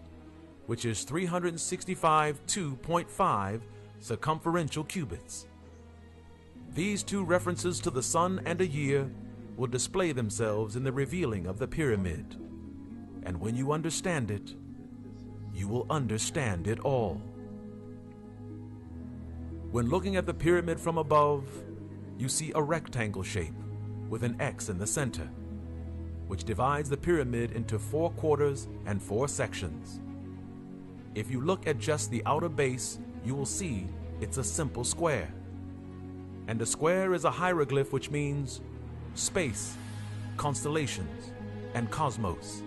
which is 365.2.5 circumferential cubits. These two references to the sun and a year will display themselves in the revealing of the pyramid. And when you understand it, you will understand it all. When looking at the pyramid from above, you see a rectangle shape with an X in the center, which divides the pyramid into 4 quarters and 4 sections. If you look at just the outer base, you will see it's a simple square. And a square is a hieroglyph which means space, constellations, and cosmos.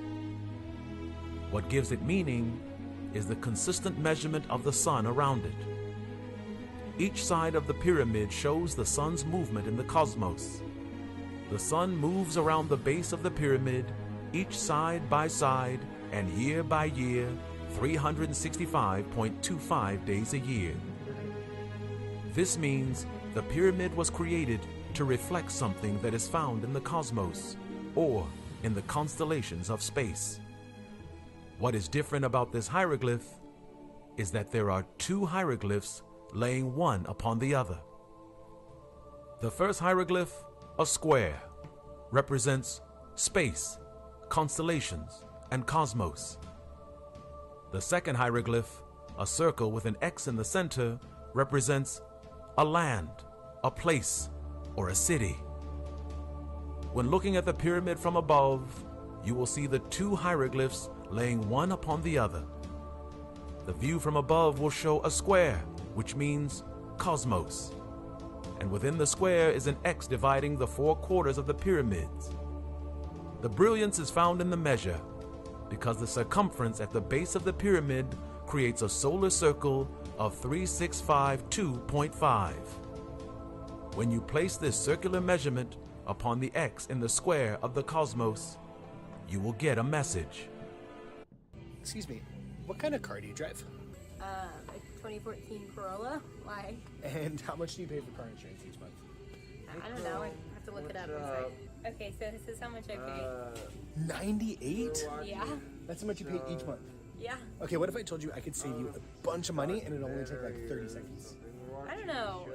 What gives it meaning is the consistent measurement of the sun around it. Each side of the pyramid shows the sun's movement in the cosmos. The sun moves around the base of the pyramid, each side by side and year by year, 365.25 days a year. This means the pyramid was created to reflect something that is found in the cosmos or in the constellations of space. What is different about this hieroglyph is that there are 2 hieroglyphs laying one upon the other. The first hieroglyph, a square, represents space, constellations, and cosmos. The second hieroglyph, a circle with an X in the center, represents a land, a place, or a city. When looking at the pyramid from above, you will see the 2 hieroglyphs laying one upon the other. The view from above will show a square, which means cosmos. And within the square is an X dividing the 4 quarters of the pyramids. The brilliance is found in the measure, because the circumference at the base of the pyramid creates a solar circle of 3652.5. When you place this circular measurement upon the X in the square of the cosmos, you will get a message. Excuse me, what kind of car do you drive? A 2014 Corolla. Why? And how much do you pay for car insurance each month? I don't know. I have to look it up. Okay, so this is how much I pay. 98? Yeah. That's how much you pay each month? Yeah. Okay, what if I told you I could save you a bunch of money and it'd only take like 30 seconds? I don't know.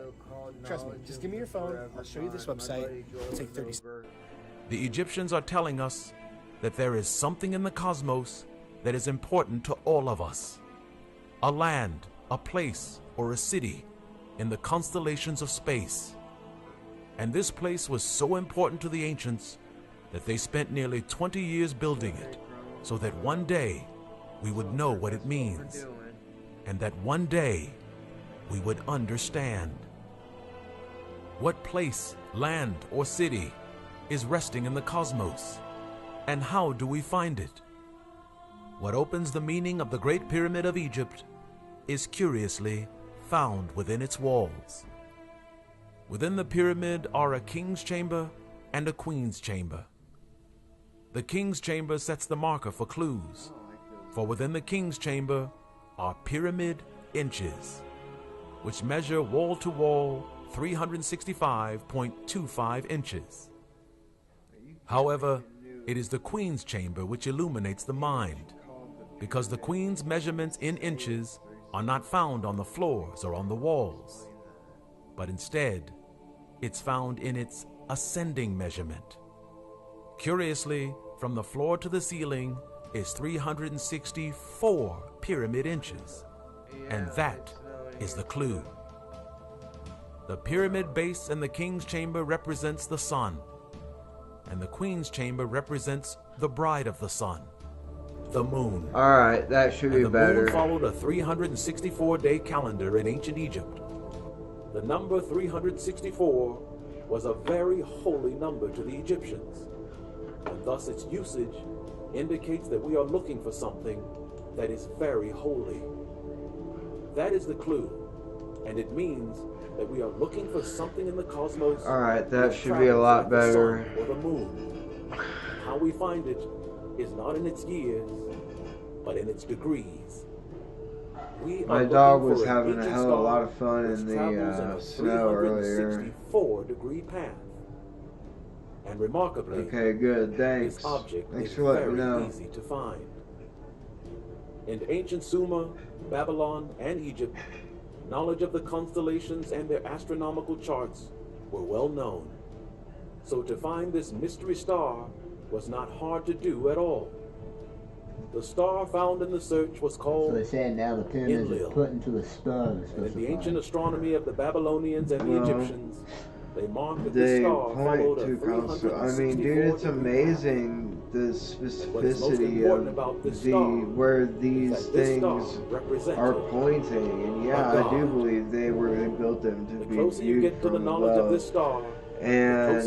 Trust me, just give me your phone, I'll show you this website, it'll take 30 seconds. The Egyptians are telling us that there is something in the cosmos that is important to all of us. A land, a place, or a city in the constellations of space. And this place was so important to the ancients that they spent nearly 20 years building it, so that one day we would know what it means, and that one day we would understand. What place, land, or city is resting in the cosmos, and how do we find it? What opens the meaning of the Great Pyramid of Egypt is curiously found within its walls. Within the pyramid are a king's chamber and a queen's chamber. The king's chamber sets the marker for clues, for within the king's chamber are pyramid inches, which measure wall to wall 365.25 inches. However, it is the queen's chamber which illuminates the mind, because the queen's measurements in inches are not found on the floors or on the walls, but instead, it's found in its ascending measurement. Curiously, from the floor to the ceiling is 364 pyramid inches, and that is the clue. The pyramid base in the king's chamber represents the sun, and the queen's chamber represents the bride of the sun, the moon. Alright, that should be better. The moon followed a 364-day calendar in ancient Egypt. The number 364 was a very holy number to the Egyptians, and thus its usage indicates that we are looking for something that is very holy. That is the clue, and it means that we are looking for something in the cosmos. Alright, that should be a lot better. The sun or the moon. And how we find it is not in its years, but in its degrees. My dog was having a hell of a lot of fun in the snow earlier. 364-degree path. And remarkably, okay, good, thanks. This object Thanks is for letting me very know. easy to find. In ancient Sumer, Babylon, and Egypt, knowledge of the constellations and their astronomical charts were well known. So to find this mystery star was not hard to do at all. The star found in the search was called So they're saying now the pyramids are put into a star. And in the ancient astronomy of the Babylonians and the Egyptians, they marked that the They star followed a point to constant. I mean, dude, it's amazing the specificity of where these things are pointing. And yeah, I do believe they built them to be viewed from above. And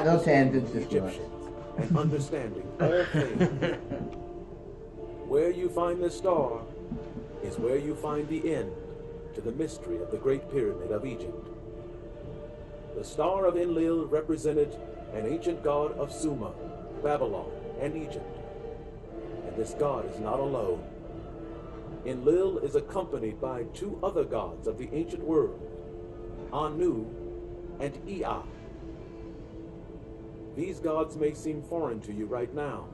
no tangents, just and understanding all things. Where you find this star is where you find the end to the mystery of the Great Pyramid of Egypt. The Star of Enlil represented an ancient god of Sumer, Babylon, and Egypt. And this god is not alone. Enlil is accompanied by two other gods of the ancient world, Anu and Ea. These gods may seem foreign to you right now,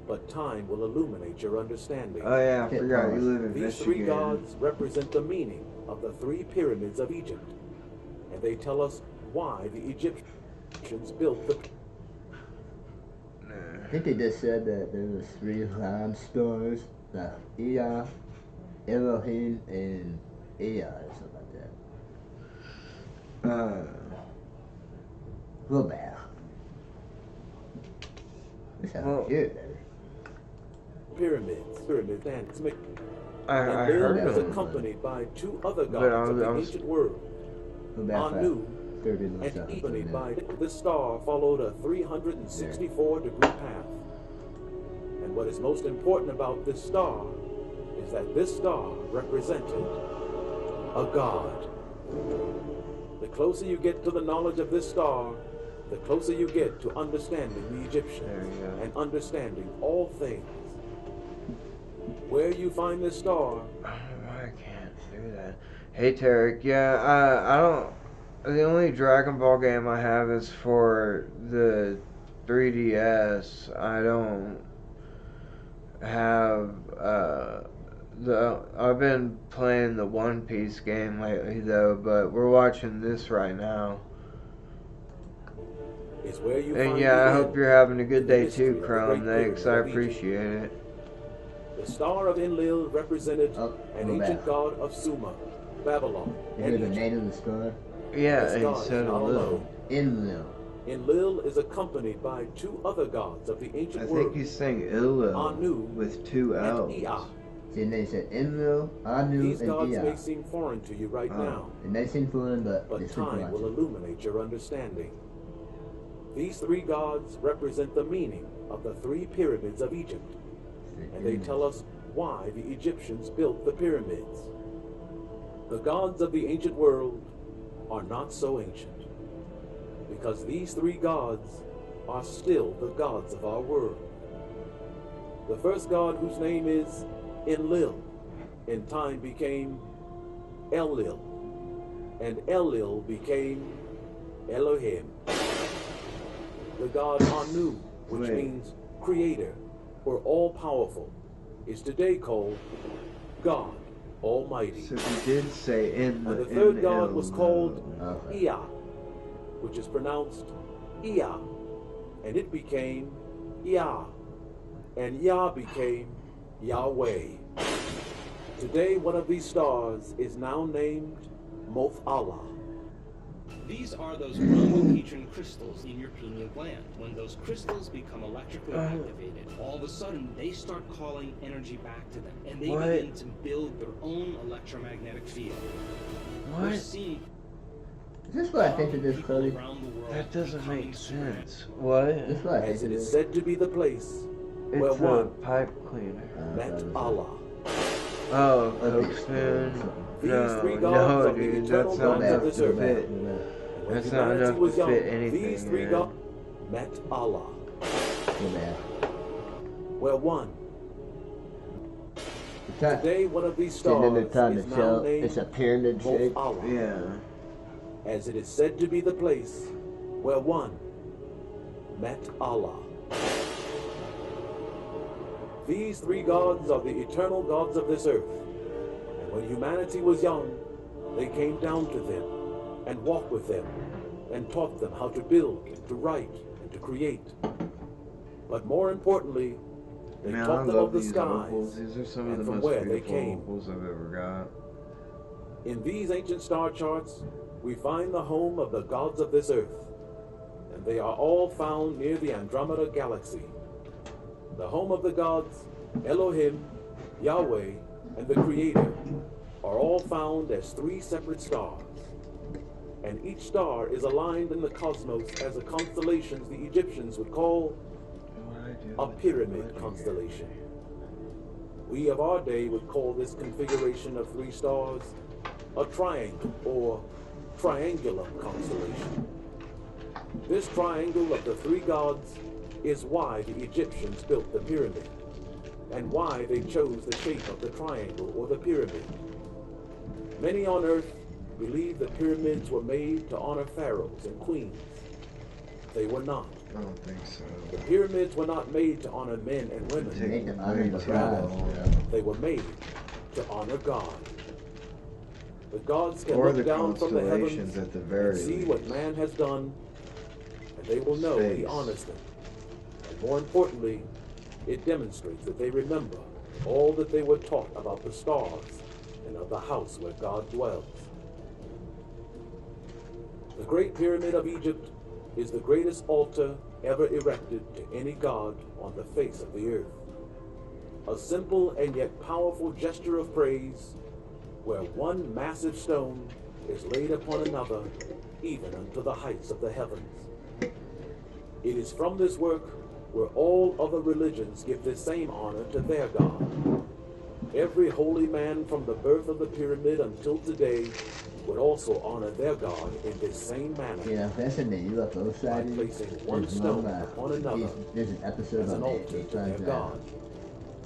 but time will illuminate your understanding. Oh yeah, I forgot you live in These Michigan. three gods represent the meaning of the three pyramids of Egypt, and they tell us why the Egyptians built the. I think they just said that there was 3 lamb stars, the Ea, Elohim, and Ea, or something like that. Robert. This sounds good, baby. Pyramids, and I and heard was them, accompanied by two other but gods of the I was- ancient world, Anu and accompanied by this star followed a 364-degree path. And what is most important about this star is is that this star represented a god. The closer you get to the knowledge of this star, the closer you get to understanding the Egyptians and understanding all things. Where you find this star... I can't do that. Hey Tarek, yeah, I don't... The only Dragon Ball game I have is for the 3DS. I don't have, I've been playing the One Piece game lately though, but we're watching this right now. Is where you and find yeah, I the hope end you're having a good to the day mystery too, of the Chrome. Great Thanks, Pyramid I of Egypt. appreciate it. The Star of Enlil represented an go ancient back. god of Sumer, Babylon, You and hear the Egypt. name of the star? Yeah, This god is instead not of alone. little. Enlil. Enlil is accompanied by two other gods of the ancient I world. think he's saying Illil Anu with two L's. and Ea. See, and they said Enlil, Anu, These and gods may Ea. seem foreign to you right now, It may seem foreign, but but it's time will illuminate your understanding. These three gods represent the meaning of the three pyramids of Egypt, and they tell us why the Egyptians built the pyramids. The gods of the ancient world are not so ancient, because these three gods are still the gods of our world. The first god, whose name is Enlil, in time became Enlil, and Enlil became Elohim. The god Anu, which means creator or all-powerful, is today called God Almighty. So he did say in And the third in god was Illil. called Ea, which is pronounced Ea, and it became Yah, and Yah became Yahweh. Today, one of these stars is now named Moth Allah. These are those rhombohedron crystals in your pineal gland. When those crystals become electrically activated, all of a sudden they start calling energy back to them, and they What? begin to build their own electromagnetic field. We're What? seeing Is this what I think it is, Cody? That doesn't make sense. What? This is what I As think it it is is. said to be the place where It's a one pipe cleaner. met Allah. Oh, Coke spoon. These No, three no, gods of the dude, eternal that's not gods of enough this to earth. fit. When That's not humanity enough was to young, fit anything. these three man. gods met Allah. Where one. Today, one of these And then they're stars trying is to now show named it's a pyramid Moth shape. Allah. Yeah. As it is said to be the place where one met Allah. These three gods are the eternal gods of this earth. And when humanity was young, they came down to them and walked with them and taught them how to build, to write, and to create. But more importantly, they Man, I taught them love of the these skies opals. These are some of and the from most where they beautiful came. opals I've ever got. In these ancient star charts, we find the home of the gods of this earth, and they are all found near the Andromeda Galaxy. The home of the gods, Elohim, Yahweh, and the Creator, are all found as three separate stars. And each star is aligned in the cosmos as a constellation the Egyptians would call a pyramid constellation. We of our day would call this configuration of three stars a triangle or triangular constellation. This triangle of the three gods is why the Egyptians built the pyramid, and why they chose the shape of the triangle or the pyramid. Many on earth believe the pyramids were made to honor pharaohs and queens. They were not. I don't think so. The pyramids were not made to honor men and women, but rather they were made to honor God. The gods can Or look the down from the heavens constellations at the very and see what man has done, and they will know he Space. honors them. And more importantly, it demonstrates that they remember all that they were taught about the stars and of the house where God dwells. The Great Pyramid of Egypt is the greatest altar ever erected to any god on the face of the earth. A simple and yet powerful gesture of praise, where one massive stone is laid upon another, even unto the heights of the heavens. It is from this work where all other religions give the same honor to their God. Every holy man from the birth of the pyramid until today would also honor their god in this same manner. Yeah, that's in the UFO sighting. Placing one stone upon another there's an episode as an on altar it. to their god.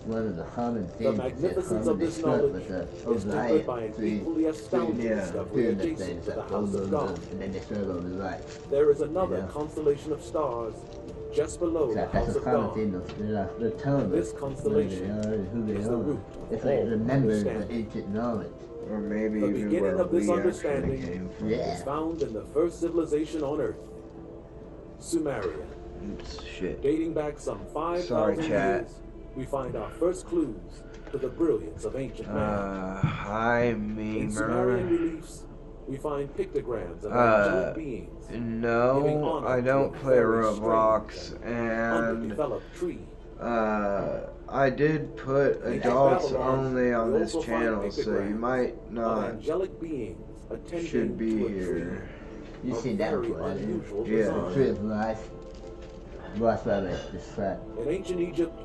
One of the common The things magnificence of this knowledge is tempered by an equally astounding discovery adjacent to the house of God. And then they throw it on the right. There is another constellation of stars just below the house of God. They're telling us This constellation who they is the root are. If of they all remember the understanding. ancient knowledge. Or maybe The even beginning where of this we actually understanding came from. is found in the first civilization on Earth, Sumeria. Oops, shit. Dating back some 5,000 Sorry, chat. years, we find our first clues to the brilliance of ancient man. Hi, In Sumerian Memer. reliefs, we find pictograms of angelic beings. giving No, honor I to don't a play very Roblox, strange, and underdeveloped tree. I did put In adults Babylon, only on we this also find channel, so you pictograms might of not angelic beings attending should be to a tree. here. You A see that very before, haven't you? unusual Yeah. design. Tree of life. Watch by this fact. In ancient Egypt,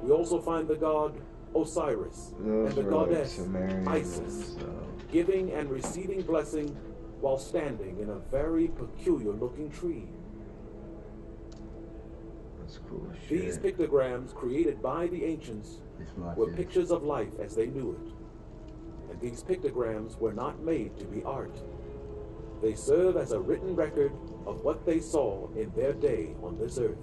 we also find the god Osiris Those and the were like goddess Sumerian Isis, ones, so. giving and receiving blessing while standing in a very peculiar looking tree. That's cool These shit. pictograms created by the ancients were pictures of life as they knew it. And these pictograms were not made to be art. They serve as a written record of what they saw in their day on this earth.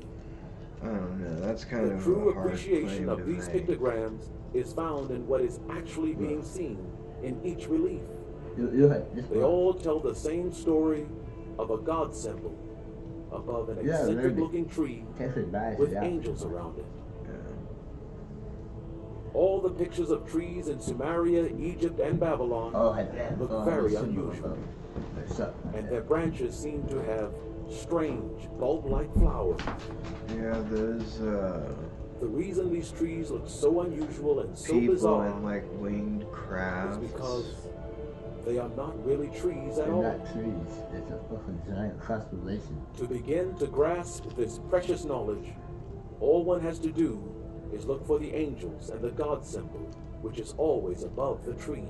I don't know, that's kind The of true a hard appreciation claim of to these make. pictograms is found in what is actually being seen in each relief. They all tell the same story of a god symbol above an eccentric looking tree with angels around it. All the pictures of trees in Sumeria, Egypt, and Babylon look very unusual. And their branches seem to have strange bulb-like flowers. Yeah, there's The reason these trees look so unusual and so people bizarre in like winged is crafts. because they are not really trees at They're all. not trees. It's a fucking giant constellation. To begin to grasp this precious knowledge, all one has to do is look for the angels and the God symbol, which is always above the tree.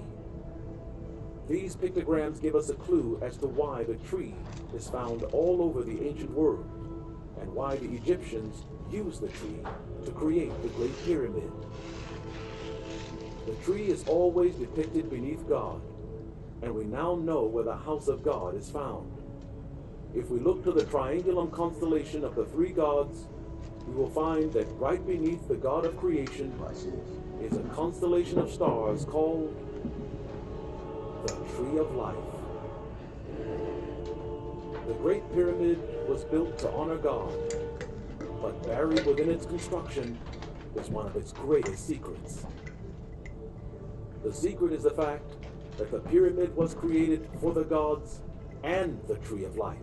These pictograms give us a clue as to why the tree is found all over the ancient world, and why the Egyptians used the tree to create the Great Pyramid. The tree is always depicted beneath God, and we now know where the house of God is found. If we look to the triangulum constellation of the three gods, we will find that right beneath the God of creation is a constellation of stars called the Tree of Life. The Great Pyramid was built to honor God, but buried within its construction is one of its greatest secrets. The secret is the fact that the pyramid was created for the gods and the Tree of Life.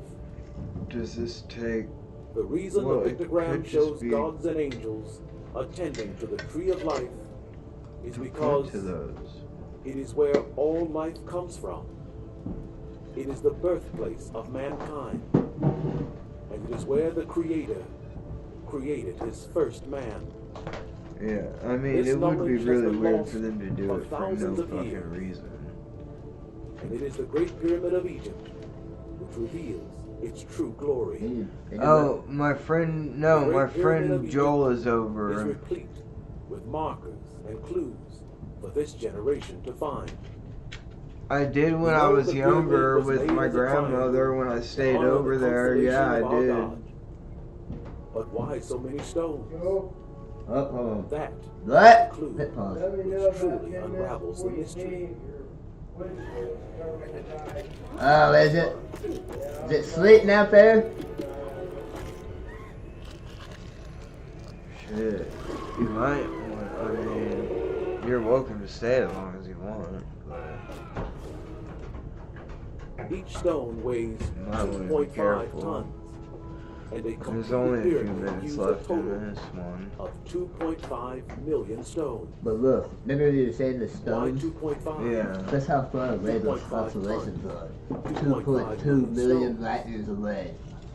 Does this take... The reason Well, the it pictogram could just shows be- gods and angels attending to the Tree of Life is Point because to those. it is where all life comes from. It is the birthplace of mankind. And it is where the Creator created his first man. Yeah, I mean, This it would be knowledge has really been weird lost for them to do for it for no thousands of fucking years. reason. And it is the Great Pyramid of Egypt which reveals its true glory. Oh, my friend, no, The my Great Pyramid of friend Joel is Egypt over. is replete with markers and clues for this generation to find. I did when We I know was the pyramid younger was with made my as a triangle grandmother when I to stayed honor the over there. Yeah, I constellation of our did. God. But why so many stones? That What? clue Hit pause. which truly unravels the mystery. Oh, is it? Is it sleeping out there? Shit. You might want, I mean, you're welcome to stay as long as you want. But Each stone weighs might want to be 2.5 careful. tons. And a There's complete only a few pyramid minutes used left a total in this one. of 2.5 million stones. But look, remember you were saying the Why stones? 2.5? Yeah. That's how far away those 2.5 constellations are. 2.5 2.2 million stones. light years away.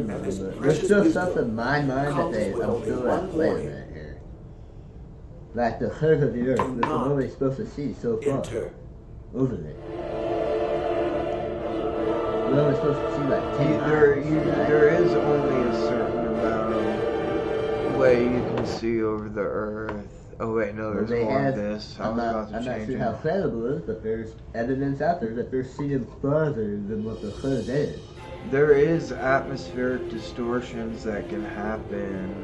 remember, but there's still stuff in my mind that I'm still like, wait a minute here. Like the curve of the earth, which I'm only supposed to see so far. Over there. We're only supposed to see like 10 There is only a certain amount of way you can see over the Earth. Oh wait, no, there's more of this. I'm not sure how credible it is, but there's evidence out there that they're seeing farther than what the Earth is. There is atmospheric distortions that can happen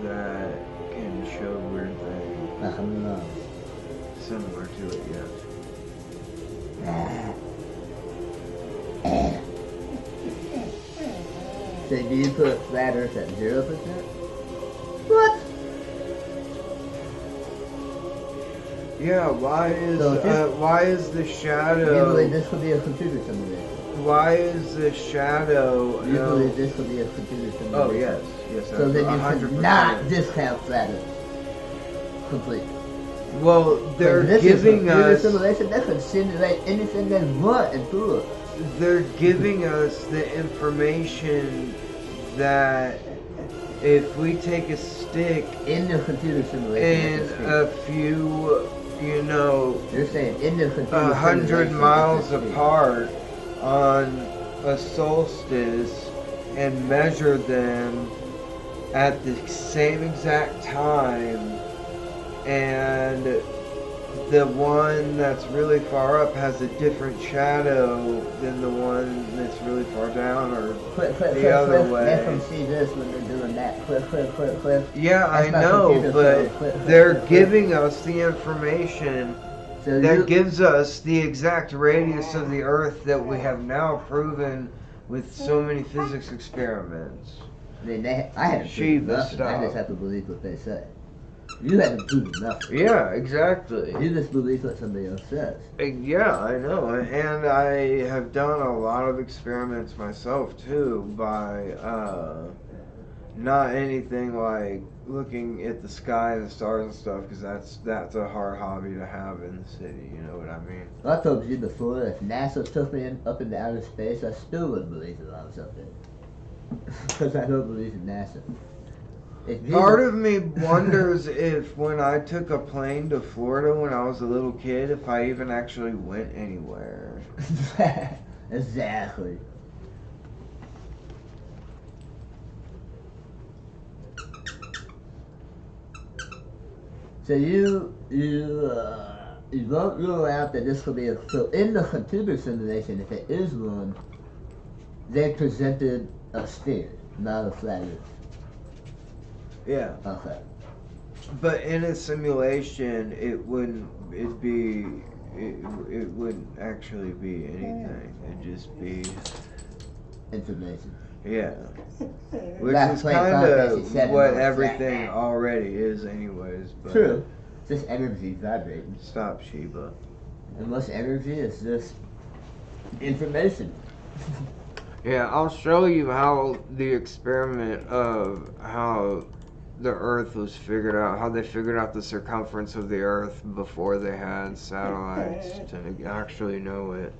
that can show weird things. Similar to it, yes. So do you put flat Earth at 0%? What? Yeah, why is the shadow... You believe this could be a computer simulation? Why is the shadow... You believe this could be a computer simulation? Oh, yes. So then you 100%. Cannot discount flat Earth. Completely. Well, they're giving us... simulation that could simulate anything they want and do it. They're giving us the information that if we take a stick in the computer simulation and a few, you're saying in the computer 100 miles apart on a solstice and measure them at the same exact time, and the one that's really far up has a different shadow than the one that's really far down, or the other way. Let them see this when they're doing that. Cliff. Yeah, I know, but they're giving us the information that gives us the exact radius of the Earth that we have now proven with so many physics experiments. I mean, I haven't proven nothing. I just have to believe what they say. You haven't proven nothing. Yeah, exactly. You just believe what somebody else says. Yeah, I know. And I have done a lot of experiments myself, too, by not anything like looking at the sky and the stars and stuff, because that's a hard hobby to have in the city, you know what I mean? I told you before, if NASA took me up into outer space, I still wouldn't believe that I was up there. Because I don't believe in NASA. Part of me wonders if when I took a plane to Florida when I was a little kid, if I even actually went anywhere. Exactly. So you won't rule out that this could be so in the computer simulation, if it is one, they presented a sphere, not a flat Earth. Yeah. Okay. But in a simulation, it wouldn't actually be anything. It'd just be information. Yeah. Which is kind of what everything already is anyways. But true. Just energy vibrating. Stop, Sheba. And most energy is just information. Yeah, I'll show you how the experiment of how the Earth was figured out, how they figured out the circumference of the Earth before they had satellites to actually know it.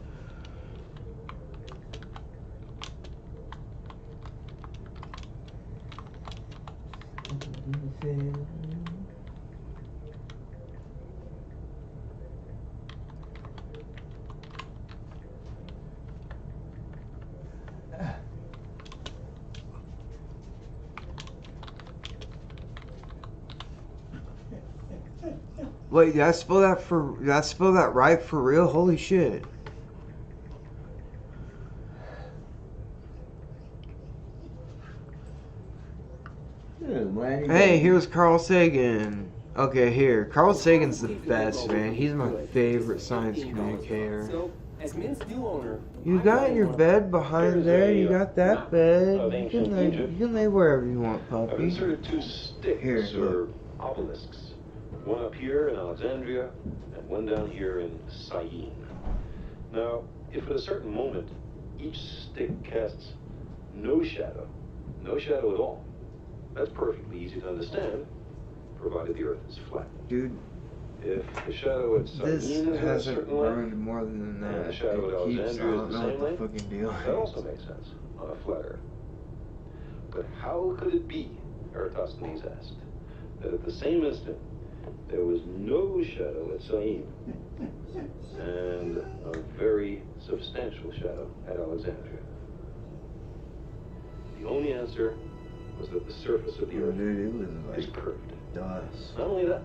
Wait, did I spell that right for real? Holy shit. Hey, here's Carl Sagan. Okay, here. Carl Sagan's the best, man. He's my favorite science communicator. So, as Min's new owner, You got your bed behind there. You got that bed. You can lay wherever you want, I've puppy. inserted two sticks, Here, or obelisks. One up here in Alexandria, and one down here in Syene. Now, if at a certain moment, each stick casts no shadow at all, that's perfectly easy to understand, provided the Earth is flat. Dude, if the shadow at Syene this is at a hasn't certain length, ruined more than and that. the shadow at It keeps, I Alexandria don't is the know same what the length, fucking deal that is. also makes sense on a flat Earth. But how could it be, Eratosthenes asked, that at the same instant there was no shadow at Syene and a very substantial shadow at Alexandria? only answer was that the surface of the Earth is curved. Dust. Not only that,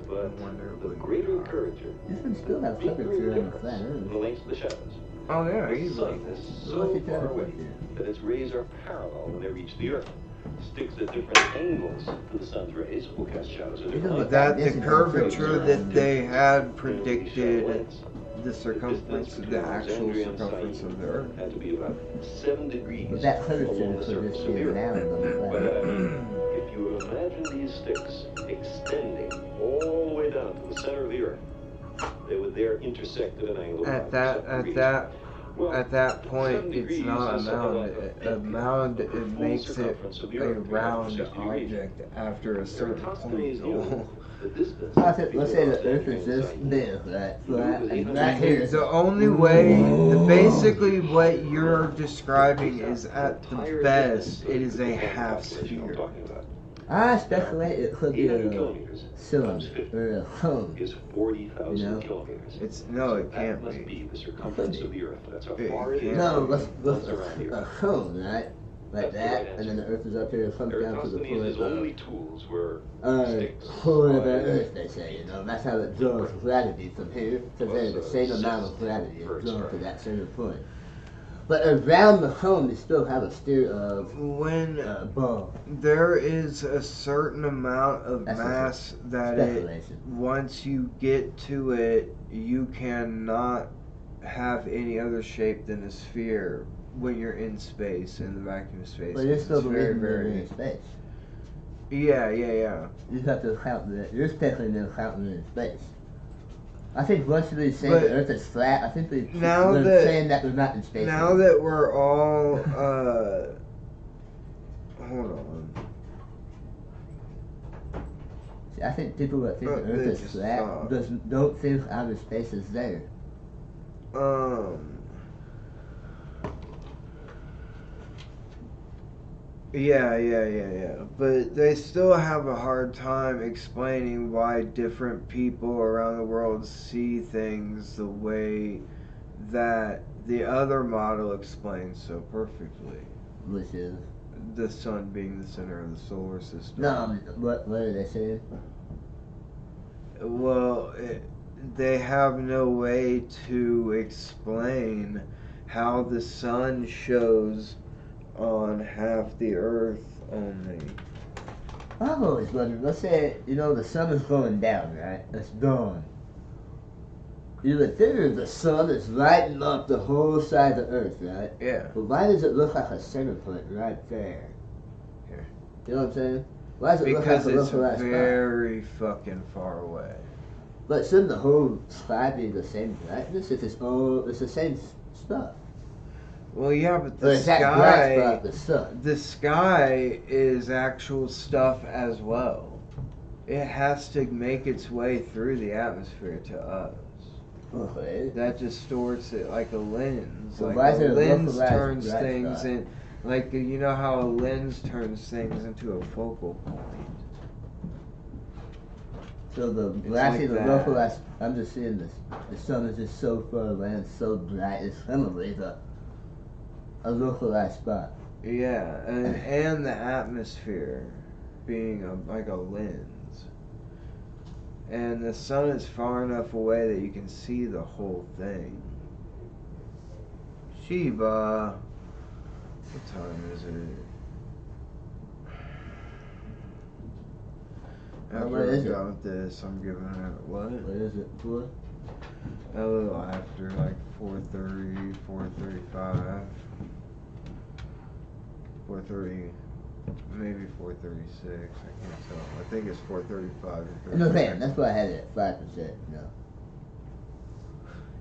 but the greater the curvature, You can still have curvature on the planet. the lengths of the shadows. Oh yeah, The easily. sun is so far away that its rays are parallel when they reach the Earth. Sticks at different angles to the sun's rays will cast shadows at different lengths. That the curvature that they had predicted the circumference, the actual circumference of the Earth. Had to be about 7 degrees But that below curvature the could surface just of be the an Earth. island on the planet. But if you imagine these sticks extending all the way down to the center of the Earth, they would there intersect at an angle of At 7 degrees. that point, it's not a mound. A mound, it makes it a round object after a certain point. Let's say the Earth is this big, right? Flat, and right here. The only way, basically what you're describing is at the best, it is a half sphere. I speculate it could be a cylinder or a cone. Is 40,000 kilometers. It's no, it can't That must be. be the circumference of the Earth. That's how It far it is. No, from let's around here. a cone, right? Like that, and then the Earth is up here, it comes down to the Eratosthenes' point only of tools were sticks. core of the Earth, they say, you know. That's how it draws gravity from here, because there's the same amount of gravity is drawn to that center point. But around the cone, they still have a steer of ball. There is a certain amount of That's mass that once you get to it, you cannot have any other shape than a sphere when you're in space, in the vacuum space. But you're still It's very, believing you're very in space. Yeah. You have to count that. You're technically not counting in space. I think once we say But the Earth is flat, I think we're saying that we're not in space. Now that we're all, hold on. See, I think people that think the Earth is flat don't think outer space is there. Yeah. But they still have a hard time explaining why different people around the world see things the way that the other model explains so perfectly. Which is? The sun being the center of the solar system. No, what are they saying? Well, they have no way to explain how the sun shows on half the Earth only. I've always wondered, let's say, the sun is going down, right? It's dawn. You would figure the sun is lighting up the whole side of the Earth, right? Yeah. But why does it look like a center point right there? Here. You know what I'm saying? Why does it look like a Because localized it's spot? very fucking far away. But shouldn't the whole sky be the same brightness if it's the same stuff? Well, yeah, but Or is that bright spot the sun? the sky is actual stuff as well. It has to make its way through the atmosphere to us. Okay. That distorts it like a lens. So like why is a it a lens localized turns bright things spot? in, like you know how a lens turns things into a focal point. So like the that. localized, I'm just seeing this. The sun is just so far away and so bright. It's similarly a localized spot. Yeah, and the atmosphere being like a lens. And the sun is far enough away that you can see the whole thing. Shiba. What time is it? After what is I'm it? done with this, I'm giving it what? What is it for? A little after, like 4:30, 4:35. 4:30, maybe 4:36. I can't tell. I think it's 4:35 or No, 36. man, that's why I had it at 5%.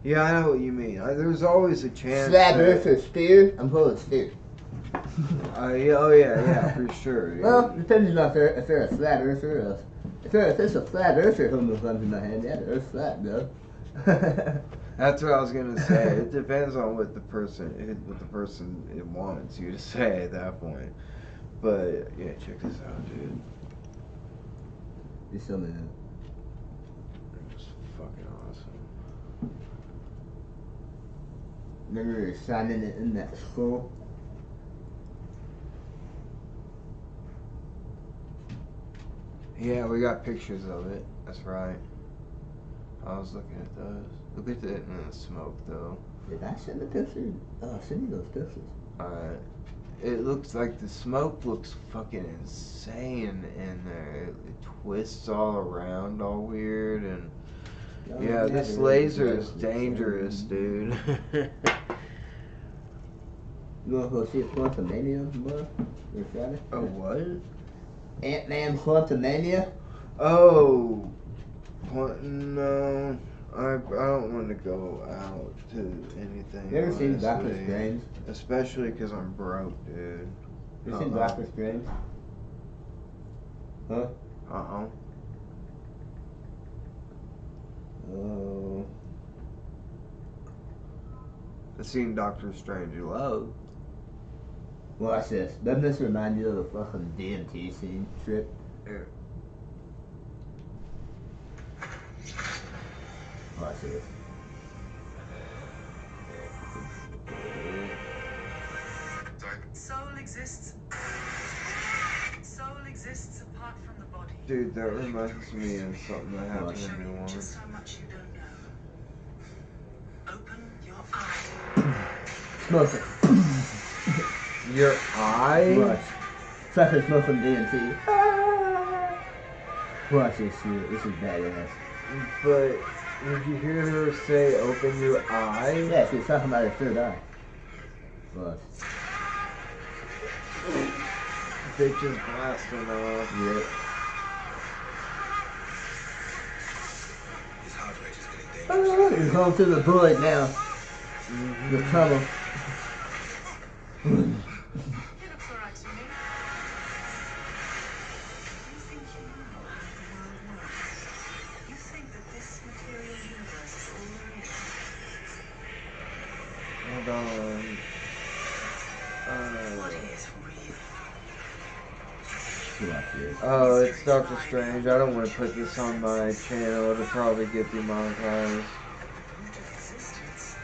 Yeah, I know what you mean. There's always a chance. Flat that- Earth or sphere? I'm going sphere. Yeah, for sure. Yeah. Well, depending on if they're a flat earther. If it's a flat earther who comes in my hand, yeah, the Earth's flat, though. That's what I was gonna say. It depends on what the person wants you to say at that point. But yeah, check this out, dude. You show me that. It's fucking awesome. Remember, we were signing it in that school. 「Yeah, we got pictures of it. That's right. I was looking at those. Look at the smoke, though. Did I send the pictures? Oh, send me those pictures. Alright. It looks like the smoke looks fucking insane in there. It twists all around all weird and... Yeah, this laser is dangerous, dude. You wanna go see Quantumania tomorrow? Or Friday? Oh, what? Ant-Man Quantumania? Oh, no. I don't want to go out to anything. You ever seen honestly. Doctor Strange? Especially because I'm broke, dude. You seen Doctor Strange? Huh? Uh-uh. Oh. I've seen Doctor Strange Love. Watch this. Doesn't this remind you of the fucking DMT scene trip? Yeah. Watch this. Soul exists. Soul exists apart from the body. Dude, that reminds me of something that happened to me once. Just how much you don't know. Open your eyes. Smoke it. Your eye? Watch. Try to smoke some DMT. Watch this shit. This is badass. But did you hear her say open your eye? Yeah, she was talking about her third eye. Watch. Bitch is blasting off. Yep. He's home to the void now. The tunnel. Hold on. Oh, it's Doctor Strange. I don't want to put this on my channel. It'll probably get demonetized.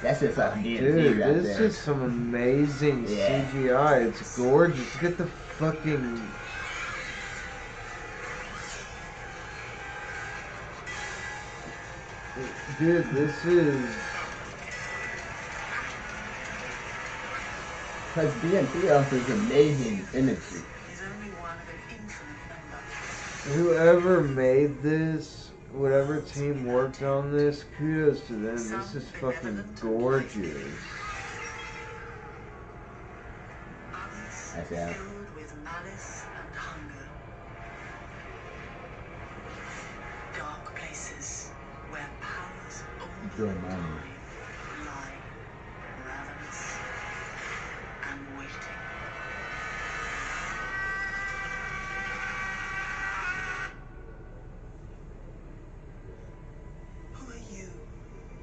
That's just like DMT Dude, right this there. is some amazing CGI. It's gorgeous. Get the fucking... Dude, this is... Because DMT offers amazing imagery. Whoever made this, whatever team worked on this, kudos to them. This is fucking gorgeous. That's out. With malice and hunger. Dark places where powers Join mine. lie ravenous and waiting. Who are you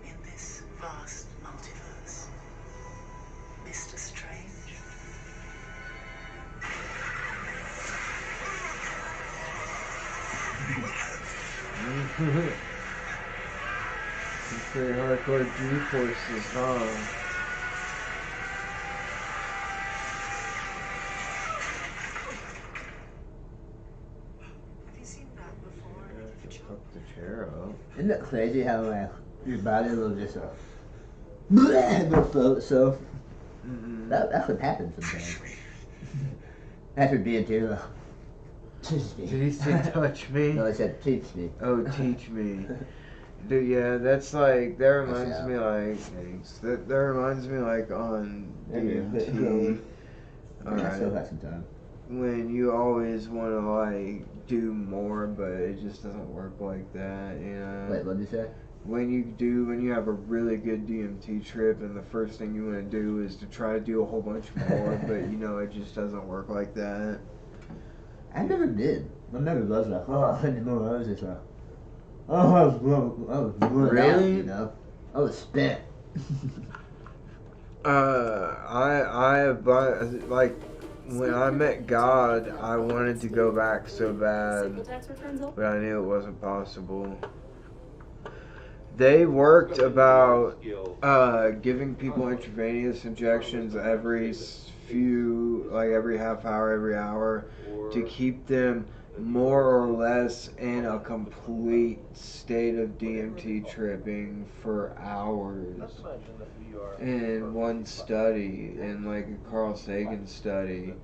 in this vast multiverse? Mr. Strange? Some pretty hardcore G-forces, huh? Have you seen that before? Yeah, just fuck the chair up. Isn't it crazy how like your body will just will float itself? That's what happens sometimes. After DMT, teach me. Did he say touch me? No, he said teach me. Oh, teach me. Dude, yeah, that's like, that reminds me like, that reminds me like on DMT. I still have some time. When you always want to like do more, but it just doesn't work like that, you know? Wait, what did you say? When you have a really good DMT trip and the first thing you want to do is to try to do a whole bunch more, but you know, it just doesn't work like that. I never did. I never was like, oh, I need more. I was just like, oh, I was worn Really? out, you know? I was spent. Like, when I met God, I wanted to go back so bad, but I knew it wasn't possible. They worked about giving people intravenous injections every half hour, every hour, to keep them more or less in a complete state of DMT tripping for hours in one study, in like a Carl Sagan study,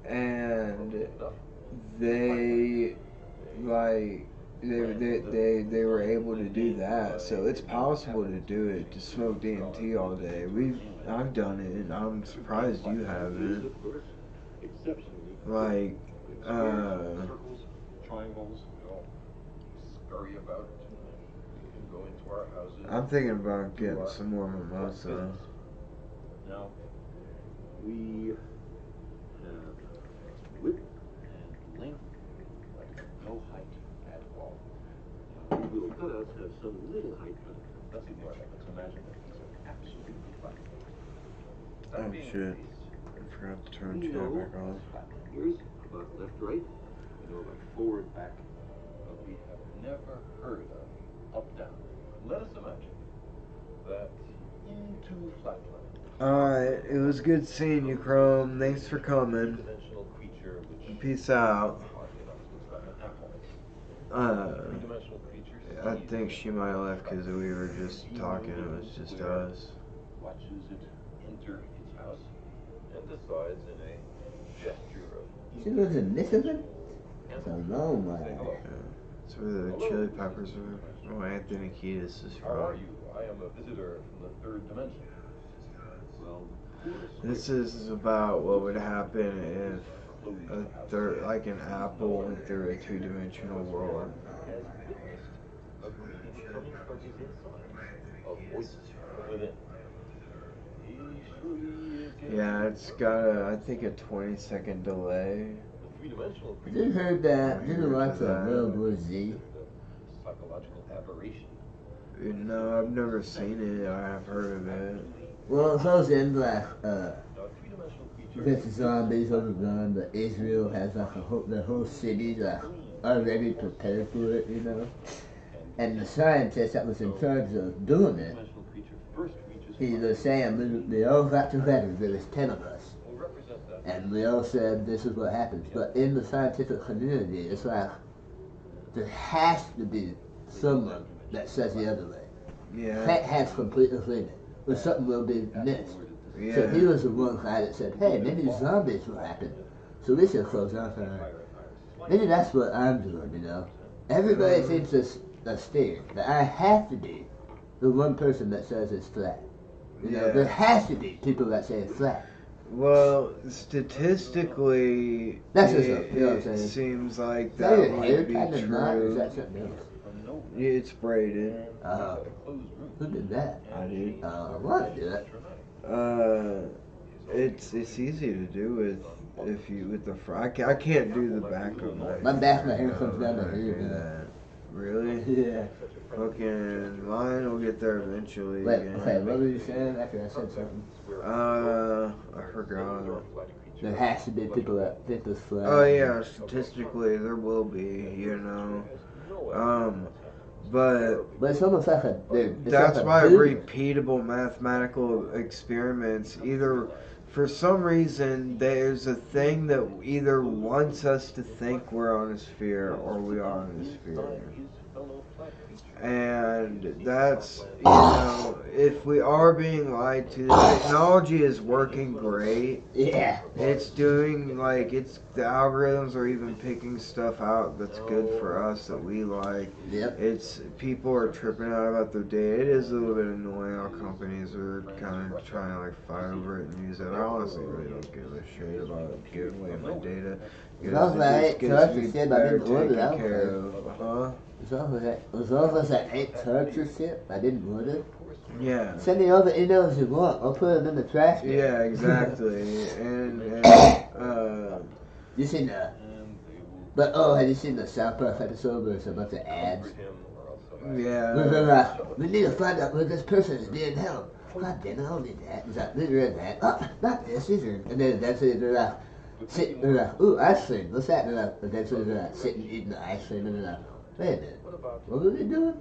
and they were able to do that. So it's possible to do it, to smoke DMT all day. I've done it, and I'm surprised you haven't. Like, triangles, we all scurry about. We can go into our houses. I'm thinking about getting some more mimosa. Now, we have width and length, like no height at all. Now, these little cutouts have some little height, but let's ignore that. Let's imagine that these are absolutely flat. Oh shit, I forgot to turn the channel back on. Here's about left, right. We know about forward, back. But we have never heard of up, down. Let us imagine that into flatland. Alright, it was good seeing you, Chrome. Thanks for coming. Peace out. I think she might have left because we were just talking. It was just us. Watches it enter its house and decides in a gesture of. She lives in Michigan? That's a long way. That's where the Chili Peppers are. Oh, Anthony Kiedis is How are from. you? I am a visitor from the third dimension. Well, This is about what would happen if like an apple went through a two-dimensional world. Yeah, it's got I think a 20-second delay. You heard that? Did you watch World War Z? Psychological aberration. No, I've never seen it. I have heard of it. Well, it goes in like, because the zombies overrun, but Israel has like the whole city like already prepared for it, you know? And the scientist that was in charge of doing it, he was saying we all got together, there was 10 of us. And we all said this is what happens. But in the scientific community, it's like there has to be someone that says the other way. Yeah. Can't have complete agreement, or something will be missed. Yeah. So he was the one guy that said, hey, maybe zombies will happen. So we should close our fire. Maybe that's what I'm doing, you know. Everybody thinks it's a steer, but I have to be the one person that says it's flat. You know, there has to be people that say it's flat. Well, statistically, it seems like that might be true. Is that something else? It's braided. Who did that? I did. Why did that? It's easy to do with the front. I can't do the back of my back of my hair comes down to here. Really? Yeah. Okay, mine will get there eventually. Wait, okay, what were you saying after I said something? I forgot. There has to be people that think this flat. Oh yeah, statistically there will be, you know. But it's almost like that's why repeatable mathematical experiments, either for some reason there's a thing that either wants us to think we're on a sphere or we are on a sphere. And that's, you know, if we are being lied to, the technology is working great. Yeah. It's doing, like, the algorithms are even picking stuff out that's good for us that we like. Yep. People are tripping out about their data. It is a little bit annoying how companies are kind of trying to, like, fight over it and use it. I honestly really don't give a shit about giving away my data. Sounds like torture shit I didn't order out. As long as I ain't torture shit I didn't order. Yeah. Send me all the emails you want. I'll put them in the trash can. Yeah, exactly. and you seen the? But have you seen the South Park episode where it's a bunch of ads? Yeah. Where they're like, we need to find out where this person is being held. God damn it, I don't need that. It's like, these are that. Oh, not this, these are. And then eventually they're like, they're like, ooh, ice cream. What's that? And they're like, eventually they're like sitting eating the ice cream, and they're like, wait a minute, what were they doing?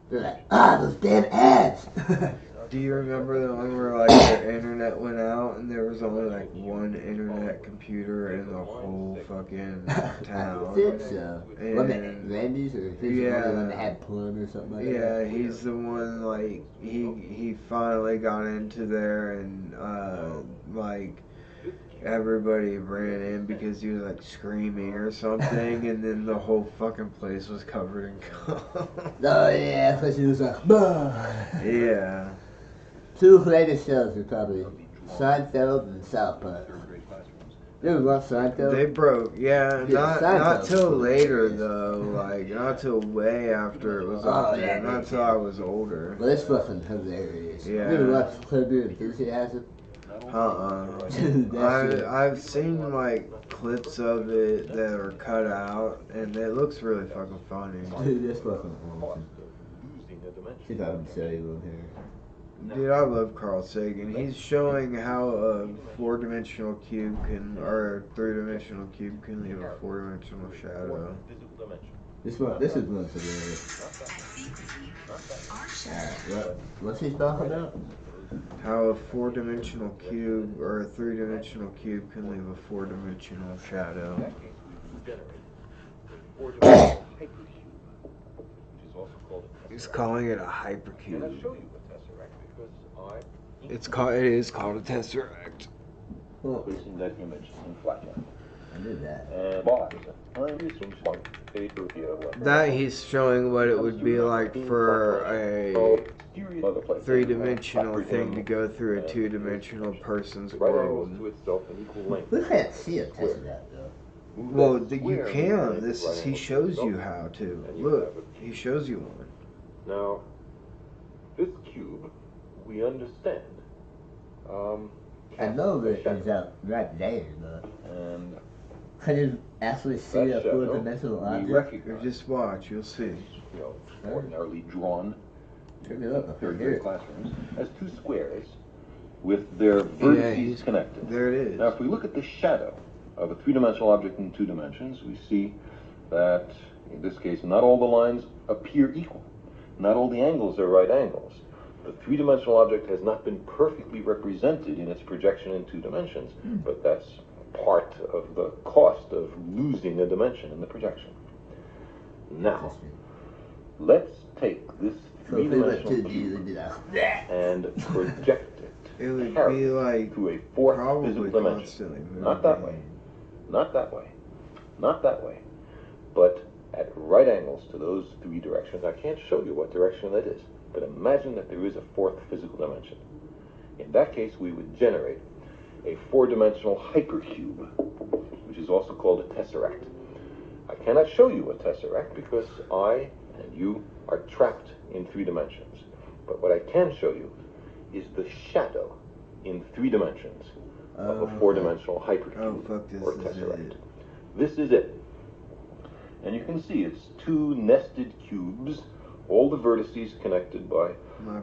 They're like, those damn ads. Do you remember the one where like the internet went out and there was only like one internet computer in the whole fucking town? I think so. And Randy's or he's the one that had porn or something like that? Yeah, he's the one like he finally got into there and like everybody ran in because he was like screaming or something, and then the whole fucking place was covered in cum. Oh yeah, because he was like, bah. Yeah. Two latest shows are probably Seinfeld and South Park. You ever watch Seinfeld? They broke, yeah, Yeah, not Seinfeld's till cool. later though, like not till way after it was up there, not till I was older. Well, it's fucking hilarious. Yeah. You ever watch Curb Your Enthusiasm? I've seen like clips of it that are cut out, and it looks really fucking funny. Dude, that's fucking awesome. See if I can show you over here. Dude, I love Carl Sagan. He's showing how a 4-dimensional cube can, or a 3-dimensional cube can leave a 4-dimensional shadow. This is one hilarious. What's he talking about? How a 4-dimensional cube or a 3-dimensional cube can leave a 4-dimensional shadow. He's calling it a hypercube. It is called a tesseract. Placing that image in Flatland. I did that. That he's showing what it would be like for a 3-dimensional thing to go through a 2-dimensional person's world. We can't see a tesseract though. Well, you can. He shows you how to. Look, he shows you one. Now, this cube, we understand. I know that it's out right there, but can you actually see a 4-dimensional object? Just watch, you'll see. Ordinarily drawn Turn it up. in third-grade classrooms as two squares with their vertices connected. There it is. Now, if we look at the shadow of a 3-dimensional object in 2 dimensions, we see that, in this case, not all the lines appear equal. Not all the angles are right angles. The 3-dimensional object has not been perfectly represented in its projection in 2 dimensions, but that's part of the cost of losing a dimension in the projection. Now, let's take this 3-dimensional cube and project it. It would carry be like to a 4th probably physical dimension. constantly moving. Not that way. Not that way. Not that way. But at right angles to those 3 directions. I can't show you what direction that is, but imagine that there is a 4th physical dimension. In that case, we would generate a 4-dimensional hypercube, which is also called a tesseract. I cannot show you a tesseract because I and you are trapped in 3 dimensions. But what I can show you is the shadow in 3 dimensions of a 4-dimensional hypercube or tesseract. This is it. And you can see it's 2 nested cubes, all the vertices connected by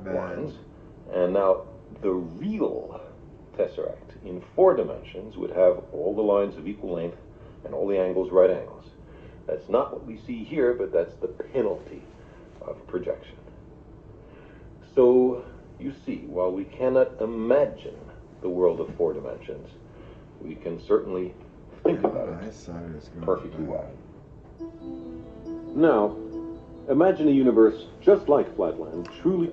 lines. And now the real tesseract in 4 dimensions would have all the lines of equal length and all the angles right angles. That's not what we see here, but that's the penalty of projection. So you see, while we cannot imagine the world of 4 dimensions, we can certainly think about it perfectly well. Now, imagine a universe just like Flatland, truly...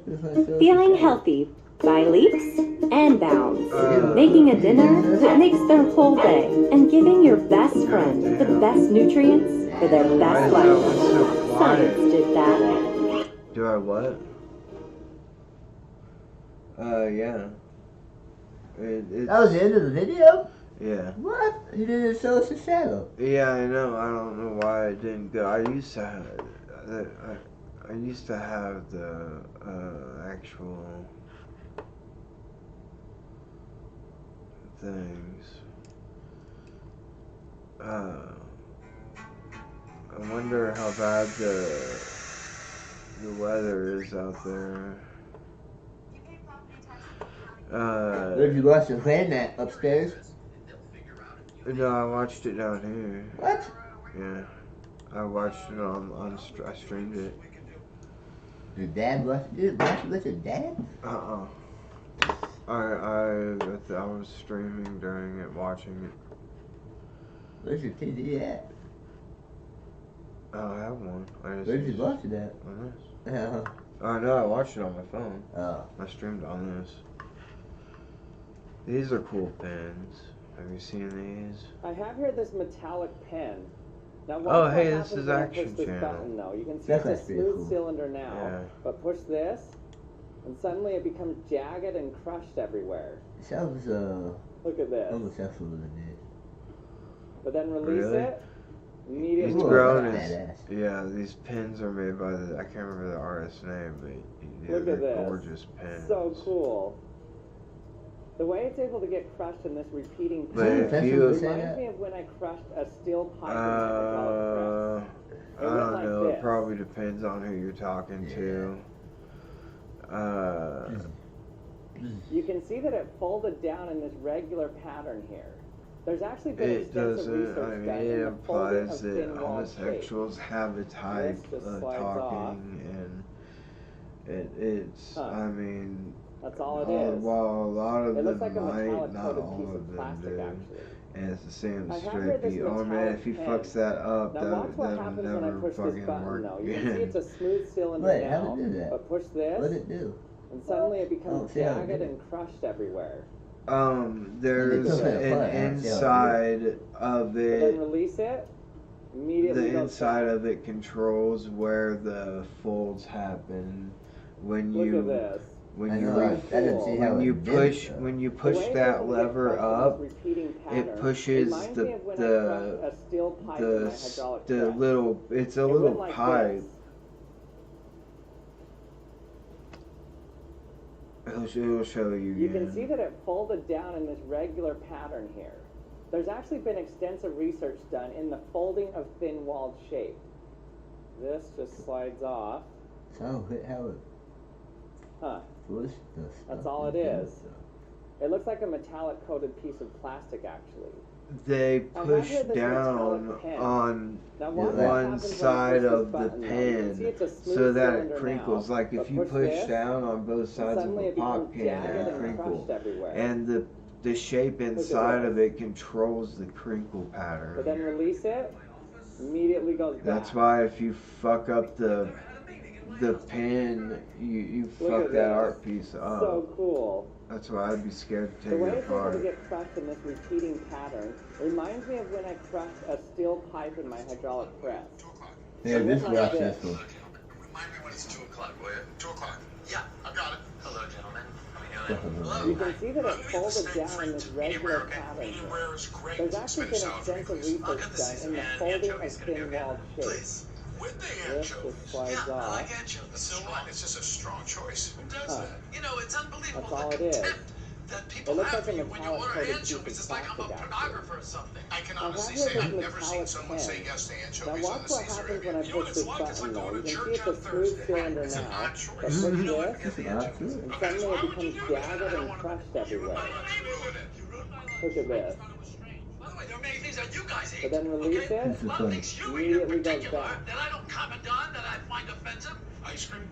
Feeling healthy by leaps and bounds. Making a dinner that makes their whole day. And giving your best friend the best nutrients for their best life. Science did that. Do I what? Yeah. That was the end of the video? Yeah. What? You didn't show us the shadow. Yeah, I know. I don't know why it didn't go. I used to have the actual things. I wonder how bad the weather is out there. Did you watch the Planet upstairs? No, I watched it down here. What? Yeah, I watched it I streamed it. Your dad watched with your dad? I was streaming during it, watching it. Where's your TV at? I have one. Where'd you watch it at? On this. Yeah. I know, I watched it on my phone. Oh. I streamed on this. These are cool pens. Have you seen these? I have here this metallic pen. Now, Oh, hey, this is Action this Channel. button, though. You can see That's it's a actually smooth cool. cylinder now, Yeah. but push this, and suddenly it becomes jagged and crushed everywhere. Sounds Look at this. almost absolutely. But then release Really? it. Immediately. He's Ooh, grown that's his, badass. yeah, these pens are made by I can't remember the artist's name, but yeah, Look at they're this. gorgeous pens. So cool. The way it's able to get crushed in this repeating But pattern if you- reminds me of when I crushed a steel pipe in my hydraulic press. I don't know. It probably depends on who you're talking to. You can see that it folded down in this regular pattern here. There's actually been It extensive doesn't. research I mean, done it in the folding implies of that thin-walled shape. homosexuals have a type This just of slides talking, and it's. I mean. That's all it is. While a lot of It looks them like a might, metallic not coated all piece of of them plastic, do. actually. And it's the same I have straight here this beat. Oh man, metallic if he pen. fucks that up, Now that watch what that'll happens when I never push this fucking button work though. You can see again. it's a smooth cylinder Wait, now, how did it do that? but push this, What did it do? and suddenly it becomes see how it jagged did it. and crushed everywhere. There's took it apart, an I see how it inside of But then it. release it, immediately The goes inside down. of it controls where the folds happen when Look you at this. when I you know, I didn't see how when you it did push it, though. when you The push way it's that able to get lever crushed in up, this repeating it pattern pushes reminds me of when I crushed a steel pipe in my hydraulic the press. little it's a It little went like pipe. this. It'll show you. You can again. see that it folded down in this regular pattern here. There's actually been extensive research done in the folding of thin-walled shape. This just slides off. So how it Huh. pushed the stuff. That's all it is. It looks like a metallic coated piece of plastic actually. They I have push here this down metallic pen. on Now watch what one happens when I side push this of the button, though. You can see pen it's a smooth so that cylinder it crinkles. now, Like but if you push push this, down on both sides of suddenly a it pop becomes can, jagged it'll and crinkle. crushed everywhere. And the shape inside this. of it controls the crinkle pattern. But then release it, immediately goes back. That's why if you fuck up the pen, you Look fuck at that this. art piece up. So cool. That's why I'd be scared to The take way it it's able to apart. get crushed in this repeating pattern reminds me of when I crushed a steel pipe in my hydraulic press. Yeah, It just went like watch this. this one. Remind me when it's 2 o'clock, will you? 2 o'clock. Yeah, I got it. Hello, gentlemen. How are you doing? You can see that it folded down in this regular pattern here. There's actually been extensive research done in the folding of thin-walled shape. With the This just slides off. I like anchovies. So what? It's just a strong choice. Who does that? You know, it's unbelievable. That's all it is. That people It looks have like a for you when you metallic order coated anchovies. piece It's of like I'm a plastic, actually. pornographer or something. I can I honestly have say here I've this never seen metallic someone pen. say yes to Now anchovies watch on a what Caesar happens Arabian. when I You know what push it's this like? It's like button though. going You to can see church it's a on smooth Thursday. cylinder It's an now, odd but choice. push You know this, what get the anchovies. and suddenly it becomes jagged and crushed everywhere. Look at this. By the way, there are many things that you guys hate. But then release okay? it, A lot of things you eat in immediately goes particular back. that I don't comment on, that I find offensive. Ice cream.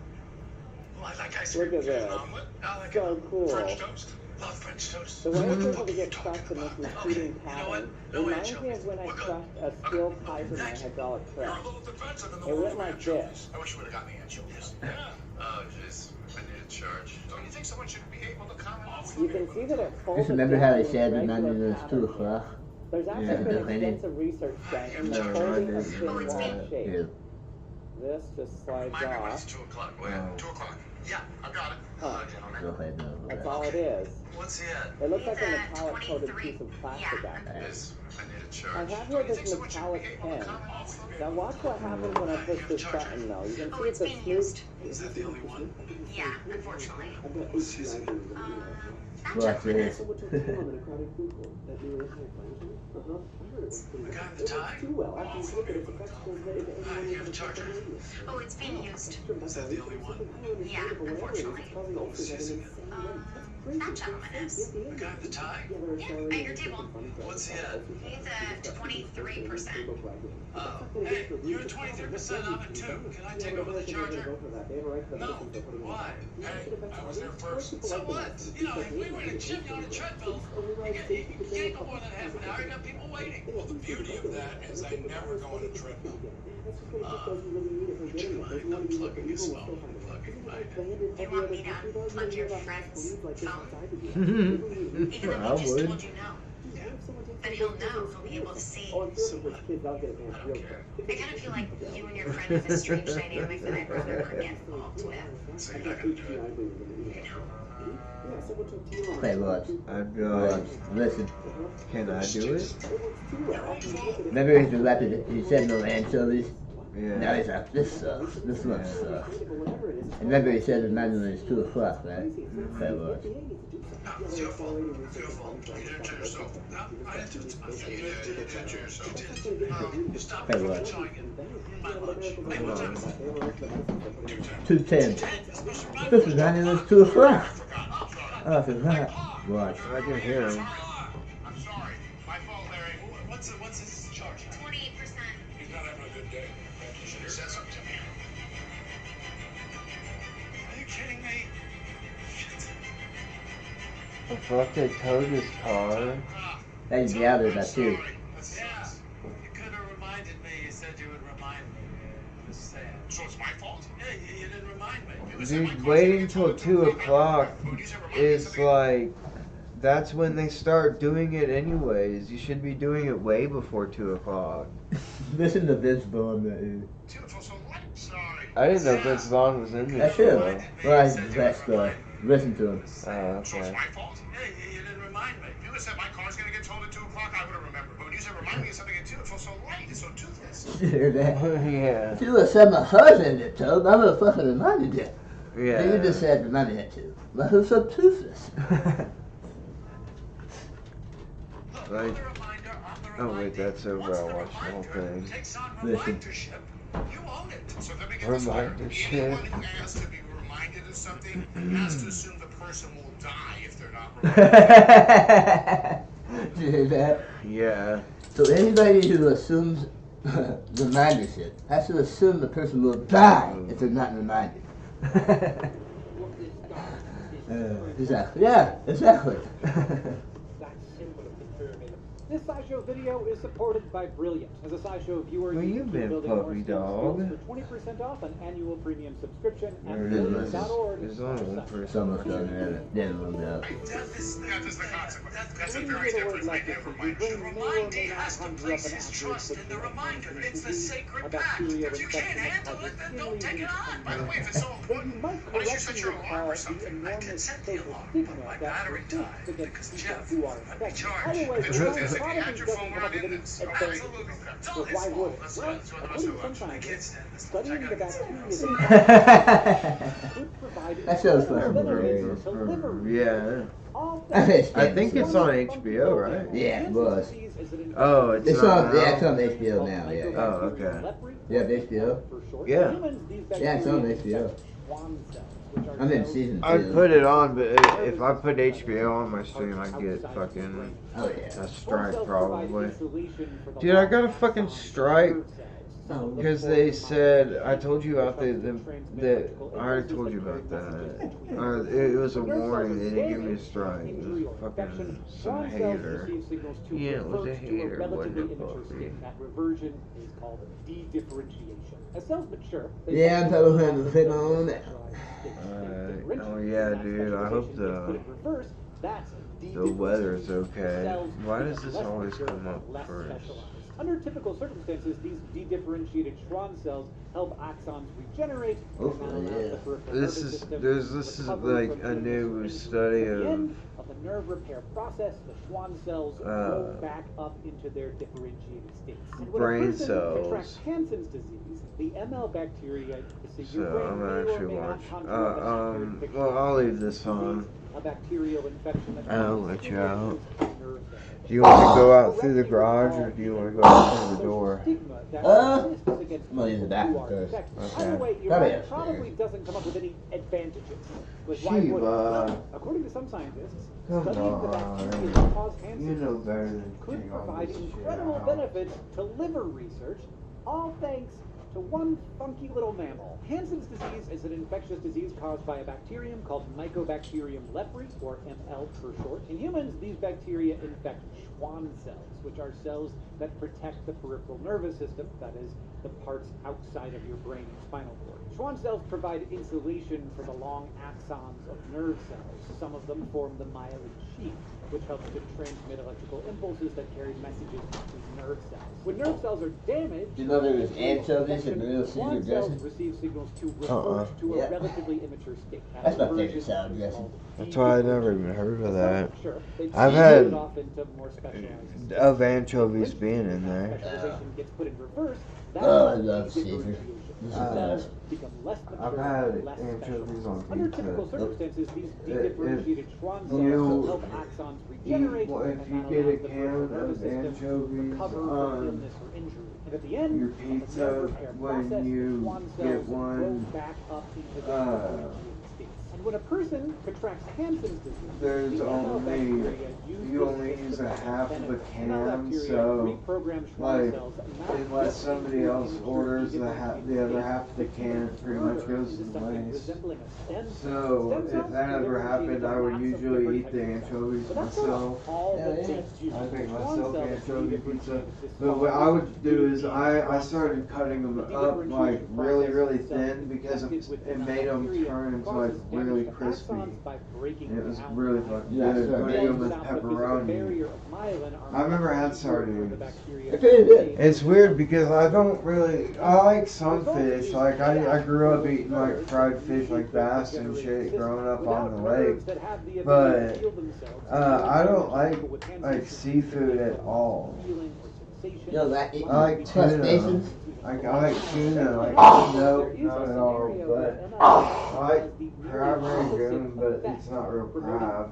Well, I like ice cream. Look at this. An omelet. I like So cool. French toast. Love French toast. The way So what it's the able fuck to are you get talking crushed in this about? repeating Okay, you know what? pattern No reminds me anchovies. of when I We're good. crushed a steel pipe in my hydraulic press. You're a little defensive in the It world went of like anchovies. this. I wish you would have gotten the anchovies. Yeah. Oh, jeez. I need a charge. Don't you think someone should be able to comment on You can see that it folded Just remember how down they in said this the regular 90 was 2 pattern. o'clock? There's actually Yeah, been definitely. extensive research done in the Yeah, folding I of did. thin-walled shape. Yeah. This just slides Remind me when it's off. 2 o'clock, will you? 2 o'clock. Yeah, I got it. Hello, gentlemen. Go ahead now. That's all it is. What's he at? It looks like a metallic coated piece of plastic actually. Yes, I need a I charge. have here this metallic pen. Now watch what happens when I push this button though. You can see it's a smooth... Is that the only one? Yeah, unfortunately. Watch this. The guy in the tie? You have a charger? Oh, it's being used. Is that the only one? Yeah, unfortunately. Who's using it? That gentleman is. The guy in the tie? Yeah, at your table. What's he at? He's a 23 23%. Hey, you're 23% of it too. Can I take over the charger? No. Why? Hey, I was there first. So what? You know, if we were in a gym on a treadmill, you can't go more than half an hour. You got people waiting. Well, the beauty of that is I never go on a treadmill. Would you mind unplugging his phone? You want me to unplug your friend's phone? Even though I he just would. told you no. Then he'll know, he'll be able to see. So what? I don't care. I kind of feel like you and your friend have a strange dynamic that I'd rather not get involved with. So you're not gonna do it? Hey, look. I'd be like, Listen. can I do it? Remember he directed, he said no anchovies? Yeah. Now he's like, this sucks. This one sucks. And remember he said the manual is 2 o'clock, right? Hey, look. It's your fault. It's your fault. You didn't do yourself. No, I didn't do it to myself. You did to yourself. You did. Stop Hey, me look. from enjoying it. My lunch. Hey, what time is it? 2:10. This is manual is 2 o'clock. Oh, if it's not, watch. I can hear him. I'm sorry. My fault, Larry. What's his charge? 28%. He's not having a good day. You should have said something to me. Are you kidding me? The fuck, they towed his car? Hey, you gathered that too. Yeah. You could have reminded me. You said you would remind me. Just saying. So it's my fault? Yeah, you didn't remind me. Dude, waiting till 2 o'clock is like, that's when they start doing it anyways. You should be doing it way before 2 o'clock. Listen to Vince Vaughn, that is. I didn't know Vince Vaughn was in this That's show. him. Right, he's the best guy. Listen to him. Oh, okay. fault? Hey, you didn't remind me. If you would have said my car's going to get towed at 2 o'clock, I would have remembered. But when you said remind me of something at 2, it feels so light. It's so toothless. You hear that? Yeah. If you would have said my husband it told, I would have fucking reminded you. Yeah. Then you just said remind me at 2. But who's so toothless? Like, oh wait, that's over. I'll watch the whole thing. Listen. You own it. So let me get this right. Remindership. Anyone who asks to be reminded of something has to assume the person will die if they're not reminded. Did you hear that? Yeah. So anybody who assumes remindership has to assume the person will die if they're not reminded. Exactly. Yeah, exactly. This SciShow video is supported by Brilliant. As a SciShow viewer, Where you can been, building more puppy skills dog? for 20% off an annual premium subscription at There it is. brilliant.org. There's only one person. Someone's done that. Then we'll go. Death is the consequence. That's a very different idea from reminding has to place his trust in the reminder. It's the sacred pact. If you can't handle it, then don't take it on. By the way, if it's so important, why don't you set your alarm or something? I did set the alarm, but my battery died because Jeff had me charged. The truth is, if you had your phone on in this, absolutely. It's all his fault. That's what I must have watched my kids did. Studying the bacteria That show's fucking Yeah. I think it's on HBO, right? Yeah, it was. Oh, it's It's not on. now? Yeah, it's on HBO now. Yeah. Oh, okay. You have HBO? Yeah. Yeah, it's on HBO. I'm in season 2. I put it on, but if I put HBO on my stream, I get fucking a strike probably. Dude, I got a fucking strike because they said I told you about the I already told you about that. It was a warning. They didn't give me a strike. It was fucking some hater. Yeah, it was a hater, wasn't it, Buffy? That reversion is called de-differentiation. As cells mature, Yeah, I'm talking about the thing on that. Oh yeah, dude. I hope the weather's okay. Why does this always come up first? Under typical circumstances, these de-differentiated Schwann cells help axons regenerate. This is like a new study of the nerve repair process. The Schwann cells go back up into their differentiated states. And when brain a person cells. contracts Hansen's disease, the ML bacteria. So I'm gonna actually watch. Well, I'll leave this on. A bacterial infection that I'll let you out. Do you want to go out through the garage or do you want to go out through the door? I'm gonna use the back first. Either way, your mind probably doesn't come up with any advantages. Shiva. According to some scientists, Come studying the bacteria on. that cause hand You know better than could king all provide this shit incredible out. benefits to liver research, all thanks to one funky little mammal. Hansen's disease is an infectious disease caused by a bacterium called Mycobacterium leprae, or ML for short. In humans, these bacteria infect Schwann cells, which are cells that protect the peripheral nervous system, that is, the parts outside of your brain and spinal cord. Schwann cells provide insulation for the long axons of nerve cells. Some of them form the myelin sheath, which helps to transmit electrical impulses that carry messages between nerve cells. When nerve cells are damaged, You know there was anchovies in Little Caesar Schwann cells dressing? receive signals to revert to a Yeah. relatively immature state. That's my favorite salad dressing. That's why I never even heard of that. Sure, they I've split had it off into more specialized of anchovies being in there. specialization gets put in reverse. That's Oh, I when love de-differentiation Caesar. cells become less I've mature, had less anchovies on Under pizza. typical circumstances, these If de-differentiated Schwann cells you help axons regenerate, well, and if you that get a allows the can peripheral of nervous system anchovies recover from on illness or injury. And at the end your of the pizza, nerve repair when process, you Schwann get cells one, go back up into the differentiated states. And when a person contracts Hansen's disease, there's the ML only bacteria you only use a half of a can, so like unless somebody else orders the other half of the can, it pretty much goes to waste. So if that ever happened, I would usually eat the anchovies myself. I make myself anchovy pizza. But what I would do is I started cutting them up like really thin because it made them turn into like really crispy. And it was really fucking good. Putting them with pepperoni. I've never had sardines. It's weird because I like some fish. Like I grew up eating like fried fish like bass and shit growing up on the lake. But I don't like seafood at all. Yo, I like tuna. crustaceans? I like tuna. Like no, not at all. But I like crab rangoon, but it's not real crab.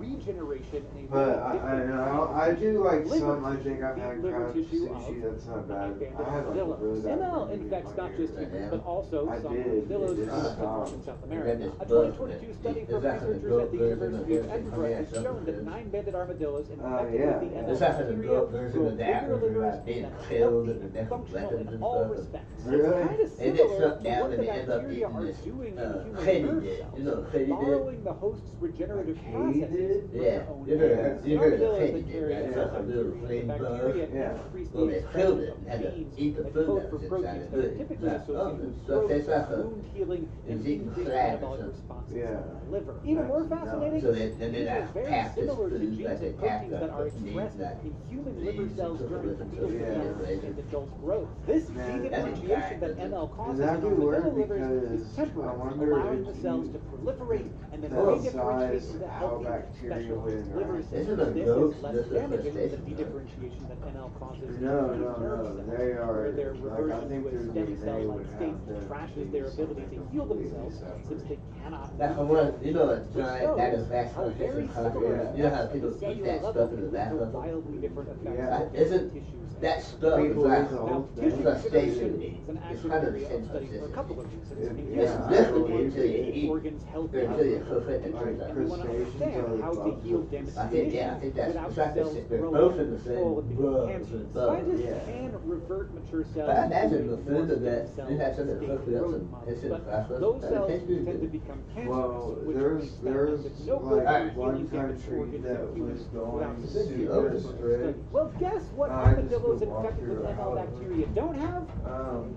But I do like some. I think I've had crab sushi. That's not bad. I had like a really bad. ML infects not just humans, but also some armadillos It and just stopped. in South America. A 2022 study from researchers at the University of Edinburgh has shown that 9 banded armadillos infected with the ML bacteria grow bigger livers and healthy, functional in all respects. Really? It's kind of And it similar shut to down what and the they end up bacteria eating are this doing in Katie human nerve did. cells, You know what Katie did? borrowing the host's regenerative processes for Yeah, their own you heard ends. you heard of Armadillos Katie that did, carry right? ML That's a little bacteria, flame the bug. bacteria Yeah. increase Well, the they expression killed it of and had to genes eat the that food code that for was proteins inside that are it. typically That's associated with so growth, that's like a wound healing, and is eating increased crab or metabolic something. responses Yeah. in the liver. Even more fascinating, So then these they are very pass this similar to food genes like they and pass proteins that are expressed in human liver cells during fetal and adult growth. This de-differentiation that ML causes in That'd be armadillo weird livers is because temporary, I wonder allowing if the cells you to proliferate and then the re-differentiate size into how healthy, bacteria would specialized liver interact. cells. Isn't a This goat is less just a damaging than the crustacean? de-differentiation that ML causes in No, human nerve cells, they are. where their Like I reversion think to a their stem DNA cell-like would state have them trashes be their ability to heal completely themselves separate. since they cannot That's move. one, you know, Which giant that is shows back how from fish very and similar concrete. You know how effects people at the eat cellular that level stuff in can the lead back to of them? wildly different effects Yeah. on Isn't tissues and that stuff is People like eat the now, whole tissue thing. regeneration It's is an active hundred area of percent study for a couple of reasons. In It's humans, different we want until you to keep eat. organs healthy, Until you cook it and and turns out. we want to understand how to heal damaged I think that's without it's like cells they're growing both out in of the same control and becoming bug. cancerous. Bug. Scientists Yeah. can revert mature cells But I imagine to the food more of that, stem you had cell something state cooked up growth and models, it's in but the process. those But it cells tastes good. tend to become cancerous, Well, which there's makes no like good for one healing damaged country organs that in humans was without going specific super evidence for strict. study. Well, guess what I just armadillos go walk infected with through a ML house. bacteria don't have?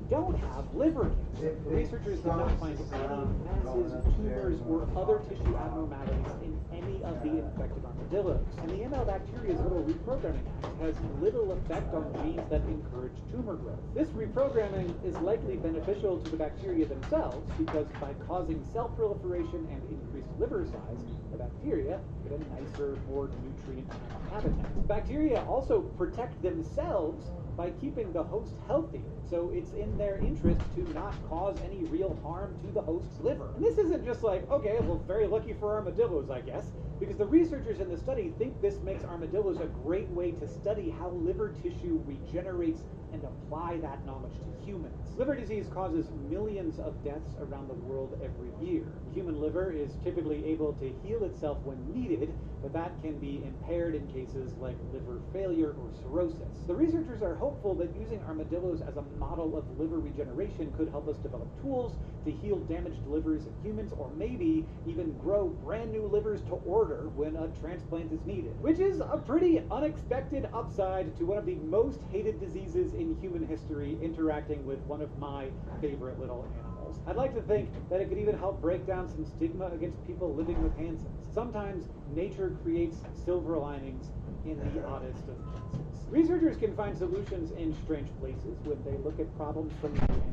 Don't have liver cancer. Researchers did not find any masses, tumors, or other tissue abnormalities in any of the infected armadillos. And the ML bacteria's little reprogramming act has little effect on genes that encourage tumor growth. This reprogramming is likely beneficial to the bacteria themselves because by causing cell proliferation and increased liver size, the bacteria get a nicer, more nutrient habitat. Bacteria also protect themselves by keeping the host healthy. So it's in their interest to not cause any real harm to the host's liver. And this isn't just like, okay, well, very lucky for armadillos, I guess, because the researchers in the study think this makes armadillos a great way to study how liver tissue regenerates and apply that knowledge to humans. Liver disease causes millions of deaths around the world every year. The human liver is typically able to heal itself when needed, but that can be impaired in cases like liver failure or cirrhosis. The researchers are hopeful that using armadillos as a model of liver regeneration could help us develop tools to heal damaged livers in humans, or maybe even grow brand new livers to order when a transplant is needed, which is a pretty unexpected upside to one of the most hated diseases in human history, interacting with one of my favorite little animals. I'd like to think that it could even help break down some stigma against people living with Hansons. Sometimes nature creates silver linings in the oddest of places. Researchers can find solutions in strange places when they look at problems from new angles.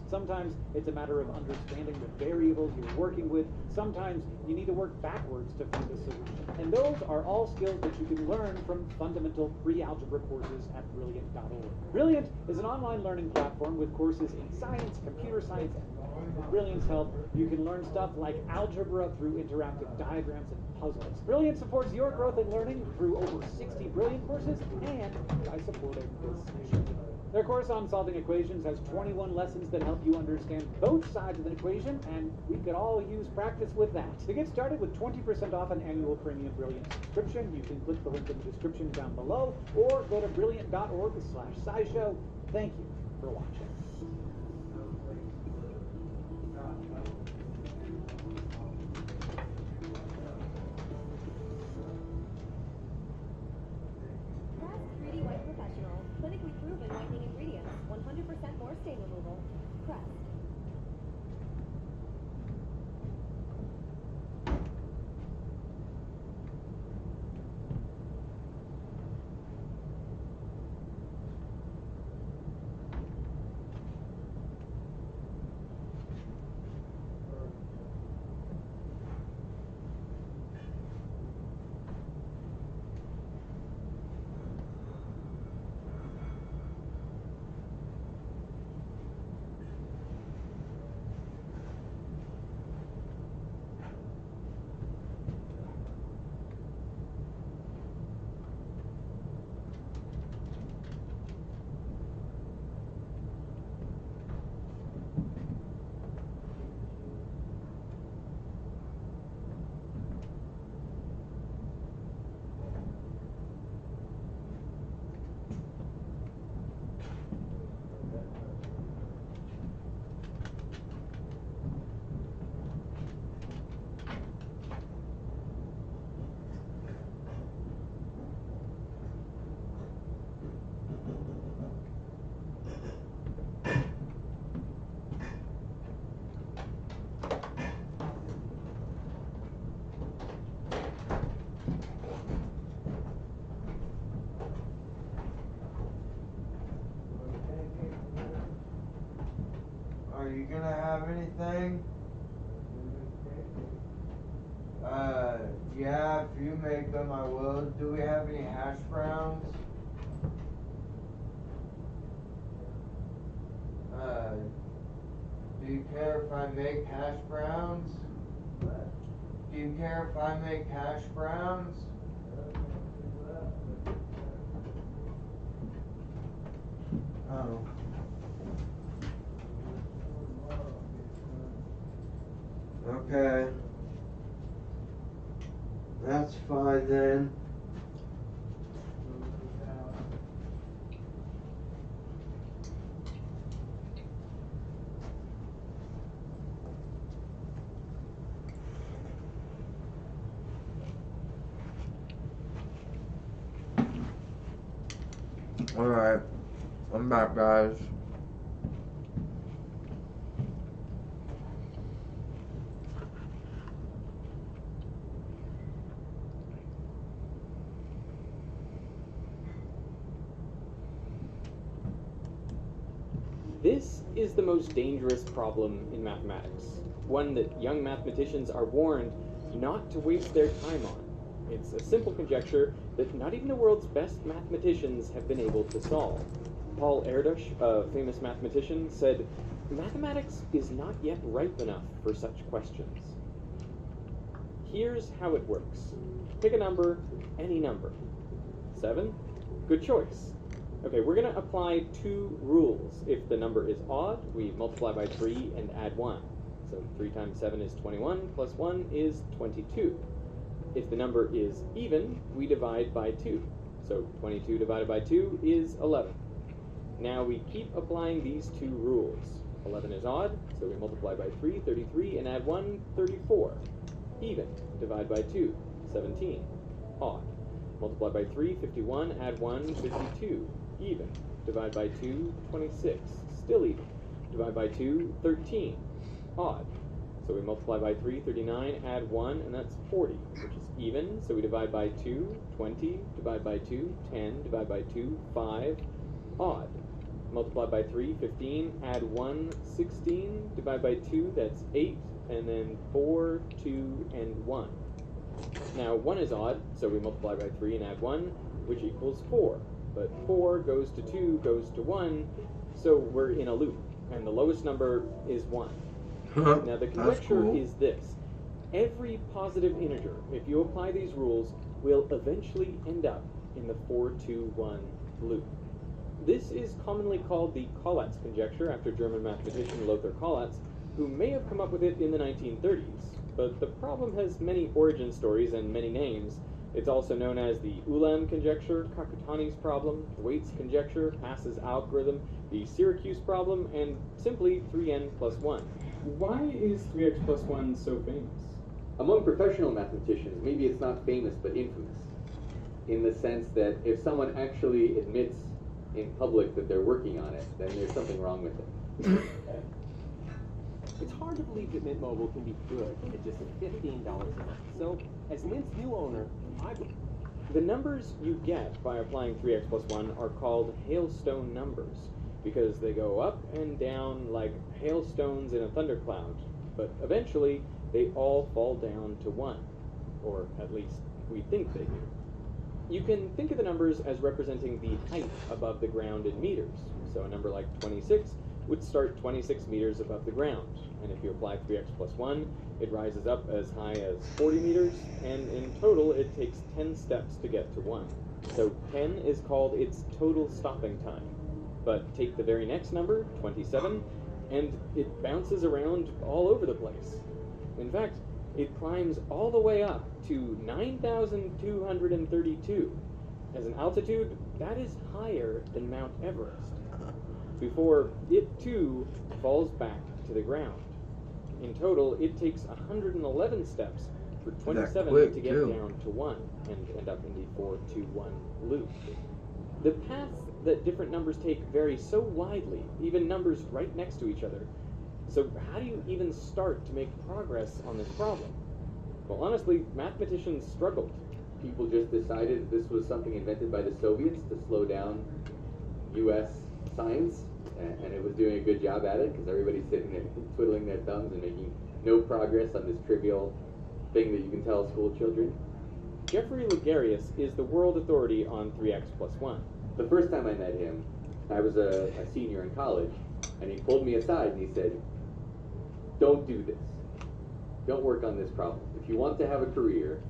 Sometimes it's a matter of understanding the variables you're working with. Sometimes you need to work backwards to find a solution. And those are all skills that you can learn from fundamental pre-algebra courses at Brilliant.org. Brilliant is an online learning platform with courses in science, computer science, and more. With Brilliant's help, you can learn stuff like algebra through interactive diagrams and puzzles. Brilliant supports your growth and learning through over 60 Brilliant courses and by supporting this show. Their course on solving equations has 21 lessons that help you understand both sides of an equation, and we could all use practice with that. To get started with 20% off an annual premium Brilliant subscription, you can click the link in the description down below, or go to brilliant.org/scishow. Thank you for watching. Clinically proven whitening ingredients, 100% more stain removal. Crest. Are you gonna have anything? Yeah, if you make them, I will. Do we have any hash browns? Do you care if I make hash browns? Do you care if I make hash browns? Oh. Okay. That's fine then. Alright. I'm back, guys. This is the most dangerous problem in mathematics, one that young mathematicians are warned not to waste their time on. It's a simple conjecture that not even the world's best mathematicians have been able to solve. Paul Erdős, a famous mathematician, said, "Mathematics is not yet ripe enough for such questions." Here's how it works. Pick a number, any number. 7? Good choice. Okay, we're going to apply 2 rules. If the number is odd, we multiply by 3 and add 1. So 3 times 7 is 21, plus 1 is 22. If the number is even, we divide by 2. So 22 divided by 2 is 11. Now we keep applying these 2 rules. 11 is odd, so we multiply by 3, 33, and add 1, 34. Even, divide by 2, 17. Odd. Multiply by 3, 51, add 1, 52. Even, divide by 2, 26. Still even. Divide by 2, 13. Odd. So we multiply by 3, 39, add 1, and that's 40, which is even. So we divide by 2, 20, divide by 2, 10, divide by 2, 5. Odd. Multiply by 3, 15, add 1, 16, divide by 2, that's 8, and then 4, 2, and 1. Now 1 is odd, so we multiply by 3 and add 1, which equals 4. But 4 goes to 2 goes to 1, so we're in a loop, and the lowest number is 1. Now the conjecture is this. Every positive integer, if you apply these rules, will eventually end up in the 4-2-1 loop. This is commonly called the Collatz conjecture, after German mathematician Lothar Collatz, who may have come up with it in the 1930s. But the problem has many origin stories and many names. It's also known as the Ulam conjecture, Kakutani's problem, Thwaites conjecture, Pass's algorithm, the Syracuse problem, and simply 3n plus 1. Why is 3x plus 1 so famous? Among professional mathematicians, maybe it's not famous but infamous, in the sense that if someone actually admits in public that they're working on it, then there's something wrong with it. It's hard to believe that Mint Mobile can be good at just $15 a month. So, as Mint's new owner, The numbers you get by applying 3x plus 1 are called hailstone numbers, because they go up and down like hailstones in a thundercloud, but eventually they all fall down to 1, or at least we think they do. You can think of the numbers as representing the height above the ground in meters. So a number like 26 would start 26 meters above the ground, and if you apply 3x plus 1, it rises up as high as 40 meters, and in total it takes 10 steps to get to 1. So 10 is called its total stopping time. But take the very next number, 27, and it bounces around all over the place. In fact, it climbs all the way up to 9,232. As an altitude, that is higher than Mount Everest, before it too falls back to the ground. In total, it takes 111 steps for 27 to get down to 1 and end up in the 4-2-1 loop. The paths that different numbers take vary so widely, even numbers right next to each other. So how do you even start to make progress on this problem? Well, honestly, mathematicians struggled. People just decided this was something invented by the Soviets to slow down U.S. science, and it was doing a good job at it because everybody's sitting there twiddling their thumbs and making no progress on this trivial thing that you can tell school children. Geoffrey Ligarius is the world authority on 3x plus 1. The first time I met him, I was a senior in college, and he pulled me aside and he said, "Don't do this. Don't work on this problem. If you want to have a career,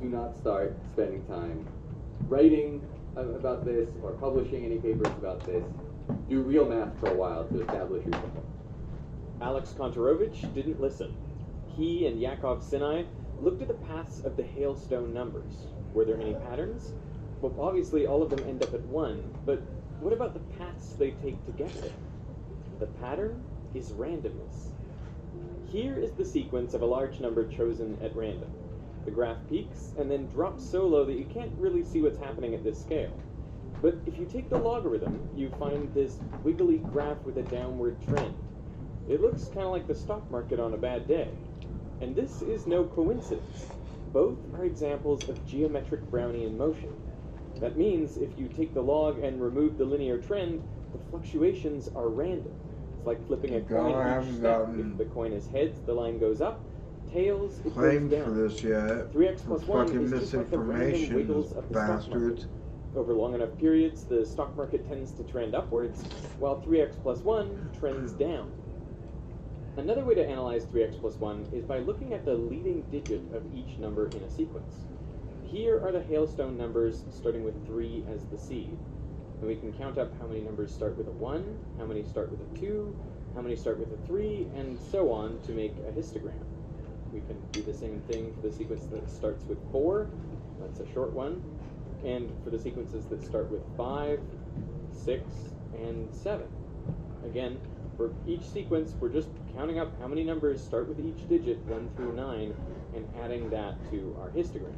do not start spending time writing about this or publishing any papers about this. Do real math for a while to establish yourself." Alex Kontorovich didn't listen. He and Yakov Sinai looked at the paths of the hailstone numbers. Were there any patterns? Well, obviously all of them end up at 1, but what about the paths they take to get there? The pattern is randomness. Here is the sequence of a large number chosen at random. The graph peaks and then drops so low that you can't really see what's happening at this scale. But if you take the logarithm, you find this wiggly graph with a downward trend. It looks kind of like the stock market on a bad day. And this is no coincidence. Both are examples of geometric Brownian motion. That means if you take the log and remove the linear trend, the fluctuations are random. It's like flipping a coin each step. If the coin is heads, the line goes up. Tails, it goes down. For this yet. 3x plus 1 fucking is just like the random misinformation, wiggles of the stock market. bastards. Over long enough periods, the stock market tends to trend upwards, while 3x plus 1 trends down. Another way to analyze 3x plus 1 is by looking at the leading digit of each number in a sequence. Here are the hailstone numbers starting with 3 as the seed. And we can count up how many numbers start with a 1, how many start with a 2, how many start with a 3, and so on to make a histogram. We can do the same thing for the sequence that starts with 4, that's a short one, and for the sequences that start with 5, 6, and 7. Again, for each sequence, we're just counting up how many numbers start with each digit, 1 through 9, and adding that to our histogram.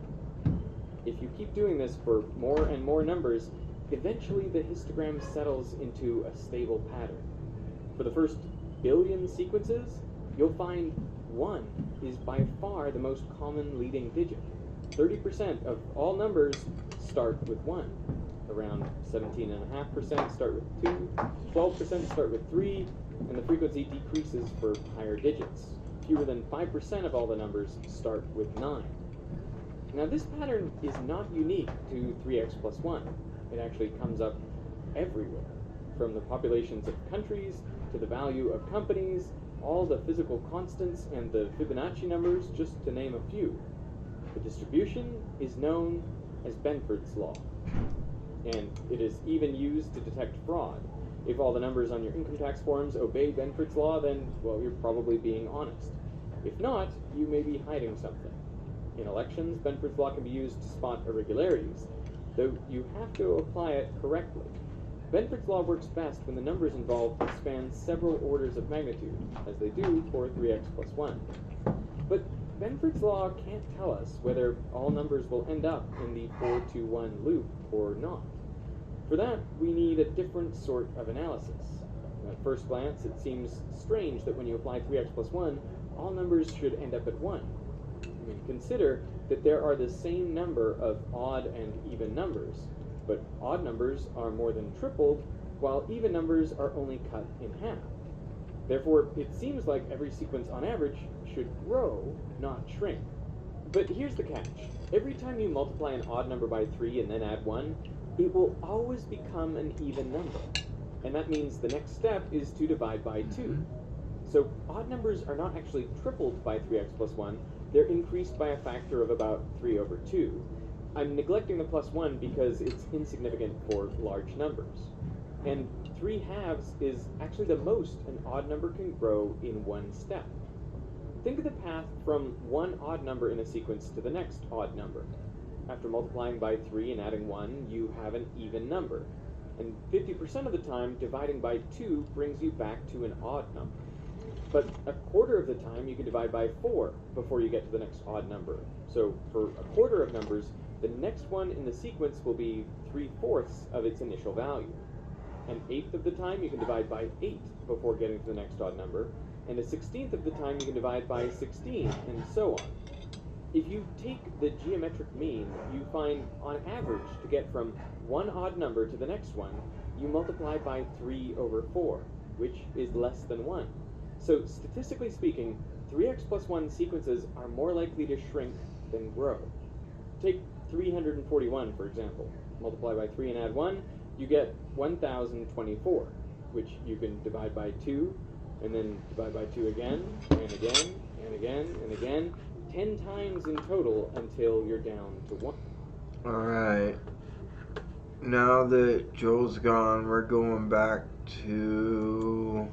If you keep doing this for more and more numbers, eventually the histogram settles into a stable pattern. For the first billion sequences, you'll find 1 is by far the most common leading digit. 30% of all numbers start with 1. Around 17.5% start with 2, 12% start with 3, and the frequency decreases for higher digits. Fewer than 5% of all the numbers start with 9. Now this pattern is not unique to 3x plus 1. It actually comes up everywhere, from the populations of countries to the value of companies, all the physical constants and the Fibonacci numbers, just to name a few. The distribution is known as Benford's law, and it is even used to detect fraud. If all the numbers on your income tax forms obey Benford's law, then, well, you're probably being honest. If not, you may be hiding something. In elections, Benford's law can be used to spot irregularities, though you have to apply it correctly. Benford's law works best when the numbers involved span several orders of magnitude, as they do for 3x plus 1. But Benford's law can't tell us whether all numbers will end up in the 4-to-1 loop or not. For that, we need a different sort of analysis. At first glance, it seems strange that when you apply 3x plus 1, all numbers should end up at 1. I mean, consider that there are the same number of odd and even numbers, but odd numbers are more than tripled, while even numbers are only cut in half. Therefore, it seems like every sequence on average should grow, not shrink. But here's the catch. Every time you multiply an odd number by 3 and then add 1, it will always become an even number. And that means the next step is to divide by 2. So odd numbers are not actually tripled by 3x plus 1, they're increased by a factor of about 3 over 2. I'm neglecting the plus 1 because it's insignificant for large numbers. And 3 halves is actually the most an odd number can grow in one step. Think of the path from one odd number in a sequence to the next odd number. After multiplying by 3 and adding 1, you have an even number. And 50% of the time, dividing by 2 brings you back to an odd number. But a quarter of the time, you can divide by 4 before you get to the next odd number. So for a quarter of numbers, the next one in the sequence will be 3/4 of its initial value. An eighth of the time, you can divide by 8 before getting to the next odd number. And a 16th of the time, you can divide by 16, and so on. If you take the geometric mean, you find, on average, to get from one odd number to the next one, you multiply by 3 over 4, which is less than 1. So, statistically speaking, 3x plus 1 sequences are more likely to shrink than grow. Take 341, for example. Multiply by 3 and add 1, you get 1024, which you can divide by 2, and then divide by 2 again, and again, and again, and again, 10 times in total until you're down to 1. Alright. Now that Joel's gone, we're going back to...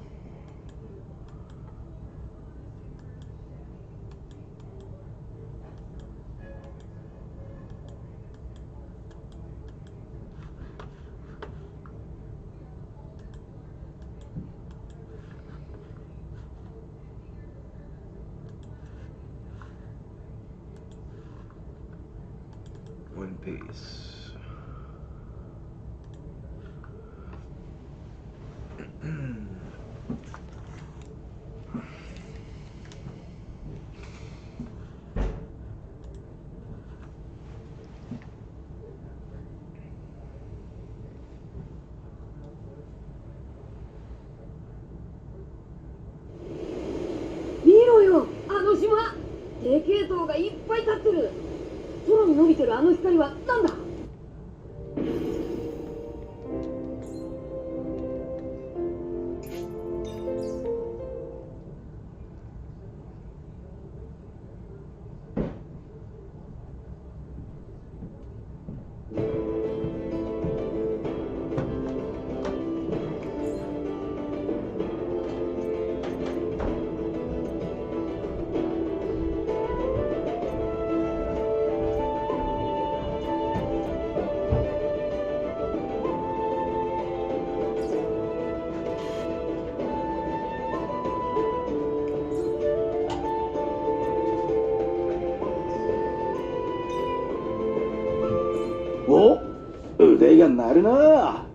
One Piece.見ろよ、あの島。低系統がいっぱい立ってる。空に伸びてるあの光は何だ？腕が鳴るな。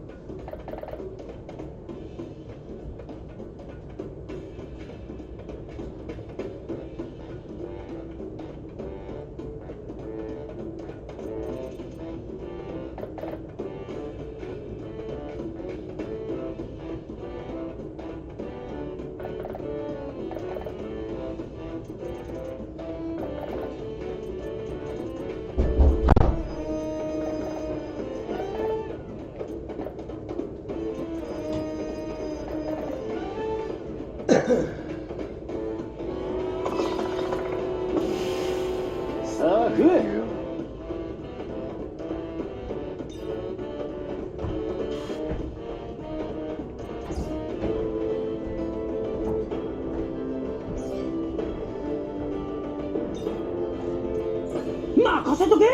さあ食え。任せとけ。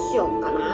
しようかな。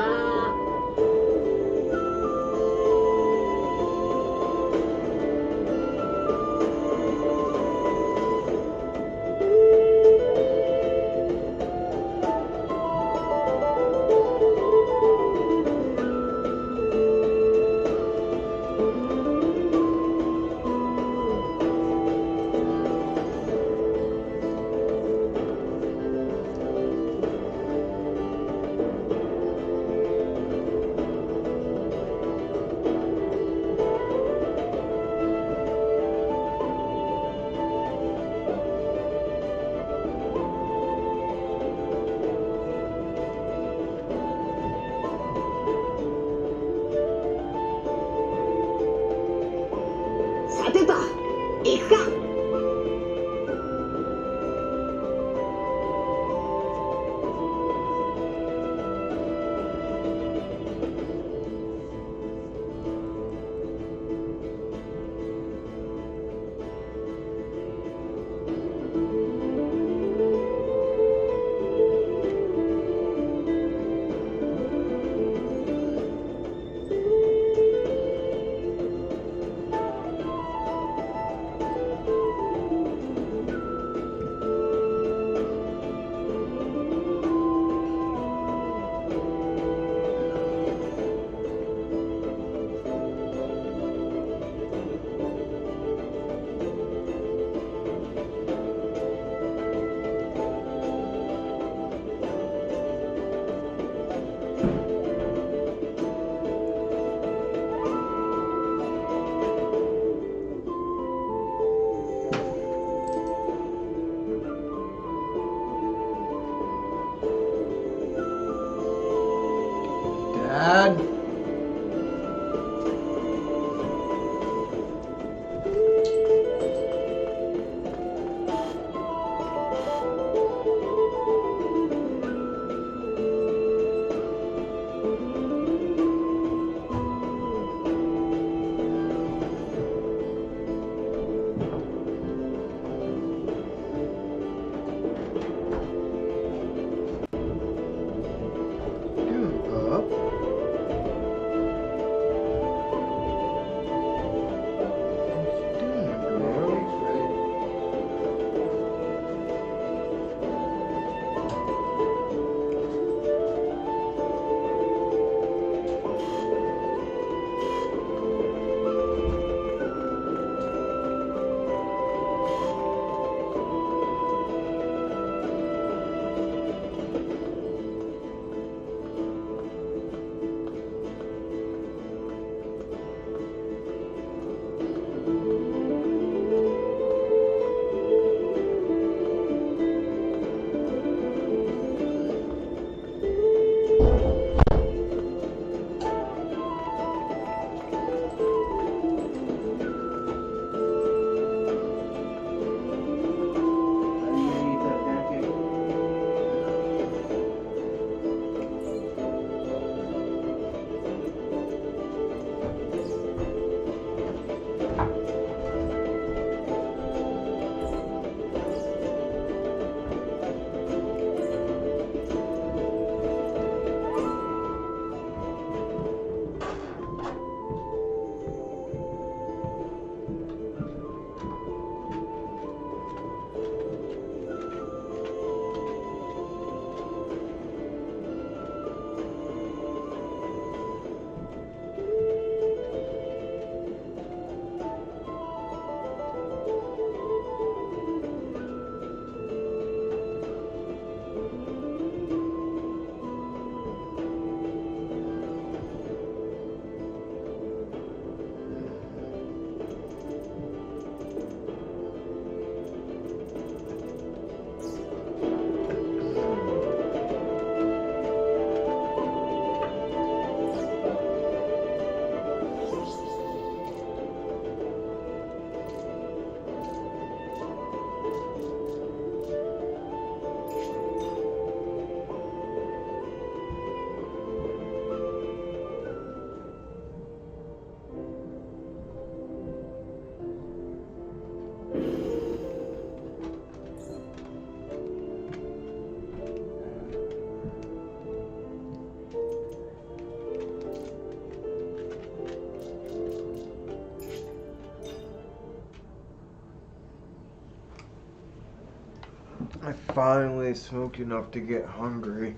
I finally smoked enough to get hungry.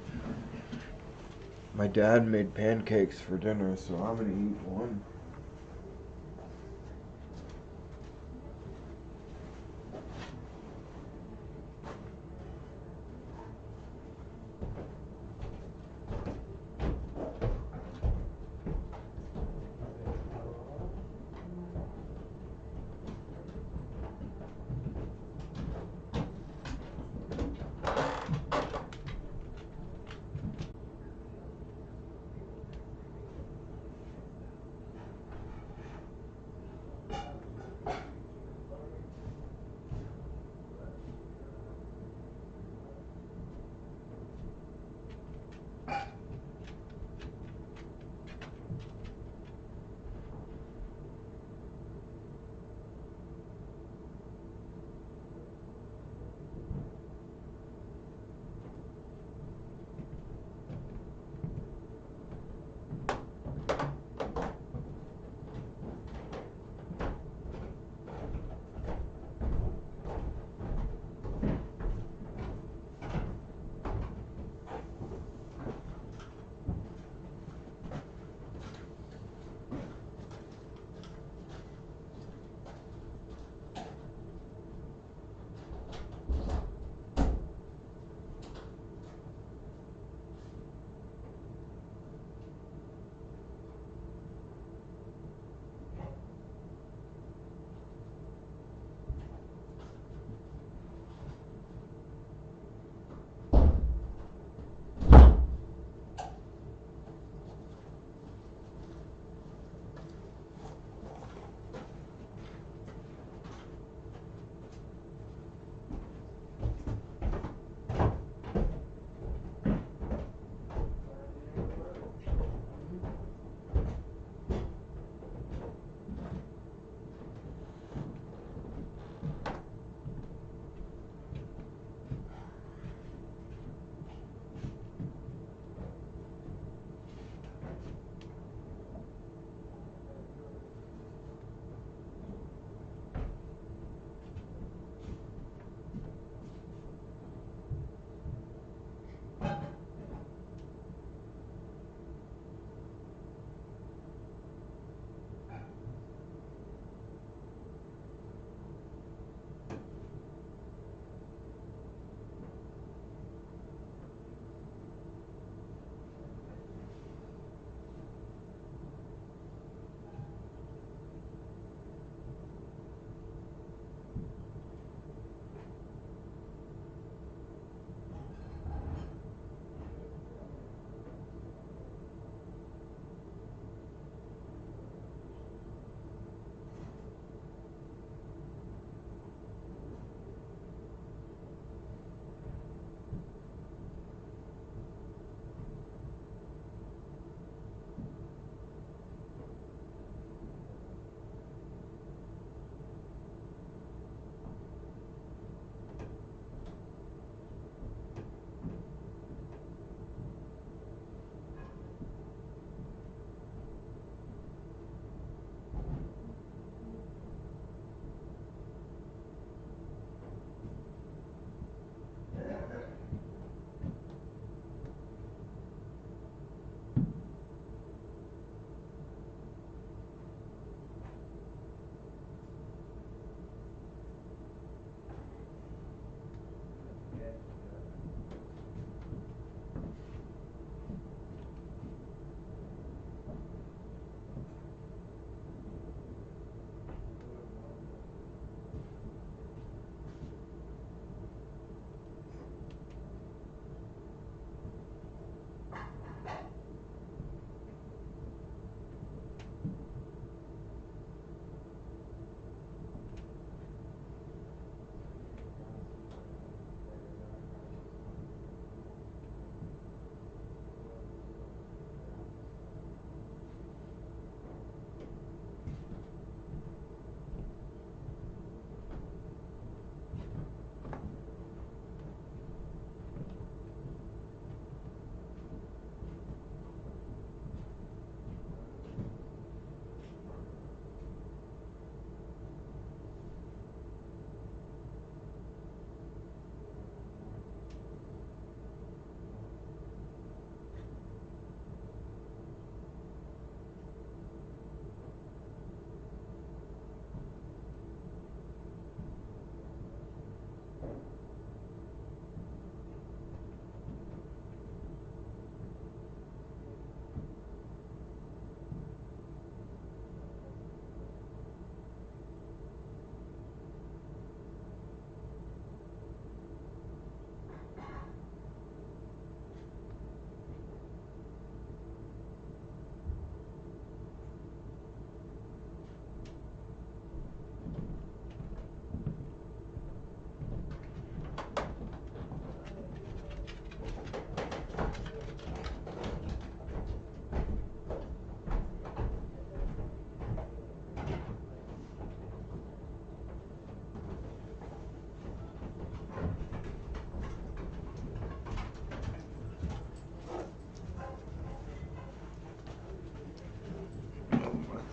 My dad made pancakes for dinner, so I'm gonna eat one.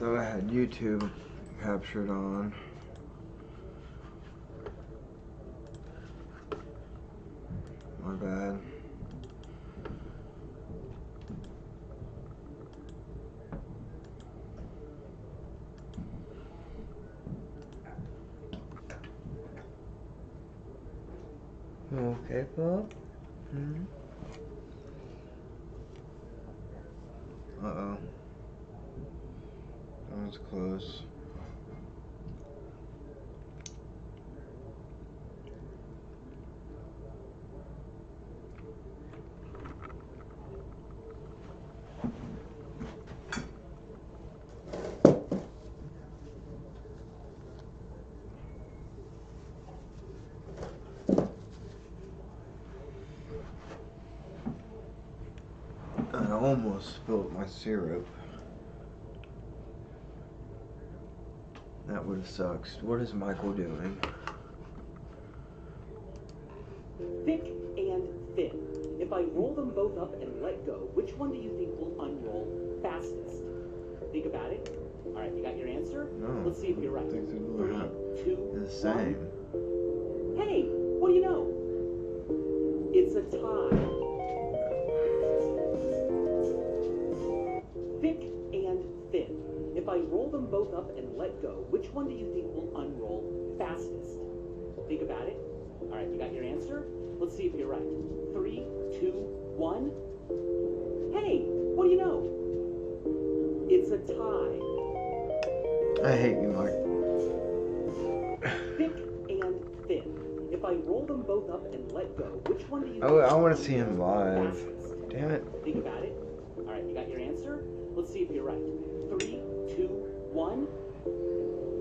thought I had YouTube captured on. My bad. Okay, Bob? Uh-oh. That was close. I almost spilled my syrup. That would have sucked. What is Michael doing? Thick and thin. If I roll them both up and let go, which one do you think will unroll fastest? Think about it. All right, you got your answer? No. Let's see if you're right. 3, 2, the same. 1. Hey, what do you know? It's a tie. Thick and thin. If I roll them both up and let go, which one do you think will unroll fastest? Think about it. All right, you got your answer? Let's see if you're right. 3, 2, 1. Hey, what do you know? It's a tie. I hate you, Mike. Thick and thin. If I roll them both up and let go, which one do you think? I want to see him live. Damn it. Think about it. All right, you got your answer? Let's see if you're right. 3, 2, 1.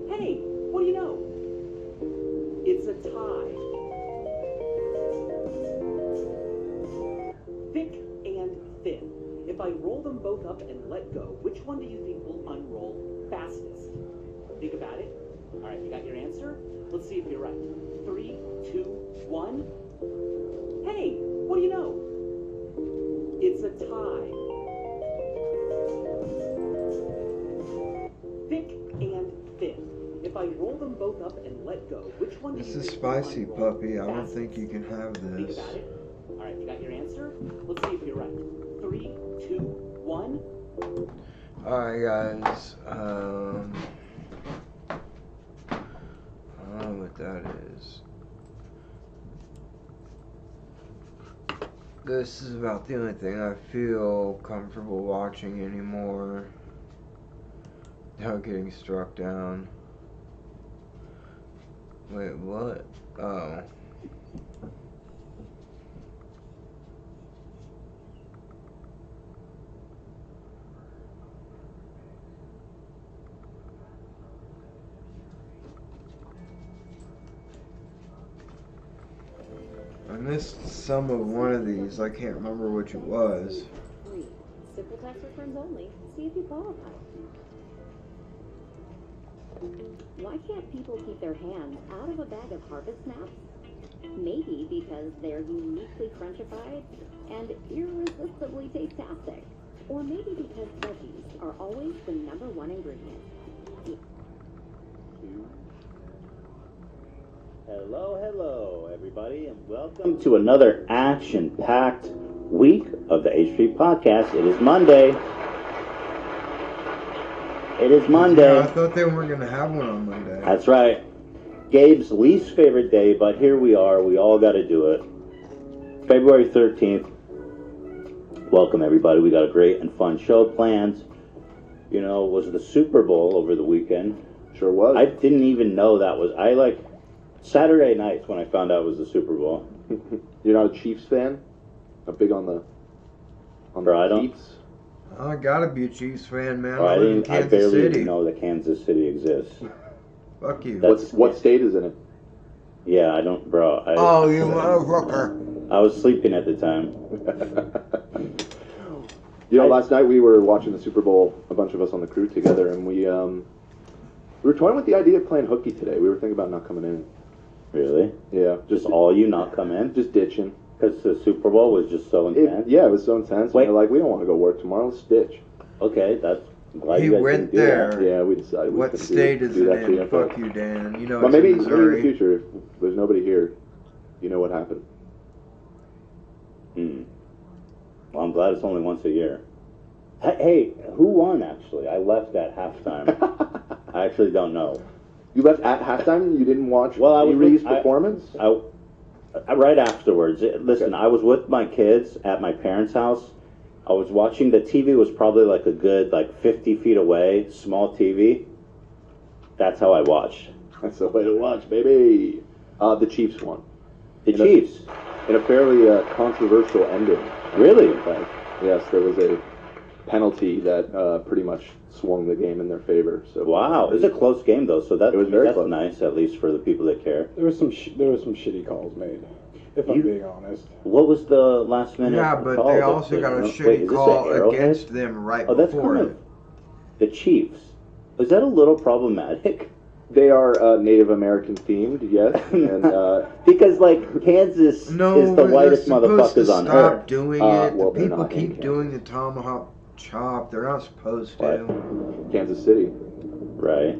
Hey, what do you know? It's a tie. Thick and thin. If I roll them both up and let go, which one do you think will unroll fastest? Think about it. All right, you got your answer? Let's see if you're right. 3, 2, 1. Hey, what do you know? It's a tie. Thick and thin. If I roll them both up and let go, which one do you This is think spicy, will unroll puppy. I don't fastest? think you can have Think this. about it. All right, you got your answer? Let's see if you're right. 3, 2, 1. Alright, guys. I don't know what that is. This is about the only thing I feel comfortable watching anymore. Without getting struck down. Wait, what? Oh. I missed some of one of these. I can't remember which it was. Free. Simple tax returns only. See if you qualify. Why can't people keep their hands out of a bag of Harvest Snaps? Maybe because they're uniquely crunchified and irresistibly tastastic. Or maybe because veggies are always the #1 ingredient. Hello, everybody, and welcome to another action-packed week of the H Street Podcast. It is Monday. Yeah, I thought they weren't going to have one on Monday. That's right. Gabe's least favorite day, but here we are. We all got to do it. February 13th. Welcome, everybody. We got a great and fun show planned. You know, it was the Super Bowl over the weekend. Sure was. I didn't even know that was... Saturday nights when I found out it was the Super Bowl. You're not a Chiefs fan? Not big on the Chiefs? I gotta be a Chiefs fan, man. I live in barely Kansas City. even know that Kansas City exists. Fuck you. What state is in it? Yeah, I don't, bro. Oh, you motherfucker. I was sleeping at the time. You know, last night we were watching the Super Bowl, a bunch of us on the crew together, and we were toying with the idea of playing hooky today. We were thinking about not coming in. Really? Yeah. Just all you not come in? Just ditching. Because the Super Bowl was just so intense? It was so intense. Wait. We were like, we don't want to go work tomorrow. Let's ditch. Okay, that's Glad He you guys went didn't do that. there. Yeah, we decided we What couldn't state do is it that to you. in? Fuck you, Dan. You know But it's maybe in in the Missouri. future, if there's nobody here, you know what happened. Well, I'm glad it's only once a year. Hey, who won, actually? I left at halftime. I actually don't know. You left at halftime? You didn't watch Well, Reed's performance? Right afterwards. Listen, I was with my kids at my parents' house. I was watching, the TV was probably like a good 50 feet away, small TV. That's how I watched. That's the way to watch, baby. The Chiefs won. The Chiefs? In a fairly controversial ending. Really? In fact, yes, there was a penalty that pretty much swung the game in their favor. So Wow, it's a close game though, so that It was very that's close. nice, at least for the people that care. There was some shitty calls made, if I'm being honest. What was the last minute Yeah, but call? they that also got a wait, shitty is this call an Arrowhead? against them right Oh, that's before kind it. of the Chiefs. Is that a little problematic? They are Native American themed, yes, and because Kansas No, is the they're whitest supposed motherfuckers to on stop earth. doing well, it. The they're people not in keep doing the tomahawk chop. They're not supposed to. Kansas City. Right.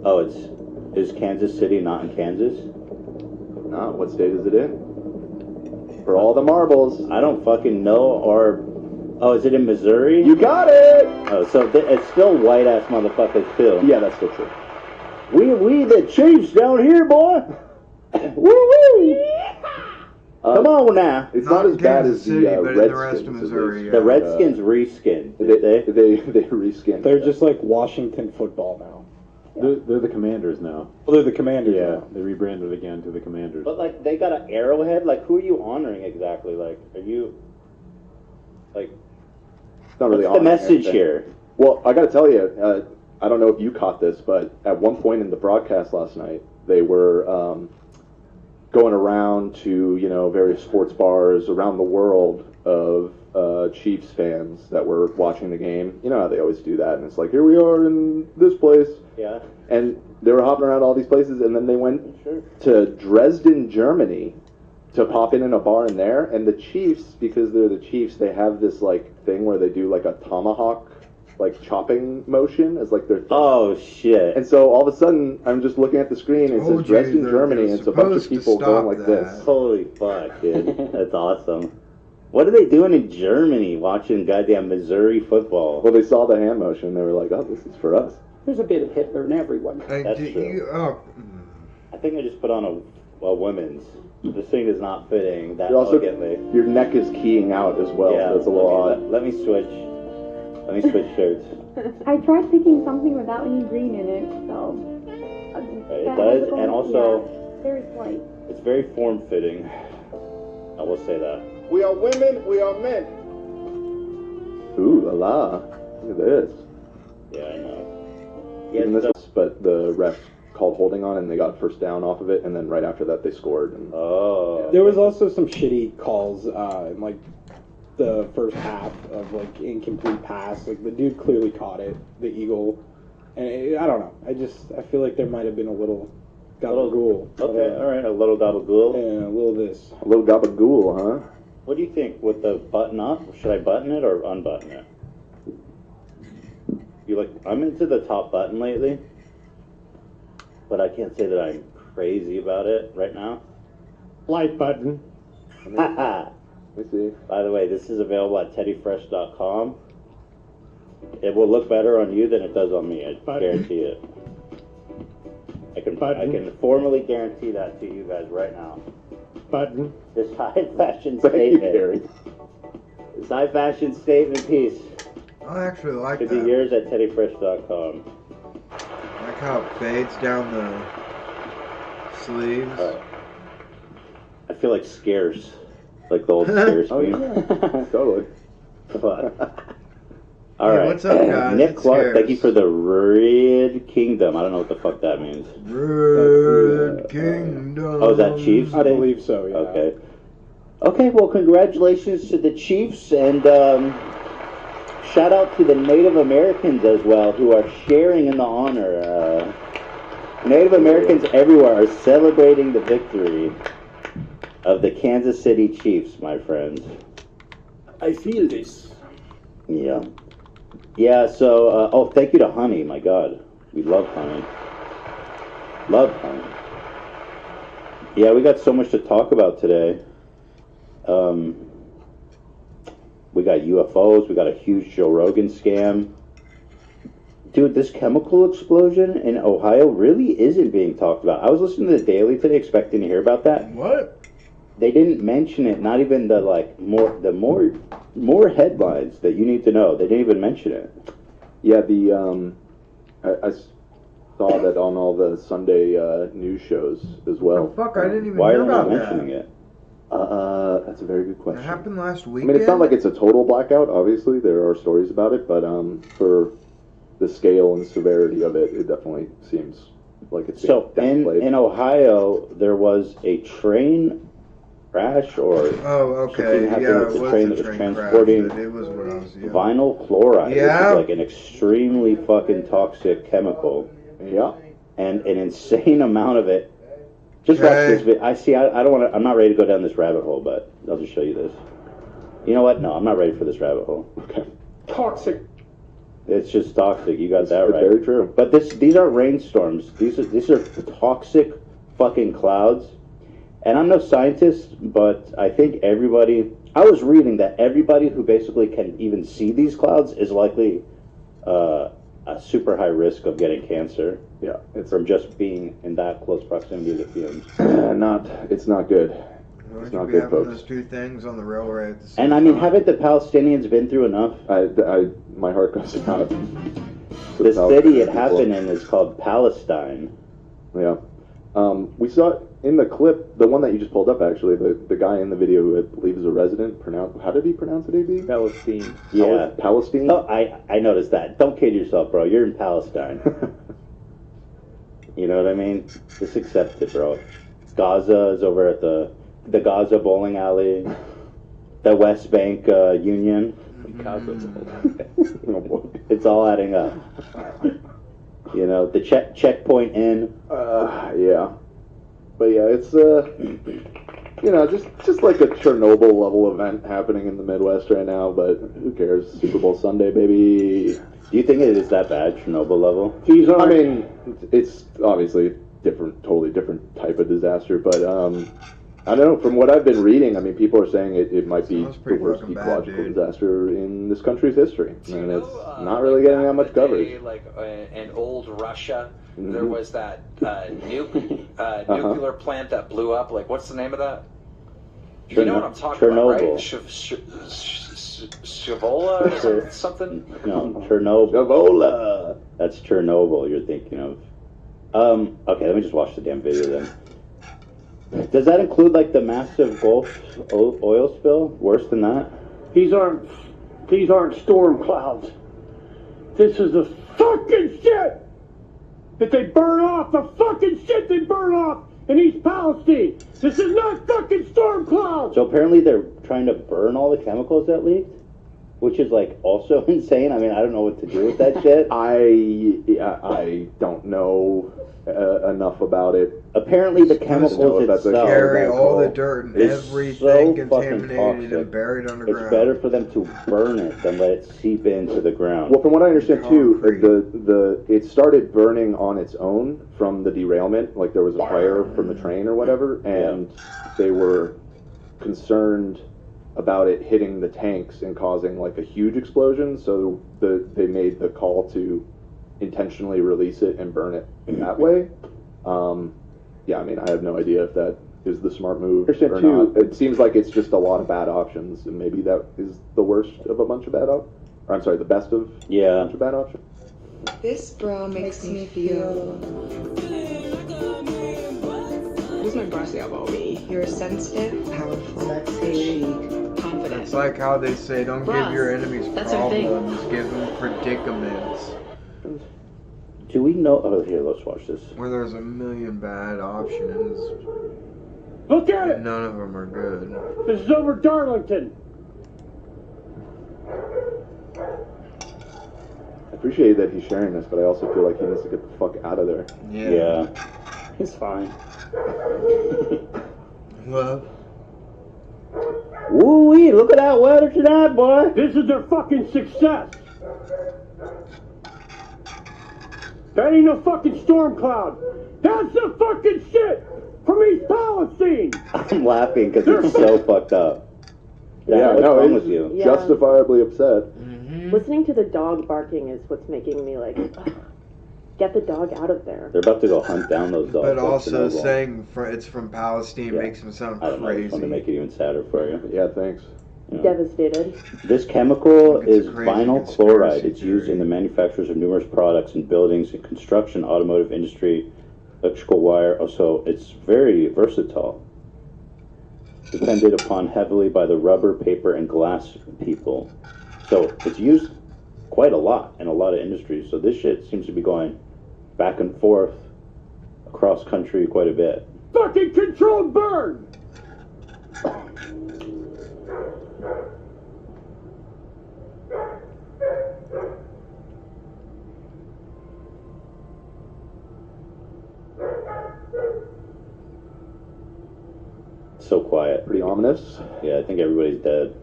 Oh, is Kansas City not in Kansas? No, what state is it in? For all the marbles. I don't fucking know. Oh, is it in Missouri? You got it! Oh, so it's still white ass motherfuckers too. Yeah, that's still true. We the Chiefs down here, boy. Woo woo! Come on now. It's not as bad as City, the but in Redskins. the rest of Missouri. The Redskins reskinned. They reskinned. They're just like Washington football now. They're the Commanders now. Well, they're the Commanders Yeah, now. they rebranded again to the Commanders. But they got an arrowhead. Who are you honoring exactly? Are you It's not really what's the on message anything. here? Well, I got to tell you, I don't know if you caught this, but at one point in the broadcast last night, they were going around to various sports bars around the world of Chiefs fans that were watching the game. You know how they always do that, and it's like, here we are in this place. Yeah. And they were hopping around all these places, and then they went to Dresden, Germany, to pop in a bar in there. And the Chiefs, because they're the Chiefs, they have this thing where they do a tomahawk chopping motion as their thing. Oh shit! And so all of a sudden, I'm just looking at the screen, and it Told says you Dresden, they're Germany, and it's a bunch of supposed to people going stop like that. this. Holy fuck, dude. That's awesome. What are they doing in Germany watching goddamn Missouri football? Well, they saw the hand motion, and they were like, oh, this is for us. There's a bit of Hitler in everyone. That's true. I think I just put on a women's. This thing is not fitting that You're also, elegantly. your neck is keying out as well. Yeah, That's a little odd. Let me switch. Let me switch shirts. I tried picking something without any green in it, so. It does, and also very slight. it's very form-fitting. I will say that. We are women, we are men. Ooh la la. Look at this. Yeah, I know. Even this, but the ref called holding on, and they got first down off of it, and then right after that they scored. And Oh. There was also some shitty calls in the first half of incomplete pass. The dude clearly caught it, the Eagle, and I don't know. I feel like there might have been a little gabagool. Okay, all right, a little gabagool. Yeah, a little this. A little gabagool, huh? What do you think with the button up? Should I button it or unbutton it? I'm into the top button lately, but I can't say that I'm crazy about it right now. Light button. Haha. Let me see. By the way, this is available at teddyfresh.com. It will look better on you than it does on me. I guarantee it. I can formally guarantee that to you guys right now. Button. This high fashion Thank you, statement. Gary. This high fashion statement piece I actually like could that. be yours at teddyfresh.com. I like how it fades down the sleeves. I feel like Scarce. Like the old Scarce Oh, meme. yeah. Totally. All Hey, right. what's up, guys? Nick It's Clark, thank you Scarce. for the Red Kingdom. I don't know what the fuck that means. Red Kingdom. Oh, is that Chiefs? I believe so, yeah. Okay. Okay, well, congratulations to the Chiefs, and shout out to the Native Americans as well, who are sharing in the honor. Native Americans everywhere are celebrating the victory of the Kansas City Chiefs, my friends. I feel this. Yeah. Yeah, so, oh, thank you to Honey, my God. We love Honey. Love Honey. Yeah, we got so much to talk about today. We got UFOs, we got a huge Joe Rogan scam. Dude, this chemical explosion in Ohio really isn't being talked about. I was listening to the Daily today expecting to hear about that. What? They didn't mention it, not even the, like, more headlines that you need to know. They didn't even mention it. Yeah, I saw that on all the Sunday news shows as well. Oh, fuck, I didn't even Why hear are they about not that. mentioning it? That's a very good question. It happened last I weekend? mean, it's not like it's a total blackout, obviously. There are stories about it, but for the scale and severity of it, it definitely seems like it's So, in Ohio, there was a train crash or Oh, okay. something happened Yeah, with it the was train a that was train transporting crash. It was what I was, yeah. vinyl chloride, Yeah. which is like an extremely fucking toxic chemical. Yeah. And an insane amount of it. Just watch Okay. this video. I don't want to, I'm not ready to go down this rabbit hole, but I'll just show you this. You know what? No, I'm not ready for this rabbit hole. Okay. Toxic. It's just toxic. You got that right. Very true. But these aren't rainstorms. These are toxic fucking clouds. And I'm no scientist, but I think I was reading that everybody who basically can even see these clouds is likely a super high risk of getting cancer. Yeah, it's from just being in that close proximity to the fumes. It's not good. It's not good, folks. Those two things on the railroad at the same And I mean, haven't the Palestinians been through enough? My heart goes out. The city it happened in is called Palestine. Yeah. We saw it in the clip, the one that you just pulled up, actually, the guy in the video who I believe is a resident, how did he pronounce it, AB? Palestine. Yeah. Palestine? Oh, I noticed that. Don't kid yourself, bro. You're in Palestine. You know what I mean? Just accept it, bro. Gaza is over at the Gaza bowling alley. The West Bank Union. Gaza It's all adding up. You know, the checkpoint in. Yeah. But yeah, it's just like a Chernobyl level event happening in the Midwest right now, but who cares? Super Bowl Sunday, baby. Do you think it is that bad, Chernobyl level? I mean, it's obviously totally different type of disaster, but I don't know. From what I've been reading, I mean, people are saying it might be the worst ecological disaster in this country's history, and it's not really getting that much coverage. Like in old Russia, Mhm. there was that nuclear plant that blew up. Like, what's the name of that? You know what I'm talking about, right? Shavola or something? No, Chernobyl. That's Chernobyl you're thinking of. Okay, let me just watch the damn video then. Does that include like the massive Gulf oil spill? Worse than that? These aren't storm clouds. This is the fucking shit that they burn off. The fucking shit they burn off in East Palestine. This is not fucking storm clouds. So apparently they're trying to burn all the chemicals that leaked, which is like also insane. I mean, I don't know what to do with that shit. I don't know enough about it. Apparently the chemicals itself carry all the dirt and is everything so fucking contaminated toxic. and buried underground. It's better for them to burn it than let it seep into the ground. Well, from what I understand too, it started burning on its own from the derailment. Like there was a fire from the train or whatever, and they were concerned about it hitting the tanks and causing like a huge explosion. So they made the call to intentionally release it and burn it in that way. Yeah, I mean, I have no idea if that is the smart move or not. It seems like it's just a lot of bad options, and maybe that is the worst of a bunch of bad options. Or I'm sorry, the best of a bunch of bad options. This bra makes me feel. Who's my bossy about me? You're sensitive, powerful, sexy, confident. It's like how they say, don't give your enemies That's our thing. problems, give them predicaments. Do we know? Oh, here, let's watch this. Where there's a million bad options. Look at it! None of them are good. This is over Darlington. I appreciate that he's sharing this, but I also feel like he needs to get the fuck out of there. Yeah. He's fine. Well. Woo-wee, look at that weather tonight, boy. This is their fucking success. That ain't no fucking storm cloud. That's the fucking shit from East Palestine. I'm laughing because it's so fucked up. Yeah, what's no, wrong it's with you? Yeah. justifiably upset. Listening to the dog barking is what's making me like, ugh, get the dog out of there. They're about to go hunt down those dogs. But at also Chernobyl. saying it's from Palestine Yeah. makes him sound I don't know. I just want to crazy. make it even sadder for you. Yeah, thanks. You know. Devastated. This chemical It's a is crazy vinyl conspiracy chloride. It's used theory. in the manufactures of numerous products in buildings, in construction, automotive industry, electrical wire. Also, it's very versatile. Depended upon heavily by the rubber, paper, and glass people. So it's used quite a lot in a lot of industries. So this shit seems to be going back and forth across country quite a bit. Fucking controlled burn. So quiet. Pretty ominous. Yeah, I think everybody's dead.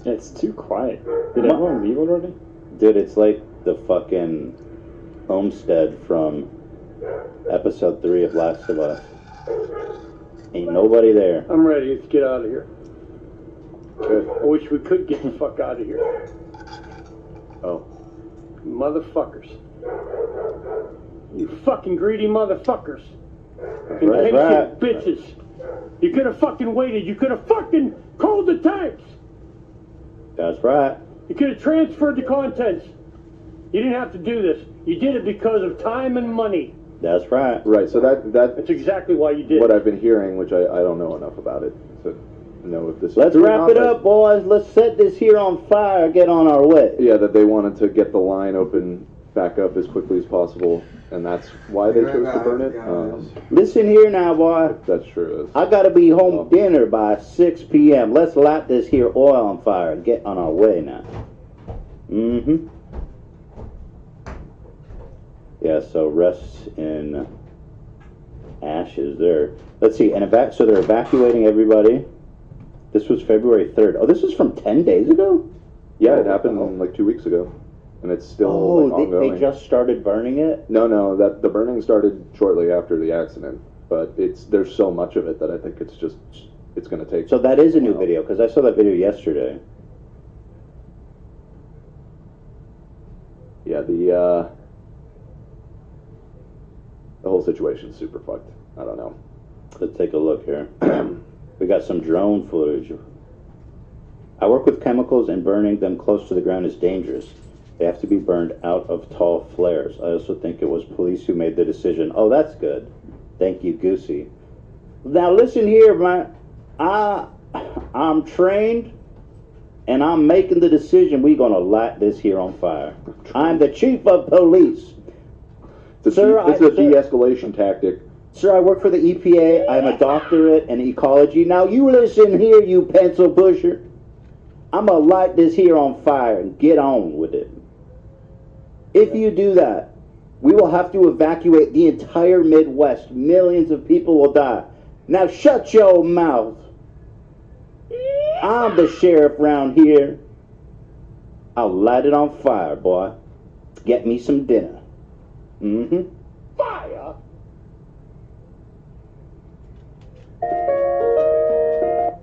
It's too quiet. Did everyone leave already? Dude, it's like the fucking homestead from episode 3 of Last of Us. Ain't nobody there. I'm ready. Let's get out of here. Good. I wish we could get the fuck out of here. Oh. Motherfuckers. You fucking greedy motherfuckers. Right, Impatient right. bitches. You could have fucking waited. You could have fucking cooled the tanks. That's right. You could have transferred the contents. You didn't have to do this. You did it because of time and money. That's right. Right, so That's exactly why you did what it. I've been hearing, which I don't know enough about it to know if this is Let's true or wrap not, it but- up, boys. Let's set this here on fire. Get on our way. Yeah, that they wanted to get the line open back up as quickly as possible, and that's why they chose to burn it. Listen here now, boy. That's true. I gotta be home dinner by 6 p.m. Let's light this here oil on fire and get on our way now. Mm-hmm. Yeah, so rest in ashes there. Let's see, and so they're evacuating everybody. This was February 3rd. Oh, this is from 10 days ago? Yeah, it happened like 2 weeks ago, and it's still like, ongoing. They just started burning it? No, that the burning started shortly after the accident, but there's so much of it that I think it's going to take. So that is a new video, because I saw that video yesterday. Yeah, the whole situation's super fucked. I don't know. Let's take a look here. We got some drone footage. I work with chemicals, and burning them close to the ground is dangerous. They have to be burned out of tall flares. I also think it was police who made the decision. Oh, that's good. Thank you, Goosey. Now listen here, man. I'm trained, and I'm making the decision. We're gonna light this here on fire. I'm the chief of police. It's a de-escalation tactic. Sir, I work for the EPA. I'm a doctorate in ecology. Now you listen here, you pencil pusher. I'm gonna light this here on fire and get on with it. If you do that, we will have to evacuate the entire Midwest. Millions of people will die. Now shut your mouth. I'm the sheriff round here. I'll light it on fire, boy. Get me some dinner. Mm-hmm. Fire!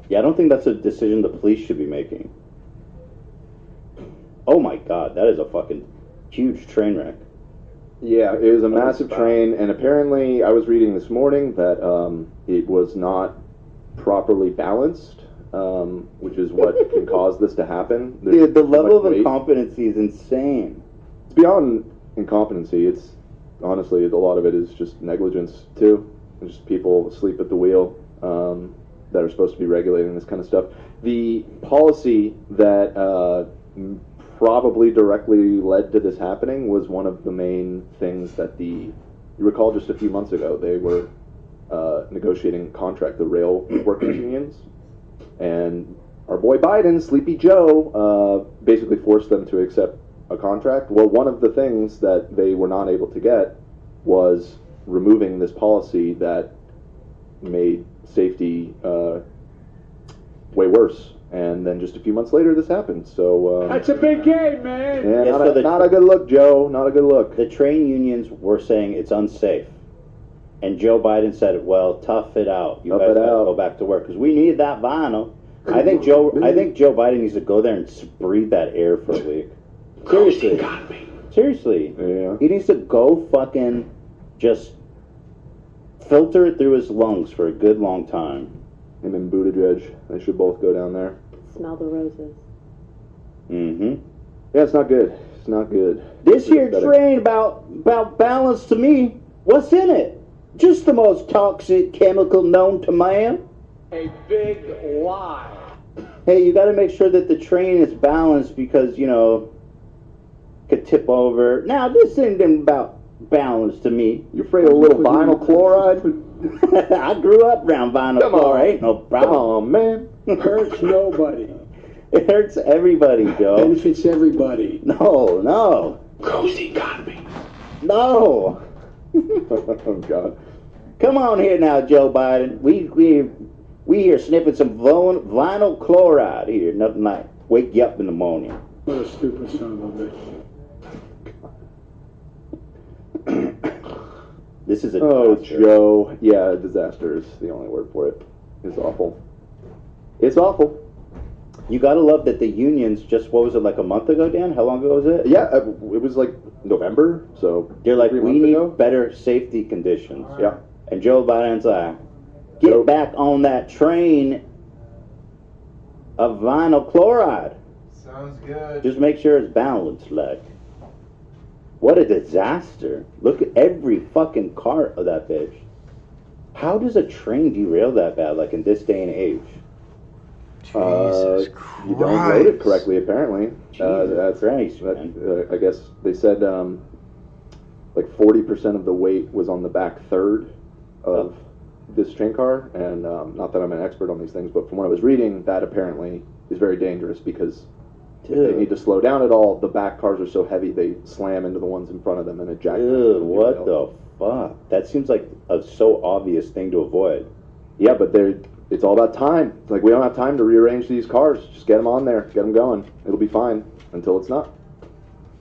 Yeah, I don't think that's a decision the police should be making. Oh my god, that is a fucking huge train wreck. Yeah, it was a massive train, and apparently I was reading this morning that it was not properly balanced, which is what can cause this to happen. Dude, the level of weight. incompetency is insane. It's beyond incompetency. It's honestly, a lot of it is just negligence too. It's just people asleep at the wheel that are supposed to be regulating this kind of stuff. The policy that probably directly led to this happening was one of the main things that you recall just a few months ago, they were negotiating a contract, the rail workers unions, and our boy Biden, Sleepy Joe, basically forced them to accept a contract. Well, one of the things that they were not able to get was removing this policy that made safety way worse And then just a few months later, this happened. So That's a big game, man. yeah, Yes, not a good look, Joe. Not a good look. The train unions were saying it's unsafe. And Joe Biden said, well, tough it out. You guys gotta go back to work. Because we need that vinyl. I think Joe Biden needs to go there and breathe that air for a week. Seriously. Seriously. Yeah. He needs to go fucking just filter it through his lungs for a good long time. Him and Buttigieg, they should both go down there. Smell the roses. Mm-hmm. Yeah, it's not good. It's not good. This here train about balance to me, what's in it? Just the most toxic chemical known to man. A big lie. Hey, you got to make sure that the train is balanced because, you know, could tip over. Now, this ain't about balance to me. You afraid of a little vinyl chloride? I grew up around vinyl chloride. Ain't no problem. Come on, man. Hurts nobody. It hurts everybody, Joe. Benefits everybody. No. Cozy economy. No. Oh, God. Come on here now, Joe Biden. We here sniffing some vinyl chloride here. Nothing like wake you up in the morning. What a stupid son of a bitch. This is a disaster. Joe. Yeah, disaster is the only word for it. It's awful. It's awful. You gotta love that the unions just, what was it, like a month ago, Dan? How long ago was it? Yeah, it was like November, so... They're like, we need better safety conditions. Yeah. And Joe Biden's like, get back on that train of vinyl chloride. Sounds good. Just make sure it's balanced, like. What a disaster. Look at every fucking cart of that bitch. How does a train derail that bad, like in this day and age? Jesus you don't load it Christ. correctly, apparently. Jesus Christ, I guess they said like 40% of the weight was on the back third of this train car, and not that I'm an expert on these things, but from what I was reading, that apparently is very dangerous because if they need to slow down at all, the back cars are so heavy they slam into the ones in front of them and eject. Dude, what the fuck? That seems like a so obvious thing to avoid. Yeah, but it's all about time. It's like, we don't have time to rearrange these cars. Just get them on there. Get them going. It'll be fine until it's not.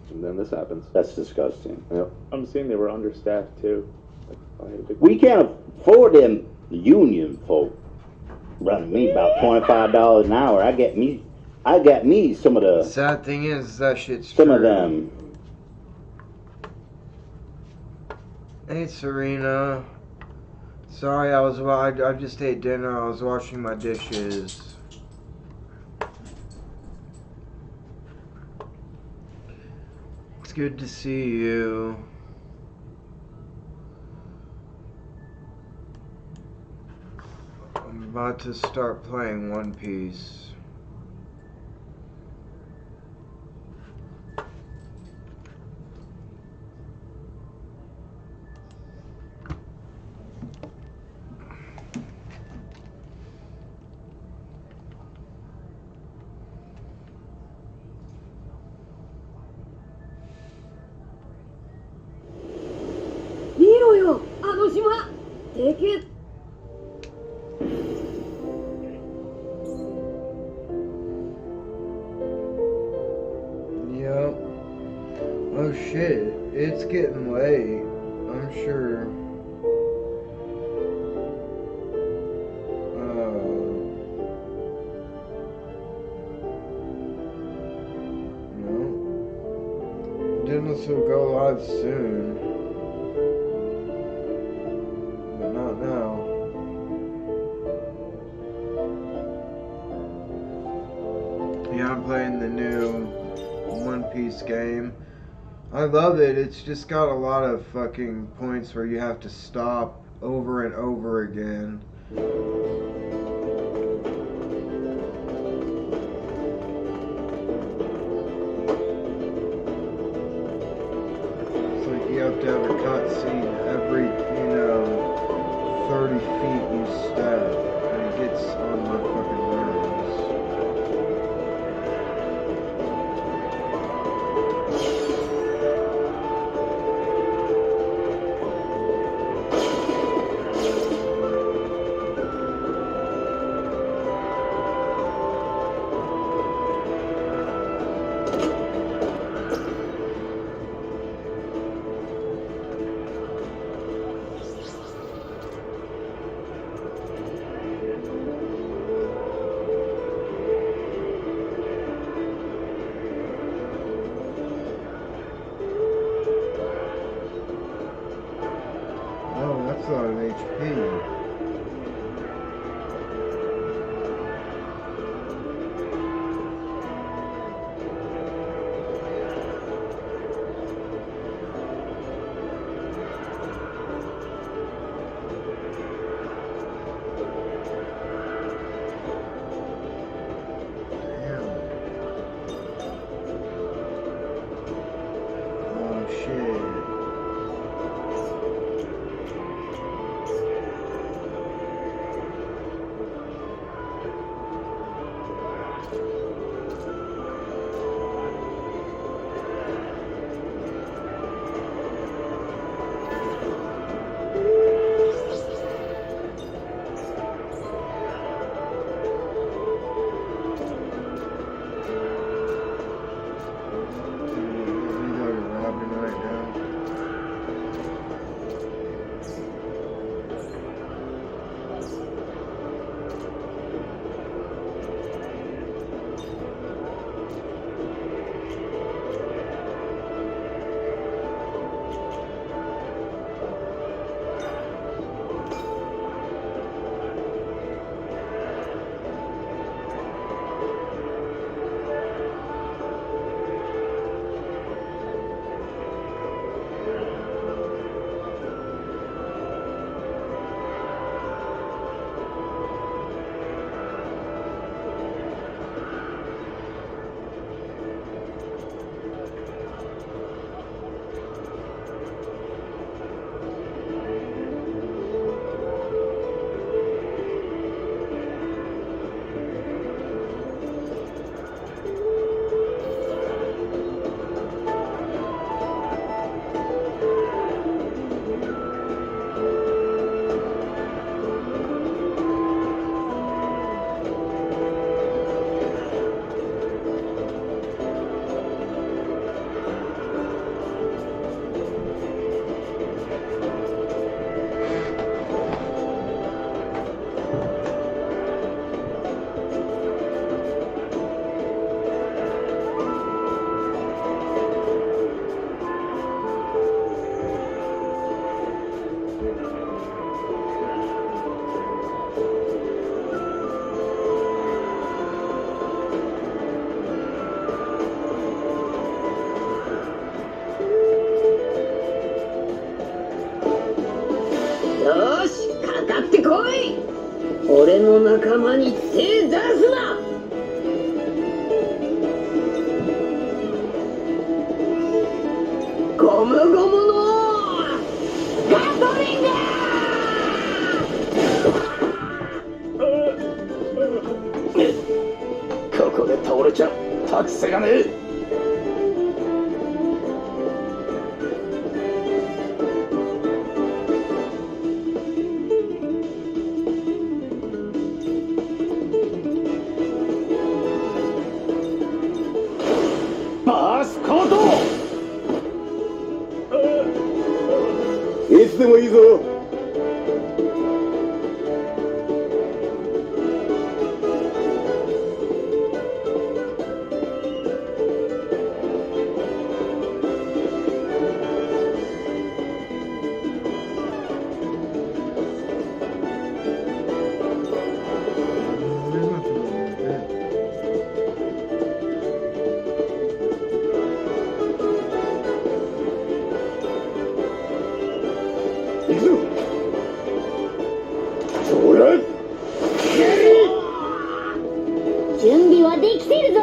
And then this happens. That's disgusting. Yep. I'm seeing they were understaffed too. We can't afford them union folk running me about $25 an hour. I got me some of the... Sad thing is, that shit's Some true. of them. Hey, Serena. Sorry, I just ate dinner. I was washing my dishes. It's good to see you. I'm about to start playing One Piece. Yep. Oh shit, it's getting late, I'm sure. No. Dennis will go live soon. But not now. Yeah, I'm playing the new One Piece game. I love it. It's just got a lot of fucking points where you have to stop over and over again. It's like you have to have a cutscene every, 30 feet you step, and it gets on my fucking nerves. HP.俺の仲間に手出すな。ゴムゴムのガトリング。ここで倒れちゃ立つ瀬がねえ。いつでもいいぞ。準備はできてるぞ。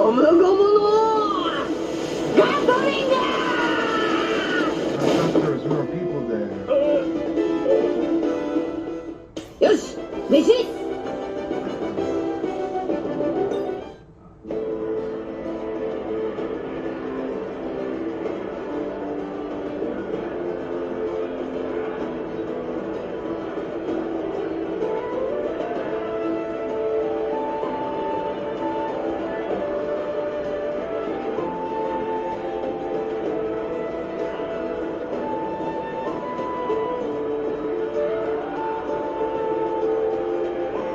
ゴムゴムのガソリンだ There was more people there. よし飯 What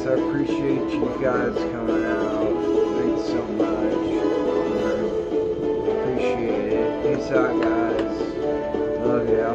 I appreciate you guys coming out. Thanks so much. Appreciate it. Peace out, guys. Love you.